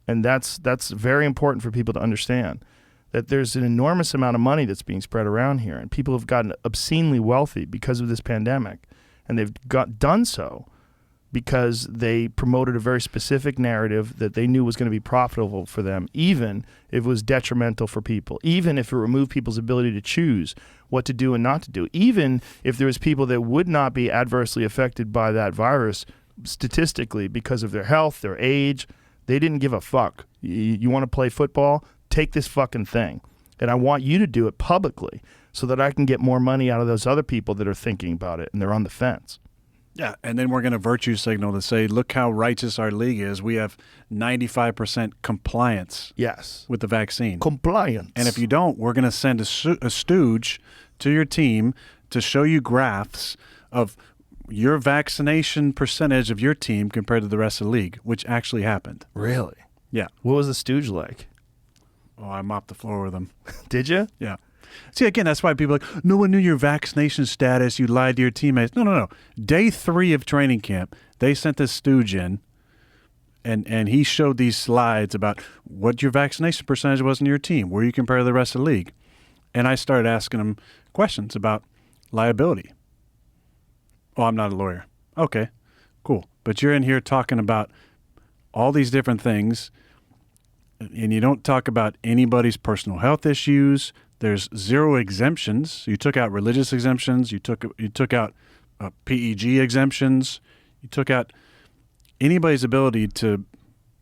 and that's very important for people to understand. That there's an enormous amount of money that's being spread around here, and people have gotten obscenely wealthy because of this pandemic, and they've done so because they promoted a very specific narrative that they knew was going to be profitable for them, even if it was detrimental for people, even if it removed people's ability to choose what to do and not to do, even if there was people that would not be adversely affected by that virus statistically because of their health, their age. They didn't give a fuck. You want to play football? Take this fucking thing. And I want you to do it publicly so that I can get more money out of those other people that are thinking about it and they're on the fence. Yeah, and then we're going to virtue signal to say, look how righteous our league is. We have 95% compliance with the vaccine. Compliance. And if you don't, we're going to send a stooge to your team to show you graphs of your vaccination percentage of your team compared to the rest of the league, which actually happened. Really? Yeah. What was the stooge like? Oh, I mopped the floor with them. Did you? Yeah. See, again, that's why people are like, no one knew your vaccination status. You lied to your teammates. No. Day 3 of training camp, they sent this stooge in, and he showed these slides about what your vaccination percentage was in your team, where you compare to the rest of the league. And I started asking him questions about liability. Oh, I'm not a lawyer. Okay, cool. But you're in here talking about all these different things, and you don't talk about anybody's personal health issues. There's 0 exemptions. You took out religious exemptions. You took out PEG exemptions. You took out anybody's ability to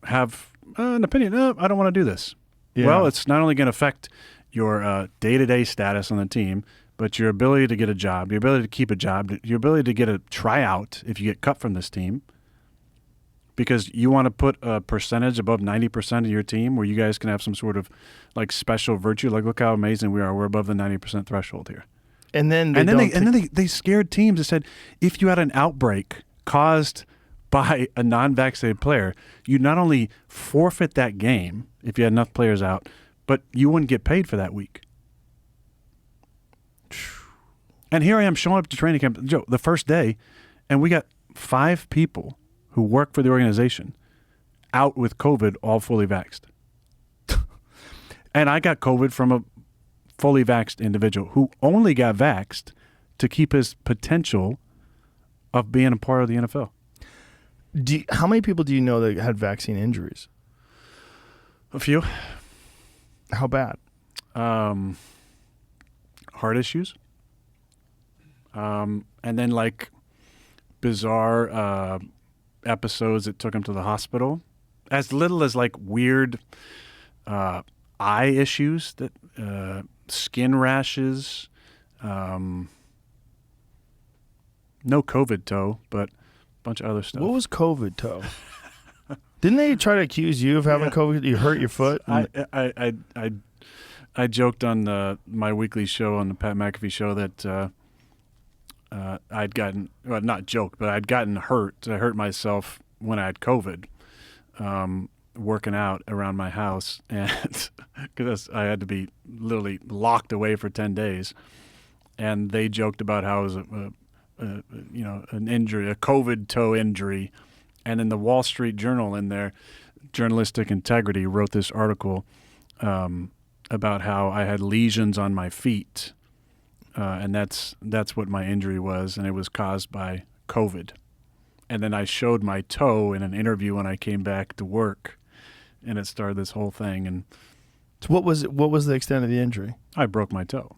have an opinion. I don't want to do this. Yeah. Well, it's not only going to affect your day-to-day status on the team, but your ability to get a job, your ability to keep a job, your ability to get a tryout if you get cut from this team. because you want to put a percentage above 90% of your team where you guys can have some sort of like special virtue. Like, look how amazing we are. We're above the 90% threshold here. And then they scared teams that said if you had an outbreak caused by a non-vaccinated player, you'd not only forfeit that game if you had enough players out, but you wouldn't get paid for that week. And here I am showing up to training camp, Joe, the first day, and we got 5 people who work for the organization out with COVID, all fully vaxxed. And I got COVID from a fully vaxxed individual who only got vaxxed to keep his potential of being a part of the NFL. How many people do you know that had vaccine injuries? A few. How bad? Heart issues. And then like bizarre episodes that took him to the hospital. As little as like weird eye issues, that skin rashes. No COVID toe, but a bunch of other stuff. What was COVID toe? Didn't they try to accuse you of having COVID? You hurt your foot? I joked on my weekly show on the Pat McAfee show that I'd gotten, well, not joked, but I'd gotten hurt. I hurt myself when I had COVID, working out around my house, and because I had to be literally locked away for 10 days. And they joked about how it was an injury, a COVID toe injury. And in the Wall Street Journal, in their journalistic integrity, wrote this article about how I had lesions on my feet, and that's what my injury was, and it was caused by COVID. And then I showed my toe in an interview when I came back to work, and it started this whole thing. And so what was the extent of the injury? I broke my toe.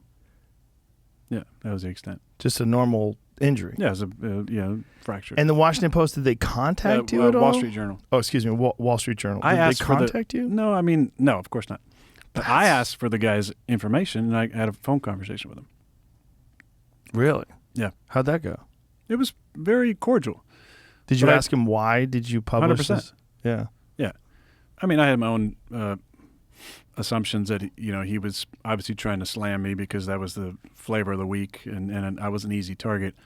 Yeah, that was the extent. Just a normal injury. Yeah, it was a fracture. And the Washington Post, did they contact you at all? Wall Street Journal. Oh, excuse me, Wall Street Journal. Did they contact you? No, I mean, no, of course not. But I asked for the guy's information, and I had a phone conversation with him. Really? Yeah. How'd that go? It was very cordial. Did you ask him why did you publish 100%. this? Yeah. Yeah. I mean, I had my own assumptions that he was obviously trying to slam me because that was the flavor of the week, and I was an easy target.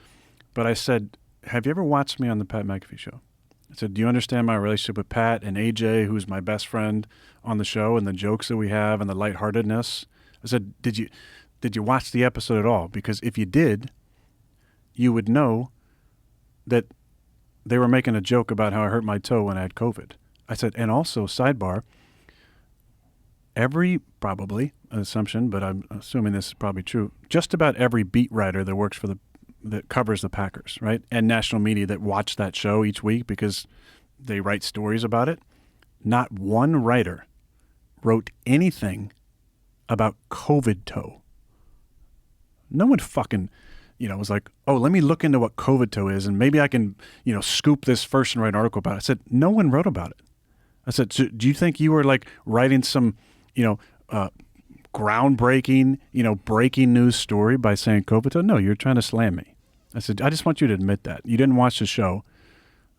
But I said, have you ever watched me on the Pat McAfee show? I said, do you understand my relationship with Pat and AJ, who's my best friend on the show, and the jokes that we have and the lightheartedness? I said, did you watch the episode at all? Because if you did, you would know that they were making a joke about how I hurt my toe when I had COVID. I said, and also, sidebar, probably an assumption, but I'm assuming this is probably true, just about every beat writer that works that covers the Packers, right, and national media that watch that show each week because they write stories about it, not one writer wrote anything about COVID toe. No one fucking, was like, oh, let me look into what COVID toe is, and maybe I can, scoop this first and write an article about it. I said, no one wrote about it. I said, so do you think you were like writing some, groundbreaking, breaking news story by saying COVID toe? No, you're trying to slam me. I said, I just want you to admit that. You didn't watch the show.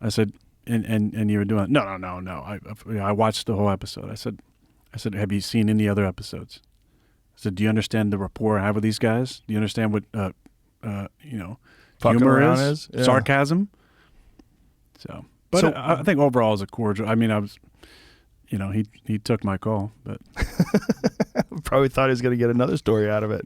I said, and you were doing, no. I watched the whole episode. I said, have you seen any other episodes? I said, do you understand the rapport I have with these guys? Do you understand what, humor is? Yeah. Sarcasm? So, but I think overall it's a cordial. I mean, I was, he took my call, but probably thought he was going to get another story out of it.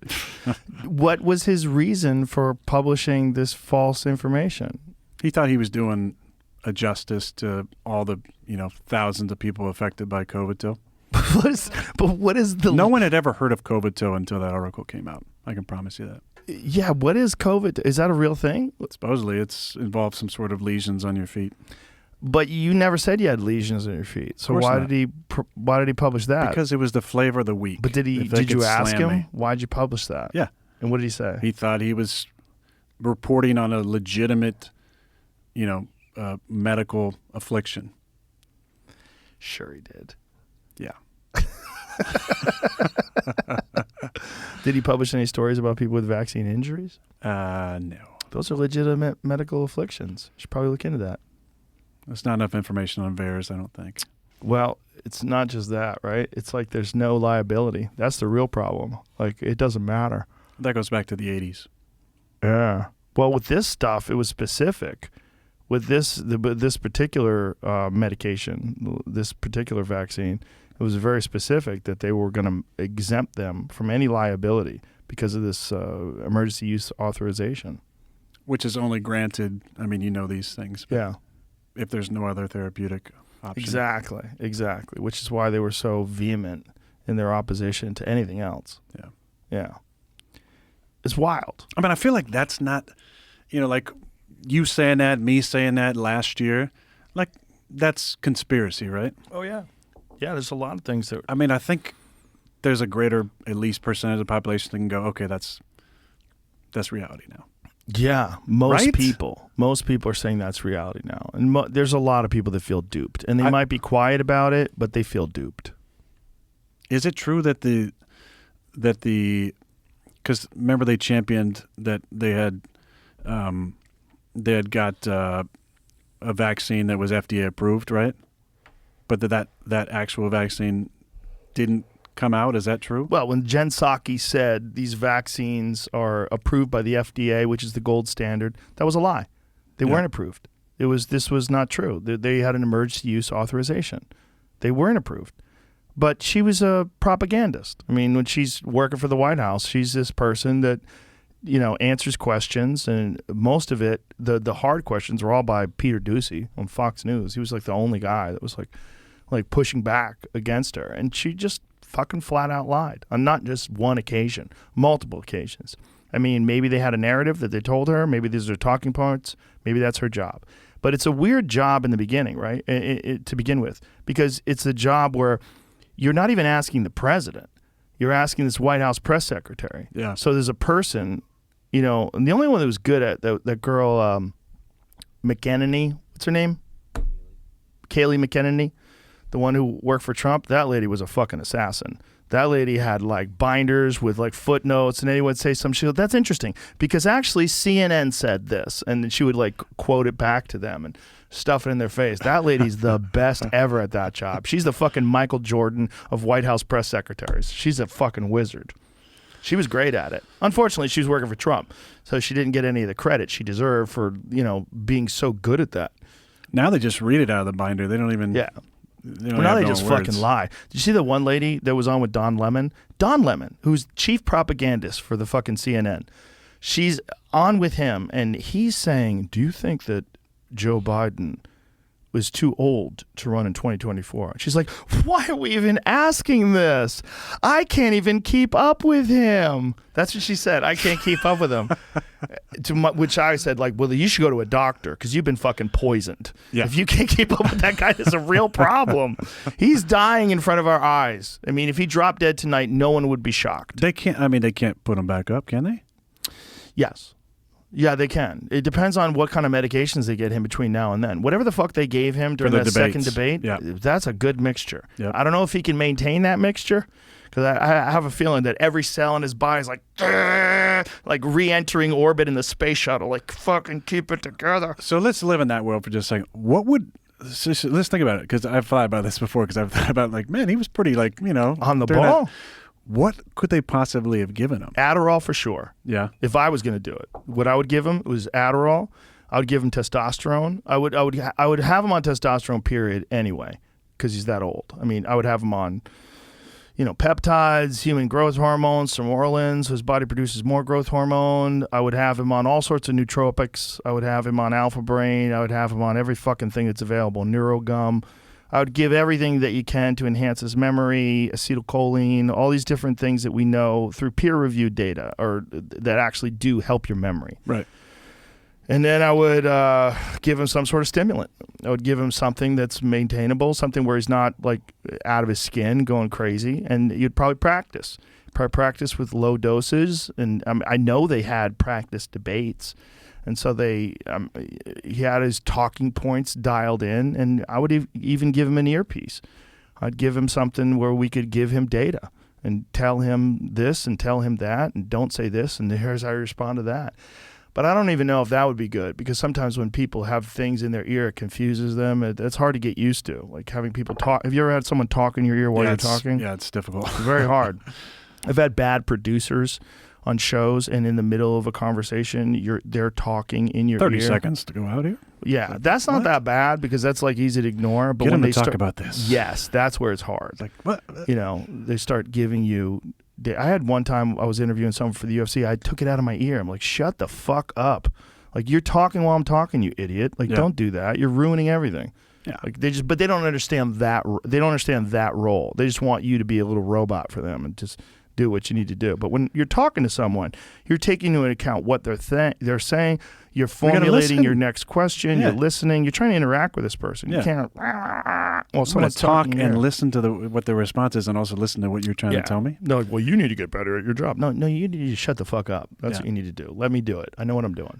What was his reason for publishing this false information? He thought he was doing a justice to all the, thousands of people affected by COVID toe. What is the... No one had ever heard of COVID toe until that article came out. I can promise you that. Yeah, what is COVID? Is that a real thing? Supposedly it's involved some sort of lesions on your feet. But you never said you had lesions on your feet. So why did he publish that? Because it was the flavor of the week. But did you ask him? Why'd you publish that? Yeah. And what did he say? He thought he was reporting on a legitimate, medical affliction. Sure he did. Yeah. Did he publish any stories about people with vaccine injuries? No. Those are legitimate medical afflictions. You should probably look into that. There's not enough information on VAERS, I don't think. Well, it's not just that, right? It's like there's no liability. That's the real problem. Like, it doesn't matter. That goes back to the 80s. Yeah. Well, with this stuff, it was specific. With this particular medication, this particular vaccine, it was very specific that they were going to exempt them from any liability because of this emergency use authorization. Which is only granted, I mean, you know these things. Yeah. If there's no other therapeutic option. Exactly. Which is why they were so vehement in their opposition to anything else. Yeah. It's wild. I mean, I feel like that's not, like you saying that, me saying that last year, like that's conspiracy, right? Oh, yeah. Yeah, there's a lot of things that... I mean, I think there's a greater, at least, percentage of the population that can go, okay, that's reality now. Yeah, most Right? people are saying that's reality now. And there's a lot of people that feel duped. And they might be quiet about it, but they feel duped. Is it true that because remember they championed that they had got a vaccine that was FDA approved, right? But that actual vaccine didn't come out. Is that true? Well, when Jen Psaki said these vaccines are approved by the FDA, which is the gold standard, that was a lie. They weren't approved. This was not true. They had an emergency use authorization. They weren't approved. But she was a propagandist. I mean, when she's working for the White House, she's this person that, answers questions, and most of it, the hard questions were all by Peter Doocy on Fox News. He was like the only guy that was like pushing back against her. And she just fucking flat out lied on not just one occasion, multiple occasions. I mean, maybe they had a narrative that they told her. Maybe these are talking points. Maybe that's her job. But it's a weird job in the beginning, right? To begin with, because it's a job where you're not even asking the president. You're asking this White House press secretary. Yeah. So there's a person, and the only one that was good at that girl, McEnany, what's her name? Kayleigh McEnany, the one who worked for Trump. That lady was a fucking assassin. That lady had like binders with like footnotes, and anyone would say some shit. That's interesting because actually CNN said this, and then she would like quote it back to them and stuff it in their face. That lady's the best ever at that job. She's the fucking Michael Jordan of White House press secretaries. She's a fucking wizard. She was great at it. Unfortunately, she was working for Trump, so she didn't get any of the credit she deserved for being so good at that. Now they just read it out of the binder. They don't even. Yeah. They Well, now they just fucking lie. Did you see the one lady that was on with Don Lemon? Don Lemon, who's chief propagandist for the fucking CNN. She's on with him, and he's saying, do you think that Joe Biden was too old to run in 2024? She's like, why are we even asking this? I can't even keep up with him. That's what she said. I can't keep up with him. Which I said, like, well, you should go to a doctor because you've been fucking poisoned. Yeah. If you can't keep up with that guy, there's a real problem. He's dying in front of our eyes. I mean, if he dropped dead tonight, no one would be shocked. They can't. I mean, they can't put him back up, can they? Yes. Yeah, they can. It depends on what kind of medications they get him between now and then. Whatever the fuck they gave him during that second debate, that's a good mixture. Yep. I don't know if he can maintain that mixture because I have a feeling that every cell in his body is like re-entering orbit in the space shuttle. Like, fucking keep it together. So let's live in that world for just a second. Let's think about it because I've thought about this before because I've thought about like, man, he was pretty on the ball. What could they possibly have given him? Adderall for sure. Yeah. If I was going to do it, what I would give him was Adderall. I would give him testosterone. I would have him on testosterone period anyway because he's that old. I mean, I would have him on, peptides, human growth hormones, some Orlins. His body produces more growth hormone. I would have him on all sorts of nootropics. I would have him on Alpha Brain. I would have him on every fucking thing that's available. Neurogum. I would give everything that you can to enhance his memory, acetylcholine, all these different things that we know through peer-reviewed data or that actually do help your memory. Right. And then I would give him some sort of stimulant. I would give him something that's maintainable, something where he's not like out of his skin, going crazy. And you'd probably practice with low doses. And I know they had practice debates. And so he had his talking points dialed in, and I would even give him an earpiece. I'd give him something where we could give him data and tell him this and tell him that and don't say this, and here's how you respond to that. But I don't even know if that would be good, because sometimes when people have things in their ear, it confuses them. It's hard to get used to, like having people talk. Have you ever had someone talk in your ear while you're talking? Yeah, it's difficult. It's very hard. I've had bad producers on shows, and in the middle of a conversation, they're talking in your 30 ear. seconds to go out here. Yeah, that's not that bad, because that's like easy to ignore. But Get when them they to talk start about this. yes, that's where it's hard. Like what? They start giving you. I had one time I was interviewing someone for the UFC. I took it out of my ear. I'm like, shut the fuck up. Like, you're talking while I'm talking, you idiot. Like, don't do that. You're ruining everything. Yeah. Like, but they don't understand that. They don't understand that role. They just want you to be a little robot for them and just do what you need to do. But when you're talking to someone, you're taking into account what they're saying. You're formulating your next question. Yeah. You're listening. You're trying to interact with this person. Yeah. You can't. Well, I'm going someone's to talk talking and here. listen to what the response is, and also listen to what you're trying to tell me. No, well, you need to get better at your job. No, you need to shut the fuck up. That's Yeah. what you need to do. Let me do it. I know what I'm doing.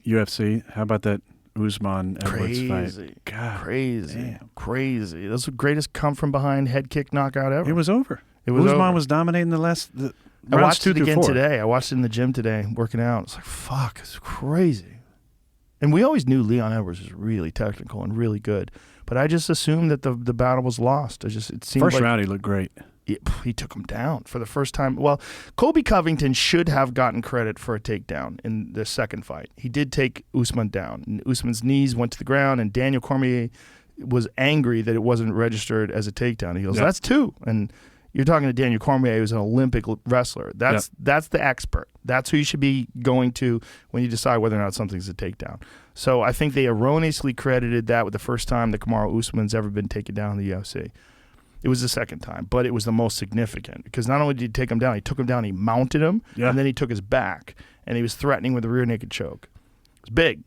UFC, how about that Usman-Edwards Crazy. fight? God, Crazy. damn. Crazy. That's the greatest come from behind head kick knockout ever. It was over. It was Usman over. was dominating I rounds watched 2 it through again 4. today. I watched it in the gym today, working out. It's like, fuck, it's crazy. And we always knew Leon Edwards was really technical and really good, but I just assumed that the battle was lost. It seemed First like round, he looked great. he took him down for the first time. Well, Colby Covington should have gotten credit for a takedown in the second fight. He did take Usman down. And Usman's knees went to the ground, and Daniel Cormier was angry that it wasn't registered as a takedown. He goes, "That's 2." And you're talking to Daniel Cormier, who's an Olympic wrestler. That's the expert. That's who you should be going to when you decide whether or not something's a takedown. So I think they erroneously credited that with the first time that Kamaru Usman's ever been taken down in the UFC. It was the second time, but it was the most significant, because not only did he take him down, he took him down, he mounted him, and then he took his back, and he was threatening with a rear naked choke. It was big.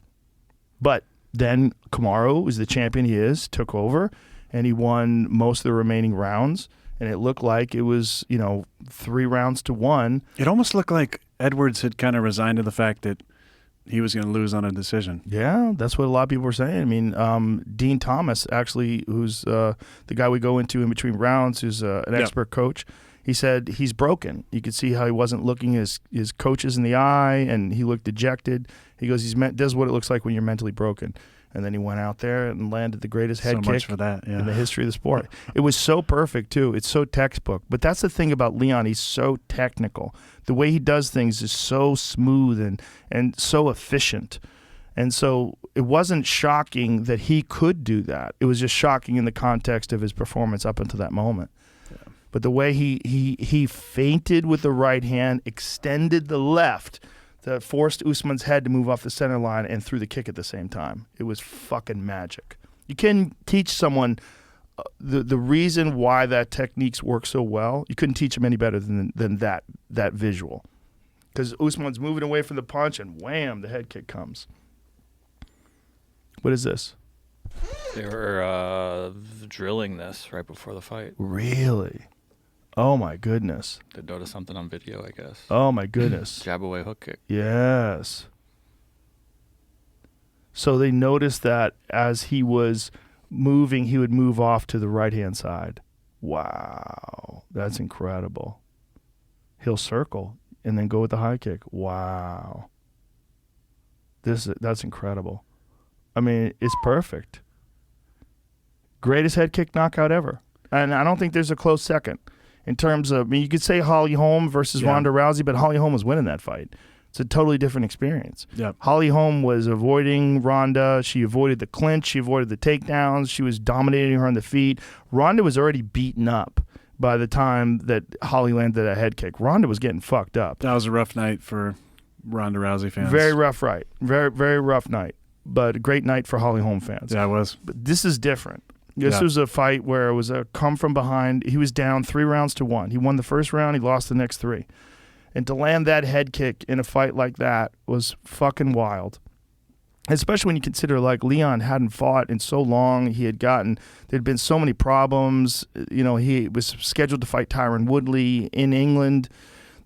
But then Kamaru was the champion he is, took over, and he won most of the remaining rounds. And it looked like it was, 3 rounds to 1. It almost looked like Edwards had kind of resigned to the fact that he was going to lose on a decision. Yeah, that's what a lot of people were saying. I mean, Dean Thomas, actually, who's the guy we go into in between rounds, who's an expert coach, he said he's broken. You could see how he wasn't looking his coaches in the eye, and he looked dejected. He goes, this is what it looks like when you're mentally broken. And then he went out there and landed the greatest head kick for that, in the history of the sport. It was so perfect, too. It's so textbook. But that's the thing about Leon. He's so technical. The way he does things is so smooth and so efficient. And so it wasn't shocking that he could do that. It was just shocking in the context of his performance up until that moment. Yeah. But the way he feinted with the right hand, extended the left, that forced Usman's head to move off the center line, and threw the kick at the same time. It was fucking magic. You can teach someone the reason why that techniques work so well. You couldn't teach them any better than that visual, because Usman's moving away from the punch, and wham, the head kick comes. What is this? They were drilling this right before the fight. Really? Oh, my goodness. They noticed something on video, I guess. Oh, my goodness. Jab away hook kick. Yes. So they noticed that as he was moving, he would move off to the right-hand side. Wow. That's incredible. He'll circle and then go with the high kick. Wow. That's incredible. I mean, it's perfect. Greatest head kick knockout ever. And I don't think there's a close second. In terms of, you could say Holly Holm versus Ronda Rousey, but Holly Holm was winning that fight. It's a totally different experience. Yep. Holly Holm was avoiding Ronda. She avoided the clinch. She avoided the takedowns. She was dominating her on the feet. Ronda was already beaten up by the time that Holly landed a head kick. Ronda was getting fucked up. That was a rough night for Ronda Rousey fans. Very rough night. Very, very rough night. But a great night for Holly Holm fans. Yeah, it was. But this is different. This was a fight where it was a come from behind. He was down 3 rounds to 1. He won the first round. He lost the next 3. And to land that head kick in a fight like that was fucking wild. Especially when you consider, like, Leon hadn't fought in so long. There'd been so many problems. He was scheduled to fight Tyron Woodley in England.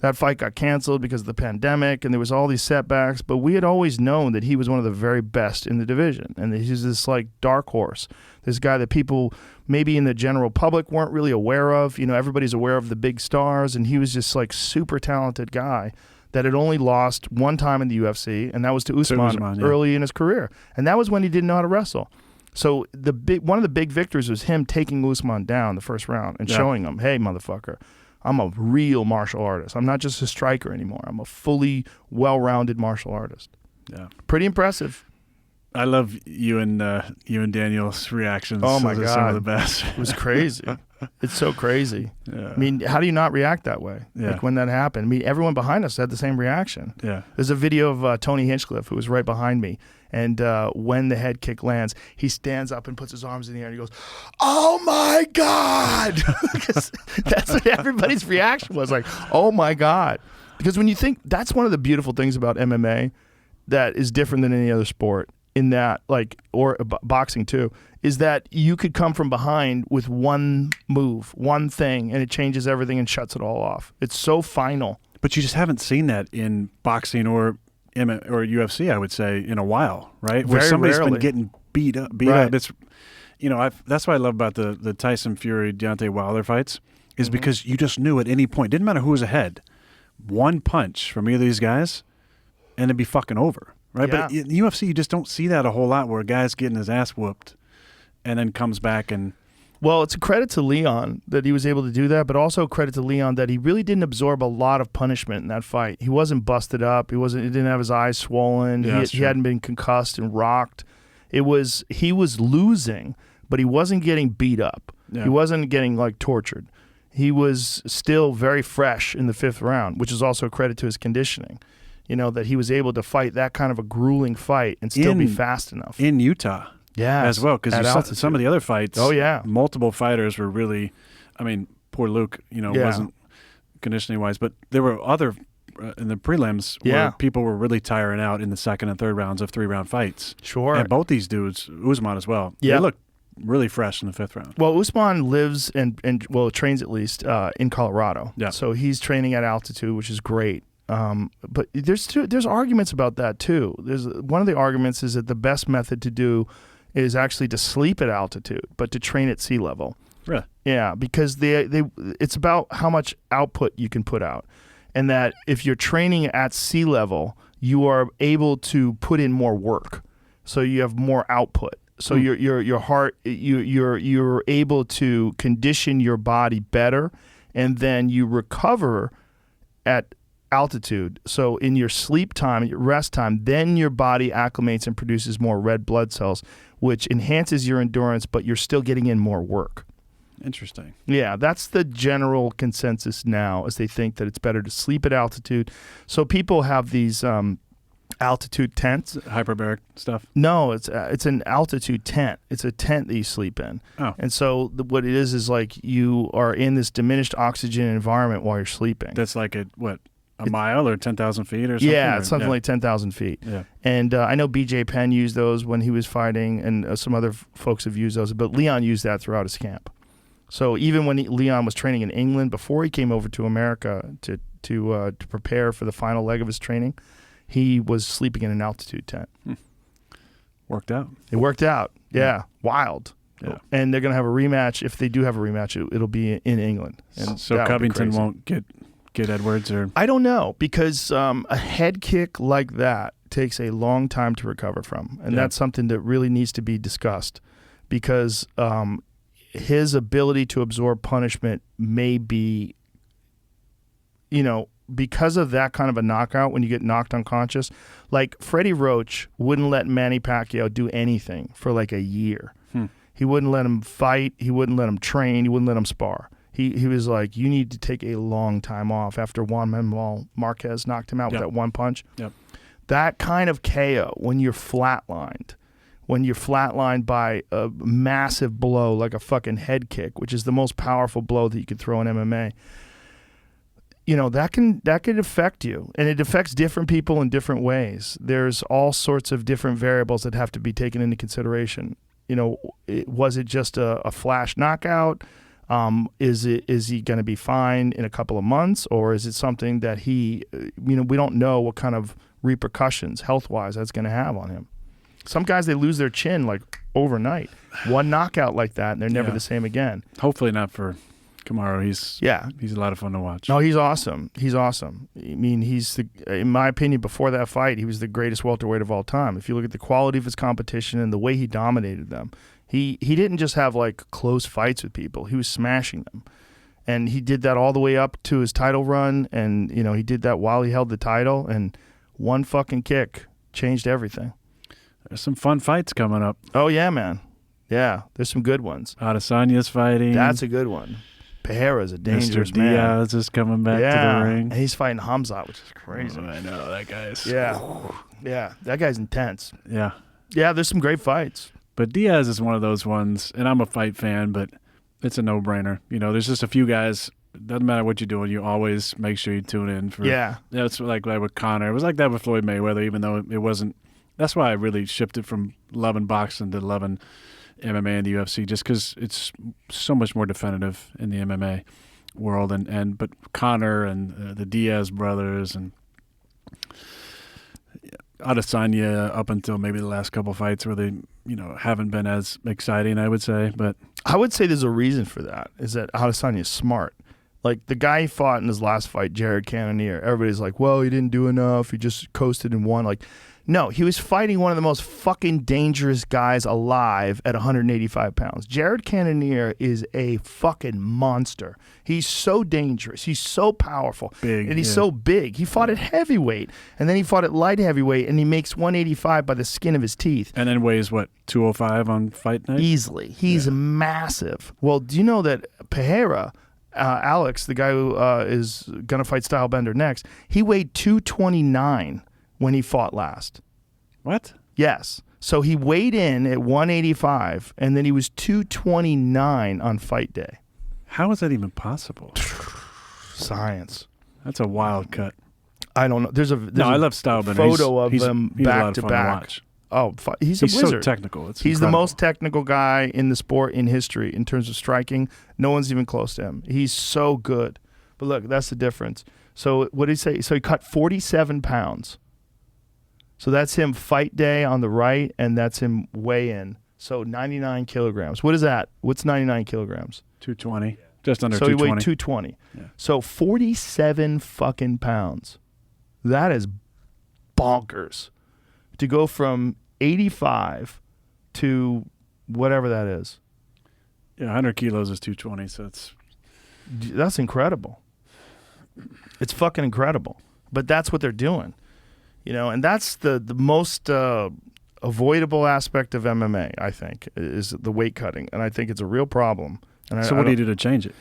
That fight got canceled because of the pandemic, and there was all these setbacks. But we had always known that he was one of the very best in the division, and that he's this, like, dark horse. This guy that people maybe in the general public weren't really aware of. Everybody's aware of the big stars, and he was just, like, super talented guy that had only lost one time in the UFC, and that was to Usman, yeah. early in his career. And that was when he didn't know how to wrestle. So one of the big victories was him taking Usman down the first round and showing him, hey, motherfucker, I'm a real martial artist. I'm not just a striker anymore. I'm a fully well-rounded martial artist. Yeah. Pretty impressive. I love you and Daniel's reactions. Oh my Those are God, some of the best. It was crazy. It's so crazy. Yeah. I mean, how do you not react that way? Yeah. Like when that happened. I mean, everyone behind us had the same reaction. Yeah. There's a video of Tony Hinchcliffe, who was right behind me, and when the head kick lands, he stands up and puts his arms in the air and he goes, "Oh my God!" Because that's what everybody's reaction was, like, "Oh my God!" Because when you think, that's one of the beautiful things about MMA that is different than any other sport. In that, like, or boxing too, is that you could come from behind with one move, one thing, and it changes everything and shuts it all off. It's so final. But you just haven't seen that in boxing or UFC, I would say, in a while, right? Where Very somebody's rarely. been getting beat up. It's, that's what I love about the Tyson Fury Deontay Wilder fights, is because you just knew at any point, didn't matter who was ahead, one punch from either of these guys, and it'd be fucking over. Right, Yeah. but in UFC, you just don't see that a whole lot, where a guy's getting his ass whooped and then comes back and... Well, it's a credit to Leon that he was able to do that, but also a credit to Leon that he really didn't absorb a lot of punishment in that fight. He wasn't busted up. He didn't have his eyes swollen. Yeah, he hadn't been concussed and rocked. He was losing, but he wasn't getting beat up. Yeah. He wasn't getting like tortured. He was still very fresh in the 5th round, which is also a credit to his conditioning. You know, that he was able to fight that kind of a grueling fight and still be fast enough. In Utah. Yeah, as well, because some of the other fights, multiple fighters were really, I mean, poor Luke, wasn't conditioning wise, but there were other in the prelims where people were really tiring out in the 2nd and 3rd rounds of 3-round fights. Sure, and both these dudes, Usman as well, they looked really fresh in the 5th round. Well, Usman lives and trains at least in Colorado. Yeah, so he's training at altitude, which is great. But there's arguments about that too. One of the arguments is that the best method to do is actually to sleep at altitude, but to train at sea level. Really? Yeah, because it's about how much output you can put out, and that if you're training at sea level, you are able to put in more work, so you have more output. So your heart, you're able to condition your body better, and then you recover at altitude. So in your sleep time, your rest time, then your body acclimates and produces more red blood cells, which enhances your endurance, but you're still getting in more work. Interesting. Yeah, that's the general consensus now, is they think that it's better to sleep at altitude. So people have these altitude tents. Hyperbaric stuff? No, it's an altitude tent. It's a tent that you sleep in. Oh. And so what it is like you are in this diminished oxygen environment while you're sleeping. That's like a mile or 10,000 feet or something? Yeah, it's something like 10,000 feet. Yeah. And I know BJ Penn used those when he was fighting, and some other folks have used those, but Leon used that throughout his camp. So even when Leon was training in England, before he came over to America to prepare for the final leg of his training, he was sleeping in an altitude tent. Worked out. It worked out. Yeah. Wild. Yeah. And they're going to have a rematch. If they do have a rematch, it'll be in England. And so Covington won't get Edwards? Or I don't know, because a head kick like that takes a long time to recover from. And that's something that really needs to be discussed, because his ability to absorb punishment may be, because of that kind of a knockout, when you get knocked unconscious, like Freddie Roach wouldn't let Manny Pacquiao do anything for like a year. He wouldn't let him fight. He wouldn't let him train. He wouldn't let him spar. He was like, you need to take a long time off after Juan Manuel Marquez knocked him out with that one punch. Yep. That kind of KO, when you're flatlined by a massive blow like a fucking head kick, which is the most powerful blow that you could throw in MMA, that can affect you, and it affects different people in different ways. There's all sorts of different variables that have to be taken into consideration. Was it just a flash knockout? Is he going to be fine in a couple of months, or is it something that we don't know what kind of repercussions health-wise that's going to have on him. Some guys, they lose their chin like overnight. One knockout like that, and they're never the same again. Hopefully not for Kamaru, he's a lot of fun to watch. No, he's awesome. He's awesome. I mean, in my opinion, before that fight, he was the greatest welterweight of all time. If you look at the quality of his competition and the way he dominated them, he didn't just have like close fights with people. He was smashing them. And he did that all the way up to his title run, and he did that while he held the title, and one fucking kick changed everything. There's some fun fights coming up. Oh yeah, man. Yeah, there's some good ones. Adesanya's fighting. That's a good one. Pereira's a dangerous Mr. man. Diaz is coming back to the ring. And he's fighting Hamzat, which is crazy. Oh, I know, that guy's... Yeah, that guy's intense. Yeah. Yeah, there's some great fights. But Diaz is one of those ones, and I'm a fight fan, but it's a no-brainer. There's just a few guys, doesn't matter what you're doing, you always make sure you tune in for... Yeah. It's like with Conor. It was like that with Floyd Mayweather, even though it wasn't... That's why I really shifted from loving boxing to loving MMA and the UFC, just because it's so much more definitive in the MMA world. But Conor and the Diaz brothers and Adesanya up until maybe the last couple fights where they haven't been as exciting, I would say. But I would say there's a reason for that, is that Adesanya is smart. Like the guy he fought in his last fight, Jared Cannonier, everybody's like, well, he didn't do enough, he just coasted and won. Like, no, he was fighting one of the most fucking dangerous guys alive at 185 pounds. Jared Cannonier is a fucking monster. He's so dangerous. He's so powerful. Big, and he's so big. He fought at heavyweight, and then he fought at light heavyweight, and he makes 185 by the skin of his teeth. And then weighs, 205 on fight night? Easily. He's massive. Well, do you know that Pereira, Alex, the guy who is going to fight Stylebender next, he weighed 229 when he fought last. What? Yes. So he weighed in at 185, and then he was 229 on fight day. How is that even possible? Science. That's a wild cut. I don't know. There's I love Stylebender. Photo of them he's back a lot to of fun back. To watch. Oh, he's a wizard. So technical. He's the incredible. most technical guy in the sport in history in terms of striking. No one's even close to him. He's so good. But look, that's the difference. So what did he say? So he cut 47 pounds. So that's him fight day on the right, and that's him weigh in. So 99 kilograms. What is that? What's 99 kilograms? 220. Just under 220. So he weighed 220. Yeah. So 47 fucking pounds. That is bonkers. To go from 85 to whatever that is. Yeah, 100 kilos is 220, so that's incredible. It's fucking incredible. But that's what they're doing. And that's the most avoidable aspect of MMA, I think, is the weight cutting. And I think it's a real problem. And so what do you do to change it?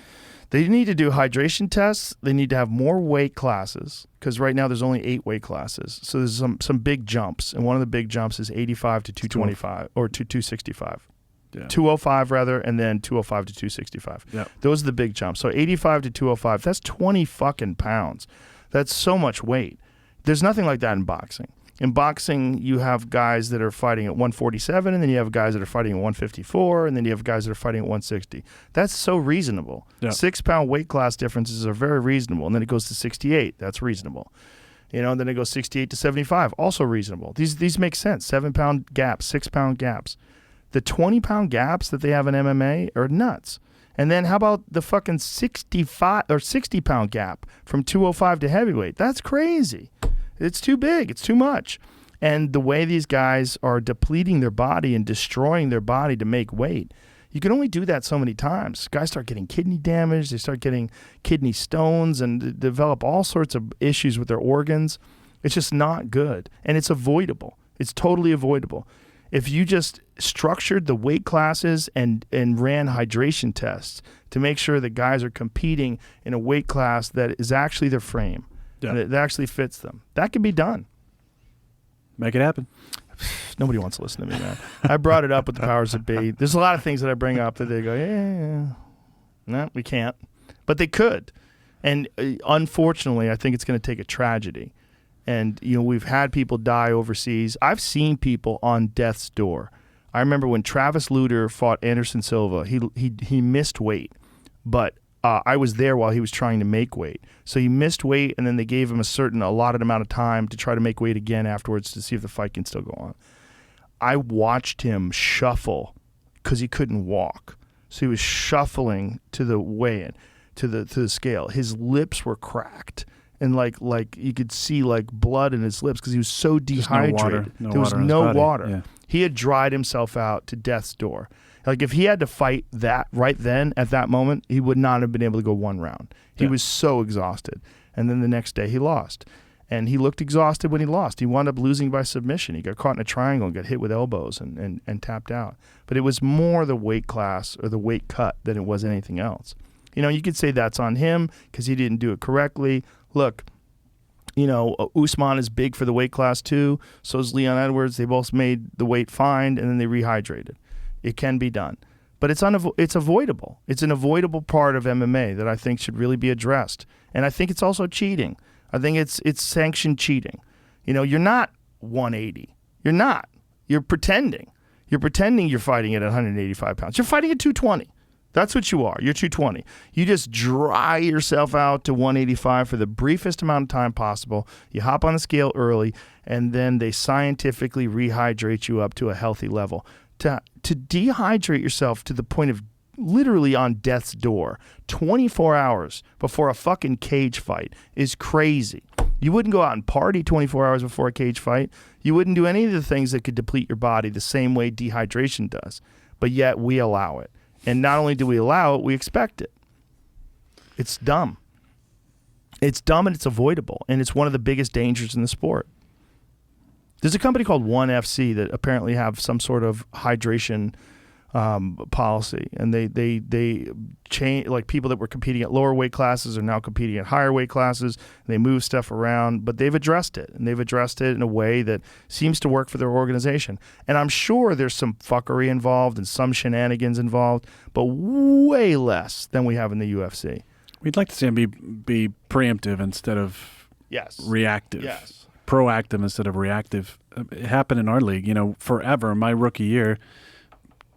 They need to do hydration tests. They need to have more weight classes, because right now there's only 8 weight classes. So there's some big jumps, and one of the big jumps is 85 to 225 or to 265. Yeah. 205 rather, and then 205 to 265. Yeah. Those are the big jumps. So 85 to 205, that's 20 fucking pounds. That's so much weight. There's nothing like that in boxing. In boxing, you have guys that are fighting at 147, and then you have guys that are fighting at 154, and then you have guys that are fighting at 160. That's so reasonable. Yeah. 6-pound weight class differences are very reasonable, and then it goes to 68. That's reasonable. And then it goes 68 to 75, also reasonable. These make sense. 7-pound gaps, 6-pound gaps. The 20-pound gaps that they have in MMA are nuts. And then how about the fucking 65 or 60-pound gap from 205 to heavyweight? That's crazy. It's too big. It's too much. And the way these guys are depleting their body and destroying their body to make weight, you can only do that so many times. Guys start getting kidney damage. They start getting kidney stones and develop all sorts of issues with their organs. It's just not good. And it's avoidable. It's totally avoidable. If you just structured the weight classes and ran hydration tests to make sure that guys are competing in a weight class that is actually their frame, yeah, that actually fits them, that can be done. Make it happen. Nobody wants to listen to me, man. I brought it up with the powers that be. There's a lot of things that I bring up that they go, yeah. No, we can't. But they could. And unfortunately, I think it's going to take a tragedy. And, we've had people die overseas. I've seen people on death's door. I remember when Travis Lutter fought Anderson Silva, he missed weight. But I was there while he was trying to make weight. So he missed weight, and then they gave him a allotted amount of time to try to make weight again afterwards to see if the fight can still go on. I watched him shuffle because he couldn't walk. So he was shuffling to the weigh-in. to the scale. His lips were cracked. And like you could see like blood in his lips because he was so dehydrated. There was no water. Yeah. He had dried himself out to death's door. Like if he had to fight that right then at that moment, he would not have been able to go one round. He was so exhausted. And then the next day he lost. And he looked exhausted when he lost. He wound up losing by submission. He got caught in a triangle and got hit with elbows and tapped out. But it was more the weight class or the weight cut than it was anything else. You know, you could say that's on him because he didn't do it correctly. Look, you know, Usman is big for the weight class too. So is Leon Edwards. They both made the weight fine, and then they rehydrated. It can be done. But it's avoidable. It's an avoidable part of MMA that I think should really be addressed. And I think it's also cheating. I think it's sanctioned cheating. You know, you're not 180. You're not. You're pretending. You're pretending you're fighting at 185 pounds. You're fighting at 220. That's what you are. You're 220. You just dry yourself out to 185 for the briefest amount of time possible. You hop on the scale early, and then they scientifically rehydrate you up to a healthy level. To dehydrate yourself to the point of literally on death's door 24 hours before a fucking cage fight is crazy. You wouldn't go out and party 24 hours before a cage fight. You wouldn't do any of the things that could deplete your body the same way dehydration does. But yet we allow it. And not only do we allow it, we expect it. It's dumb. It's dumb and it's avoidable. And it's one of the biggest dangers in the sport. There's a company called ONE FC that apparently have some sort of hydration policy. And they change, like people that were competing at lower weight classes are now competing at higher weight classes. They move stuff around, but they've addressed it. And they've addressed it in a way that seems to work for their organization. And I'm sure there's some fuckery involved and some shenanigans involved, but way less than we have in the UFC. We'd like to see him be preemptive instead of reactive. Yes. Proactive instead of reactive. It happened in our league, you know, forever. My rookie year,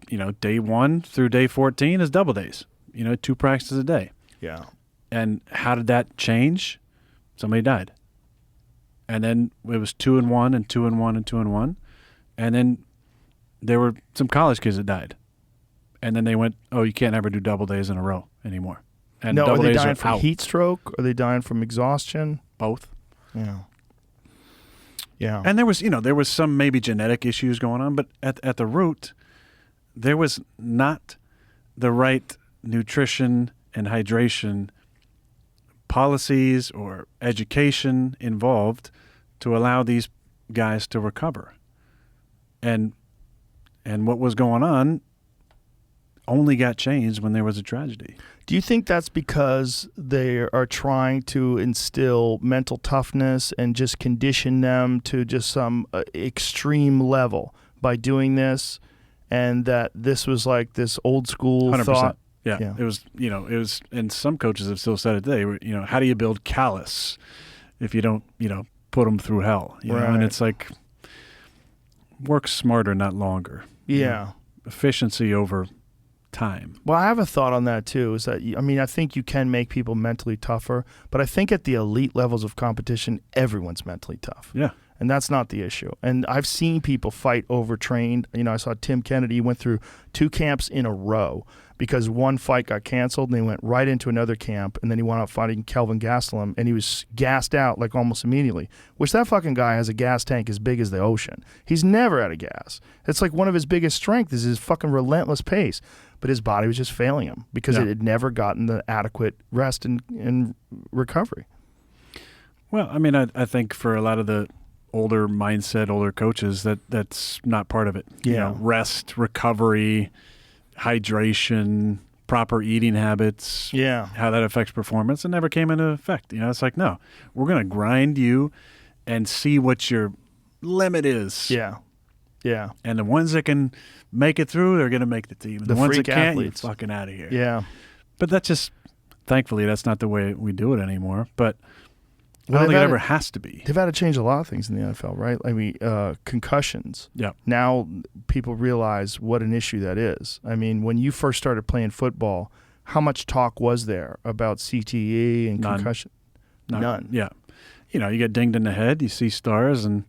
you know, day 1 through day 14 is double days, you know, 2 practices a day. Yeah. And how did that change? Somebody died. And then it was 2 and 1 and 2 and 1 and 2 and 1. And then there were some college kids that died. And then they went, oh, you can't ever do double days in a row anymore. And no, double are they days dying from out. heat stroke? Are they dying from exhaustion? Both. Yeah. Yeah. And there was some maybe genetic issues going on, but at the root, there was not the right nutrition and hydration policies or education involved to allow these guys to recover. And what was going on only got changed when there was a tragedy. Do you think that's because they are trying to instill mental toughness and just condition them to just some extreme level by doing this, and that this was like this old school 100%. thought? Yeah. It was, and some coaches have still said it today, you know, how do you build callous if you don't, you know, put them through hell? You know? And it's like, work smarter, not longer. Yeah. You know? Efficiency over time. Well, I have a thought on that too, is that, I mean, I think you can make people mentally tougher, but I think at the elite levels of competition, everyone's mentally tough. Yeah. And that's not the issue. And I've seen people fight overtrained. You know, I saw Tim Kennedy went through 2 camps in a row because one fight got canceled and they went right into another camp, and then he went out fighting Kelvin Gastelum, and he was gassed out like almost immediately, which that fucking guy has a gas tank as big as the ocean. He's never out of gas. It's like one of his biggest strengths is his fucking relentless pace. But his body was just failing him because it had never gotten the adequate rest and recovery. Well, I mean, I think for a lot of the older mindset, older coaches, that's not part of it. Yeah. You know, rest, recovery, hydration, proper eating habits, how that affects performance, it never came into effect. You know, it's like, no, we're going to grind you and see what your limit is. Yeah. Yeah. And the ones that can make it through, they're going to make the team. And the ones that can't, you're fucking out of here. Yeah. But that's just, thankfully, that's not the way we do it anymore. But I don't think it ever has to be. They've had to change a lot of things in the NFL, right? I mean, concussions. Yeah. Now people realize what an issue that is. I mean, when you first started playing football, how much talk was there about CTE and concussion? None. Yeah. You know, you get dinged in the head, you see stars, and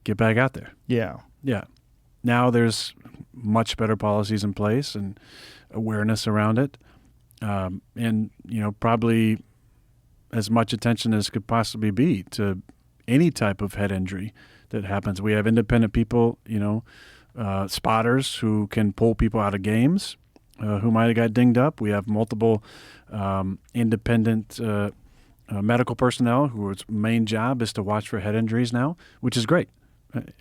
get back out there. Yeah. Yeah. Now there's much better policies in place and awareness around it. and probably as much attention as could possibly be to any type of head injury that happens. We have independent people, spotters who can pull people out of games who might have got dinged up. We have multiple independent medical personnel whose main job is to watch for head injuries now, which is great.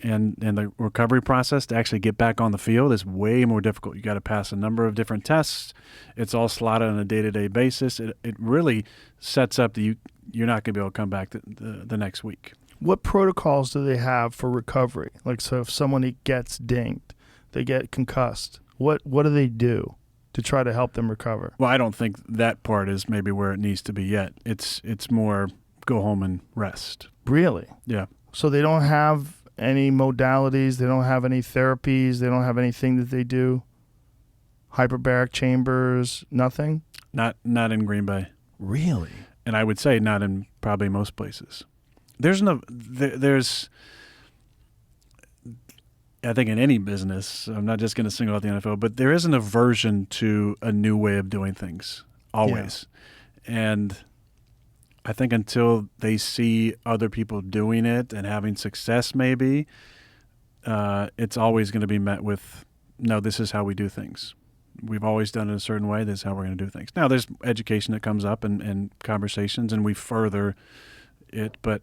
And the recovery process to actually get back on the field is way more difficult. You got to pass a number of different tests. It's all slotted on a day-to-day basis. It really sets up you're not going to be able to come back the next week. What protocols do they have for recovery? Like, so if someone gets dinged, they get concussed, what do they do to try to help them recover? Well, I don't think that part is maybe where it needs to be yet. It's more go home and rest. Really? Yeah. So they don't have any modalities, they don't have any therapies, they don't have anything that they do? Hyperbaric chambers, nothing? Not in Green Bay. Really? And I would say not in probably most places. There's I think in any business, I'm not just going to single out the NFL, but there is an aversion to a new way of doing things, always. Yeah. And I think until they see other people doing it and having success maybe, it's always going to be met with, no, this is how we do things. We've always done it a certain way. This is how we're going to do things. Now, there's education that comes up and conversations, and we further it, but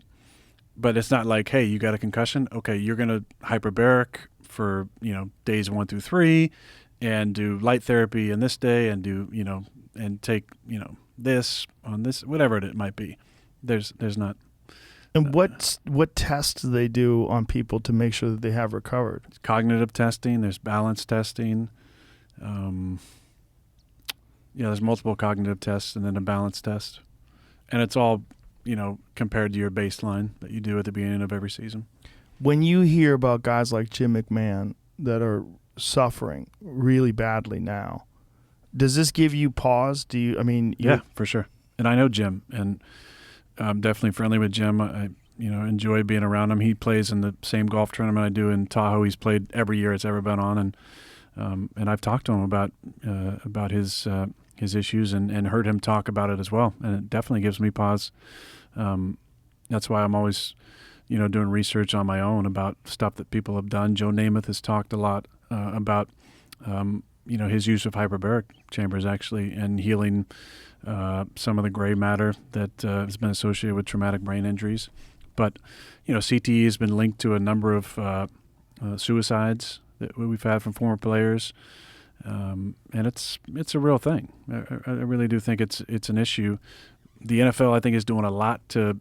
it's not like, hey, you got a concussion? Okay, you're going to hyperbaric for, days 1 through 3 and do light therapy in this day and do, and take, this on this, whatever it might be. There's not. And what tests do they do on people to make sure that they have recovered? Cognitive testing. There's balance testing. There's multiple cognitive tests and then a balance test. And it's all, compared to your baseline that you do at the beginning of every season. When you hear about guys like Jim McMahon that are suffering really badly now, does this give you pause? Yeah, for sure. And I know Jim, and I'm definitely friendly with Jim. I enjoy being around him. He plays in the same golf tournament I do in Tahoe. He's played every year it's ever been on, and I've talked to him about his issues and heard him talk about it as well. And it definitely gives me pause. That's why I'm always, doing research on my own about stuff that people have done. Joe Namath has talked a lot about, his use of hyperbaric chambers actually and healing some of the gray matter that has been associated with traumatic brain injuries. But, CTE has been linked to a number of suicides that we've had from former players. And it's a real thing. I really do think it's an issue. The NFL, I think, is doing a lot to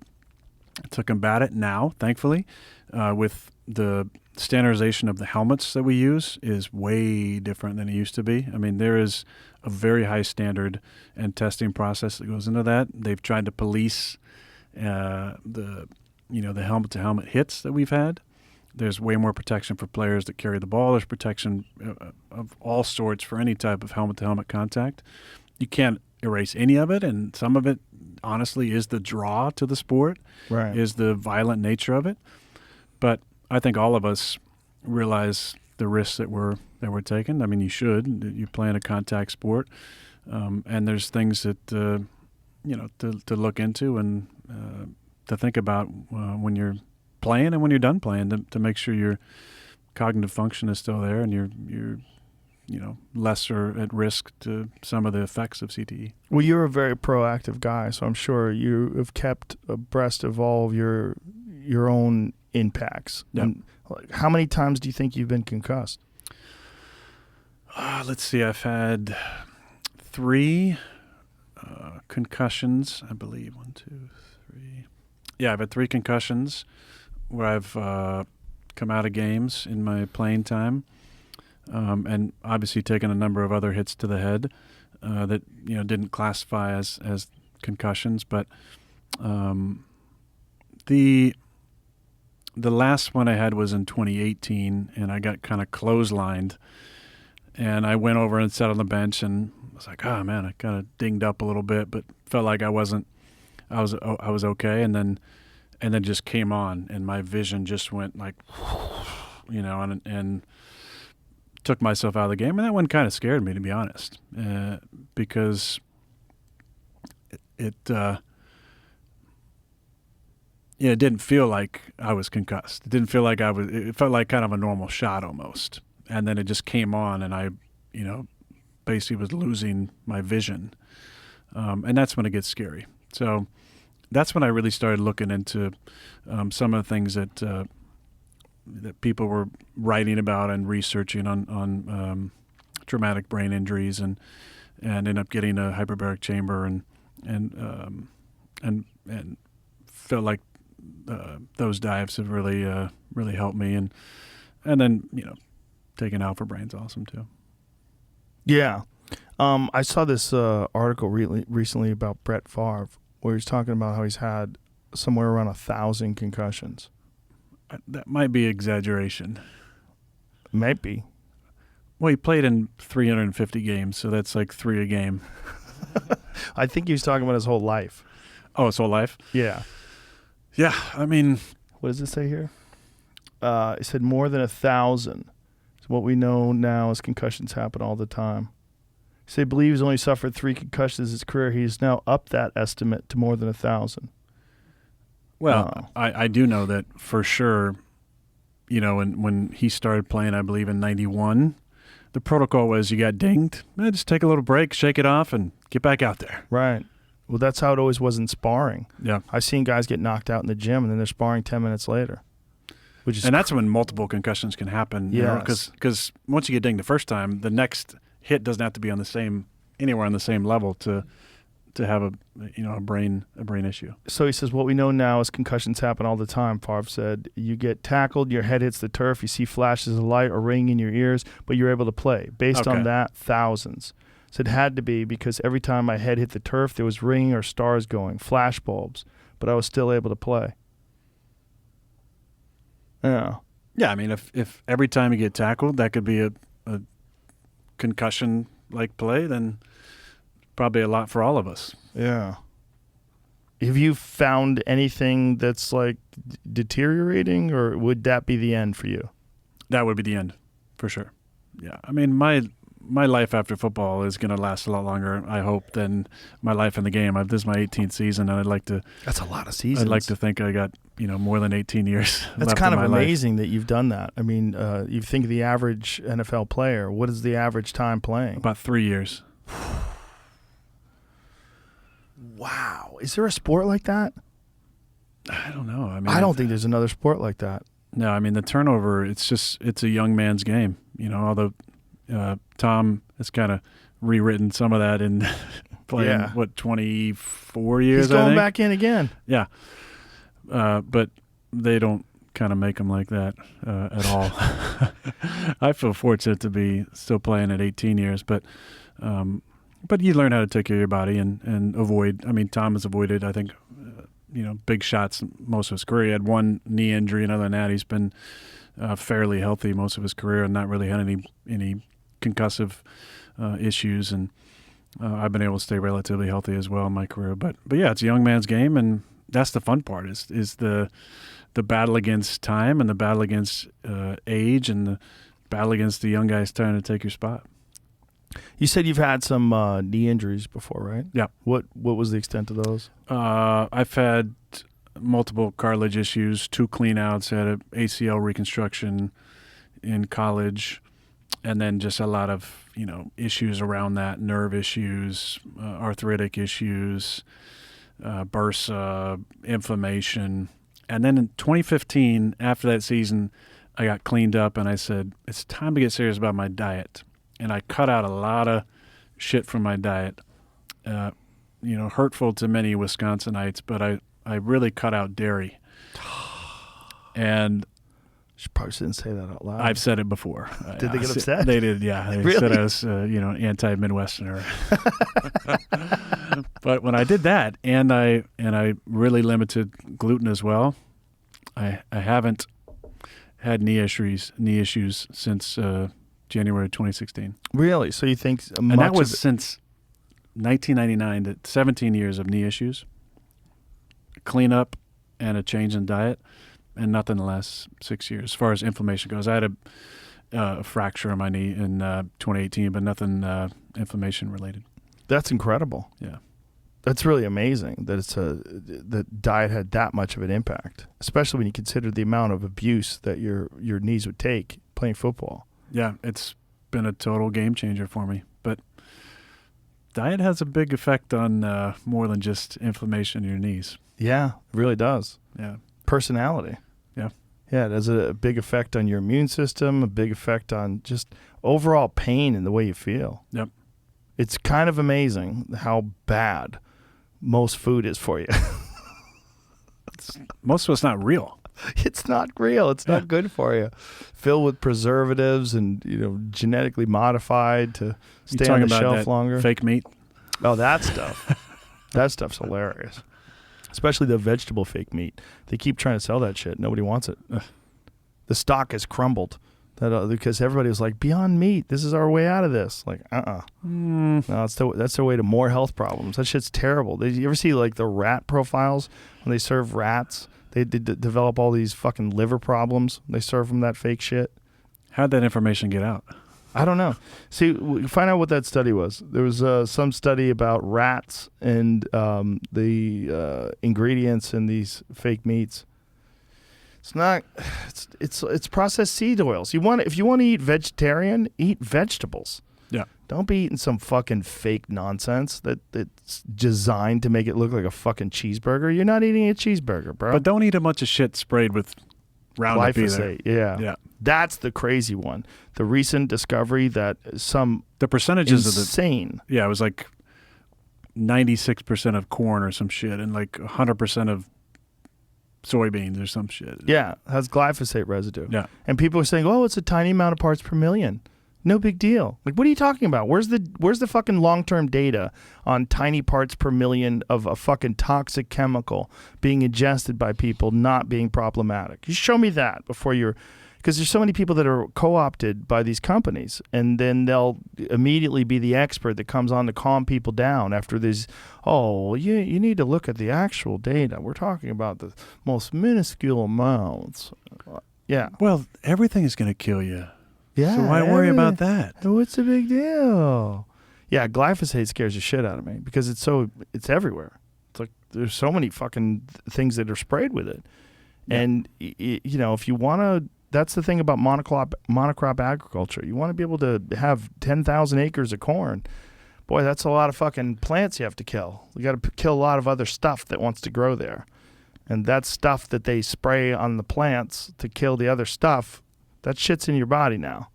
combat it now, thankfully, with the standardization of the helmets that we use is way different than it used to be. I mean, there is a very high standard and testing process that goes into that. They've tried to police the helmet-to-helmet hits that we've had. There's way more protection for players that carry the ball. There's protection of all sorts for any type of helmet-to-helmet contact. You can't erase any of it, and some of it, honestly, is the draw to the sport, right? Is the violent nature of it. But I think all of us realize the risks that we're taking. I mean, you should. You're playing a contact sport, and there's things that to look into and to think about when you're playing and when you're done playing to make sure your cognitive function is still there and you're lesser at risk to some of the effects of CTE. Well, you're a very proactive guy, so I'm sure you have kept abreast of all of your own impacts. Yep. And how many times do you think you've been concussed? Let's see. I've had 3 concussions, I believe. 1, 2, 3. Yeah, I've had 3 concussions where I've come out of games in my playing time. And obviously taken a number of other hits to the head that didn't classify as concussions, but the last one I had was in 2018, and I got kind of clotheslined, and I went over and sat on the bench, and was like, oh man, I kind of dinged up a little bit, but felt like I was okay, and then just came on, and my vision just went like, and took myself out of the game, and that one kind of scared me, to be honest, because it it didn't feel like I was concussed. It didn't feel like it felt like kind of a normal shot almost. And then it just came on, and I, basically was losing my vision. And that's when it gets scary. So that's when I really started looking into some of the things that people were writing about and researching on traumatic brain injuries, and ended up getting a hyperbaric chamber and felt like those dives have really helped me, and then taking Alpha Brain's awesome too. Yeah. I saw this article recently about Brett Favre, where he's talking about how he's had somewhere around 1,000 concussions. That might be exaggeration. Might be. Well, he played in 350 games, so that's like 3 a game. I think he was talking about his whole life. Oh, his whole life? Yeah. Yeah, I mean... What does it say here? It said more than 1,000. So what we know now is concussions happen all the time. He believes only suffered 3 concussions in his career. He's now upped that estimate to more than 1,000. Well, I do know that for sure, when he started playing, I believe in 91, the protocol was you got dinged, just take a little break, shake it off, and get back out there. Right. Well, that's how it always was in sparring. Yeah. I've seen guys get knocked out in the gym, and then they're sparring 10 minutes later. And that's when multiple concussions can happen. Yeah. Because once you get dinged the first time, the next hit doesn't have to be anywhere on the same level to have a brain issue. So he says, what we know now is concussions happen all the time. Favre said, you get tackled, your head hits the turf, you see flashes of light or ringing in your ears, but you're able to play. Based on that, thousands. So it had to be because every time my head hit the turf, there was ringing or stars going, flash bulbs, but I was still able to play. Yeah. Yeah, I mean, if every time you get tackled, that could be a concussion-like play, then probably a lot for all of us. Yeah. Have you found anything that's like deteriorating, or would that be the end for you? That would be the end, for sure. Yeah. I mean, my life after football is going to last a lot longer, I hope, than my life in the game. This is my 18th season, and I'd like to... That's a lot of seasons. I'd like to think I got, more than 18 years That's left kind in of my amazing life. that you've done that. I mean, you think of the average NFL player. What is the average time playing? About 3 years. Wow. Is there a sport like that? I don't know. I mean, I don't think there's another sport like that. No, I mean, the turnover, it's a young man's game. Although Tom has kind of rewritten some of that in playing, 24 years, He's going I think? back in again. Yeah. But they don't kind of make them like that at all. I feel fortunate to be still playing at 18 years, but you learn how to take care of your body and avoid. I mean, Tom has avoided, I think, big shots most of his career. He had one knee injury, and other than that, he's been fairly healthy most of his career and not really had any concussive issues. And I've been able to stay relatively healthy as well in my career. But yeah, it's a young man's game, and that's the fun part is the battle against time and the battle against age and the battle against the young guys trying to take your spot. You said you've had some knee injuries before, right? Yeah. What was the extent of those? I've had multiple cartilage issues, 2 cleanouts, had an ACL reconstruction in college, and then just a lot of issues around that, nerve issues, arthritic issues, bursa, inflammation. And then in 2015, after that season, I got cleaned up, and I said, it's time to get serious about my diet. And I cut out a lot of shit from my diet, hurtful to many Wisconsinites, but I really cut out dairy. And You probably shouldn't say that out loud. I've said it before. Did they get upset? They did, yeah. They Really? said I was, anti-Midwesterner. But when I did that, and I really limited gluten as well, I haven't had knee issues since January 2016. Really? So you think And that was since 1999, to 17 years of knee issues, cleanup, and a change in diet, and nothing the last 6 years as far as inflammation goes. I had a fracture in my knee in 2018, but nothing inflammation related. That's incredible. Yeah. That's really amazing that that diet had that much of an impact, especially when you consider the amount of abuse that your knees would take playing football. Yeah, it's been a total game changer for me. But diet has a big effect on more than just inflammation in your knees. Yeah, it really does. Yeah. Personality. Yeah. Yeah, it has a big effect on your immune system, a big effect on just overall pain and the way you feel. Yep. It's kind of amazing how bad most food is for you. Most of it's not real. It's not real. It's not good for you. Filled with preservatives and genetically modified to stay on the shelf longer. Fake meat. Oh, that stuff. That stuff's hilarious. Especially the vegetable fake meat. They keep trying to sell that shit. Nobody wants it. Ugh. The stock has crumbled. Because everybody was like, Beyond Meat, this is our way out of this. Like, No, that's their way to more health problems. That shit's terrible. You ever see like the rat profiles when they serve rats? They develop all these fucking liver problems. They serve them that fake shit. How'd that information get out? I don't know. See, find out what that study was. There was some study about rats and the ingredients in these fake meats. It's not. It's processed seed oils. If you want to eat vegetarian, eat vegetables. Yeah. Don't be eating some fucking fake nonsense that's designed to make it look like a fucking cheeseburger. You're not eating a cheeseburger, bro. But don't eat a bunch of shit sprayed with Roundup glyphosate. either. Yeah. That's the crazy one. The recent discovery that the percentages insane. It was like 96% of corn or some shit, and like 100% of soybeans or some shit. Yeah, has glyphosate residue. Yeah. And people are saying, "Oh, it's a tiny amount of parts per million." No big deal. Like, what are you talking about? Where's the fucking long-term data on tiny parts per million of a fucking toxic chemical being ingested by people not being problematic? You show me that before because there's so many people that are co-opted by these companies, and then they'll immediately be the expert that comes on to calm people down after these, you need to look at the actual data. We're talking about the most minuscule amounts. Yeah. Well, everything is going to kill you. Yeah. So why worry about that? What's the big deal? Yeah, glyphosate scares the shit out of me because it's everywhere. It's like there's so many fucking things that are sprayed with it. Yeah. And if you want to, that's the thing about monocrop agriculture. You want to be able to have 10,000 acres of corn. Boy, that's a lot of fucking plants you have to kill. You got to kill a lot of other stuff that wants to grow there. And that stuff that they spray on the plants to kill the other stuff, that shit's in your body now.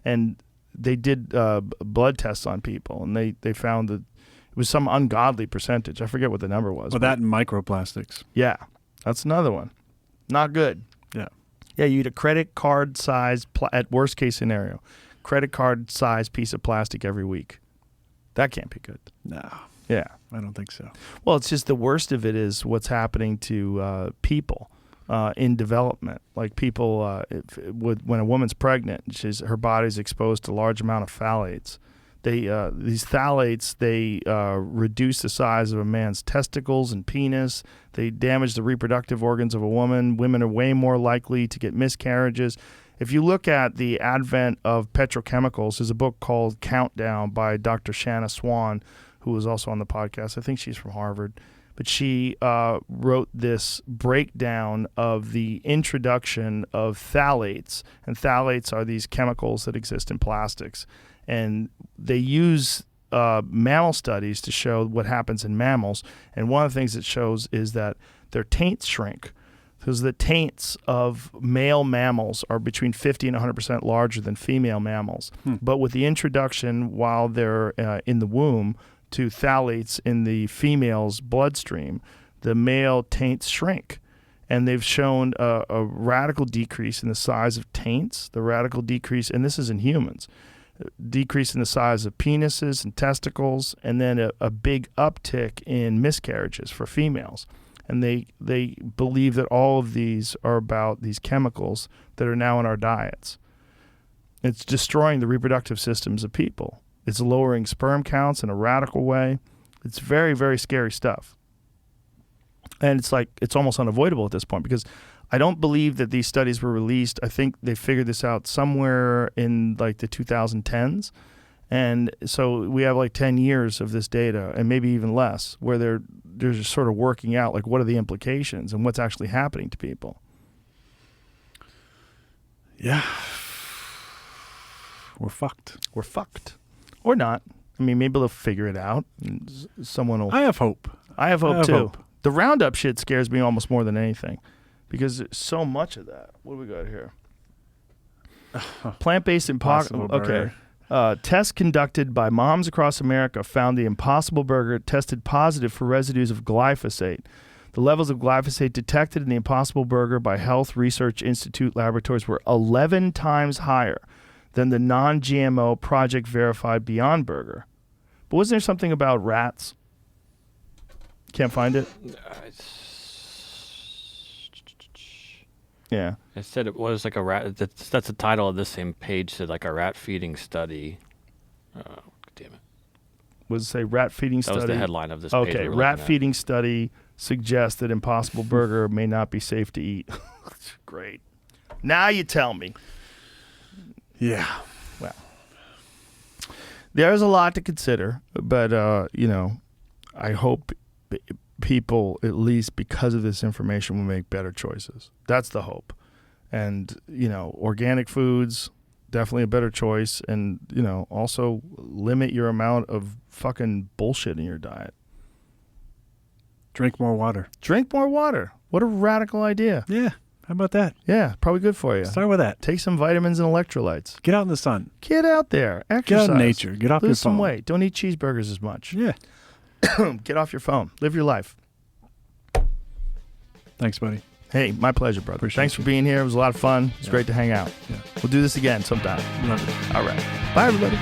And they did blood tests on people, and they found that it was some ungodly percentage. I forget what the number was. Well, that and microplastics. Yeah, that's another one. Not good. Yeah. Yeah, you eat a credit card size, at worst case scenario, credit card size piece of plastic every week. That can't be good. No. Yeah. I don't think so. Well, it's just the worst of it is what's happening to people. In development, like people, when a woman's pregnant, her body's exposed to a large amount of phthalates. These phthalates reduce the size of a man's testicles and penis. They damage the reproductive organs of a woman. Women are way more likely to get miscarriages. If you look at the advent of petrochemicals, there's a book called Countdown by Dr. Shanna Swan, who was also on the podcast. I think she's from Harvard. But she wrote this breakdown of the introduction of phthalates. And phthalates are these chemicals that exist in plastics. And they use mammal studies to show what happens in mammals. And one of the things it shows is that their taints shrink. Because the taints of male mammals are between 50 and 100% larger than female mammals. But with the introduction while they're in the womb to phthalates in the female's bloodstream, the male taints shrink. And they've shown a radical decrease in the size of taints, the radical decrease, and this is in humans, decrease in the size of penises and testicles, and then a big uptick in miscarriages for females. And they believe that all of these are about these chemicals that are now in our diets. It's destroying the reproductive systems of people. It's lowering sperm counts in a radical way. It's very, very scary stuff. And it's almost unavoidable at this point because I don't believe that these studies were released. I think they figured this out somewhere in like the 2010s. And so we have like 10 years of this data, and maybe even less, where they're just sort of working out like what are the implications and what's actually happening to people. Yeah. We're fucked. We're fucked. Or not. I mean, maybe they'll figure it out. Someone will. I have hope. I have hope too. Hope. The Roundup shit scares me almost more than anything because there's so much of that. What do we got here? Plant-based Impossible Okay. Burger. Tests conducted by moms across America found the Impossible Burger tested positive for residues of glyphosate. The levels of glyphosate detected in the Impossible Burger by Health Research Institute laboratories were 11 times higher than the non-GMO Project Verified Beyond Burger. But wasn't there something about rats? Can't find it? Yeah. It said it was like a rat. That's the title of this same page. Said like a rat feeding study. Oh, damn it. Was it say rat feeding study? That was the headline of this page. Okay, rat feeding study suggests that Impossible Burger may not be safe to eat. Great. Now you tell me. Yeah. Well, there's a lot to consider, but, I hope people, at least because of this information, will make better choices. That's the hope. And, organic foods, definitely a better choice. And, also limit your amount of fucking bullshit in your diet. Drink more water. Drink more water. What a radical idea. Yeah. How about that? Yeah, probably good for you. Start with that. Take some vitamins and electrolytes. Get out in the sun. Get out there. Exercise. Get out in nature. Get off your phone. Lose some weight. Don't eat cheeseburgers as much. Yeah. Get off your phone. Live your life. Thanks, buddy. Hey, my pleasure, brother. Appreciate Thanks for you. being here. It was a lot of fun. It's great to hang out. Yeah. We'll do this again sometime. Love it. All right. Bye, everybody.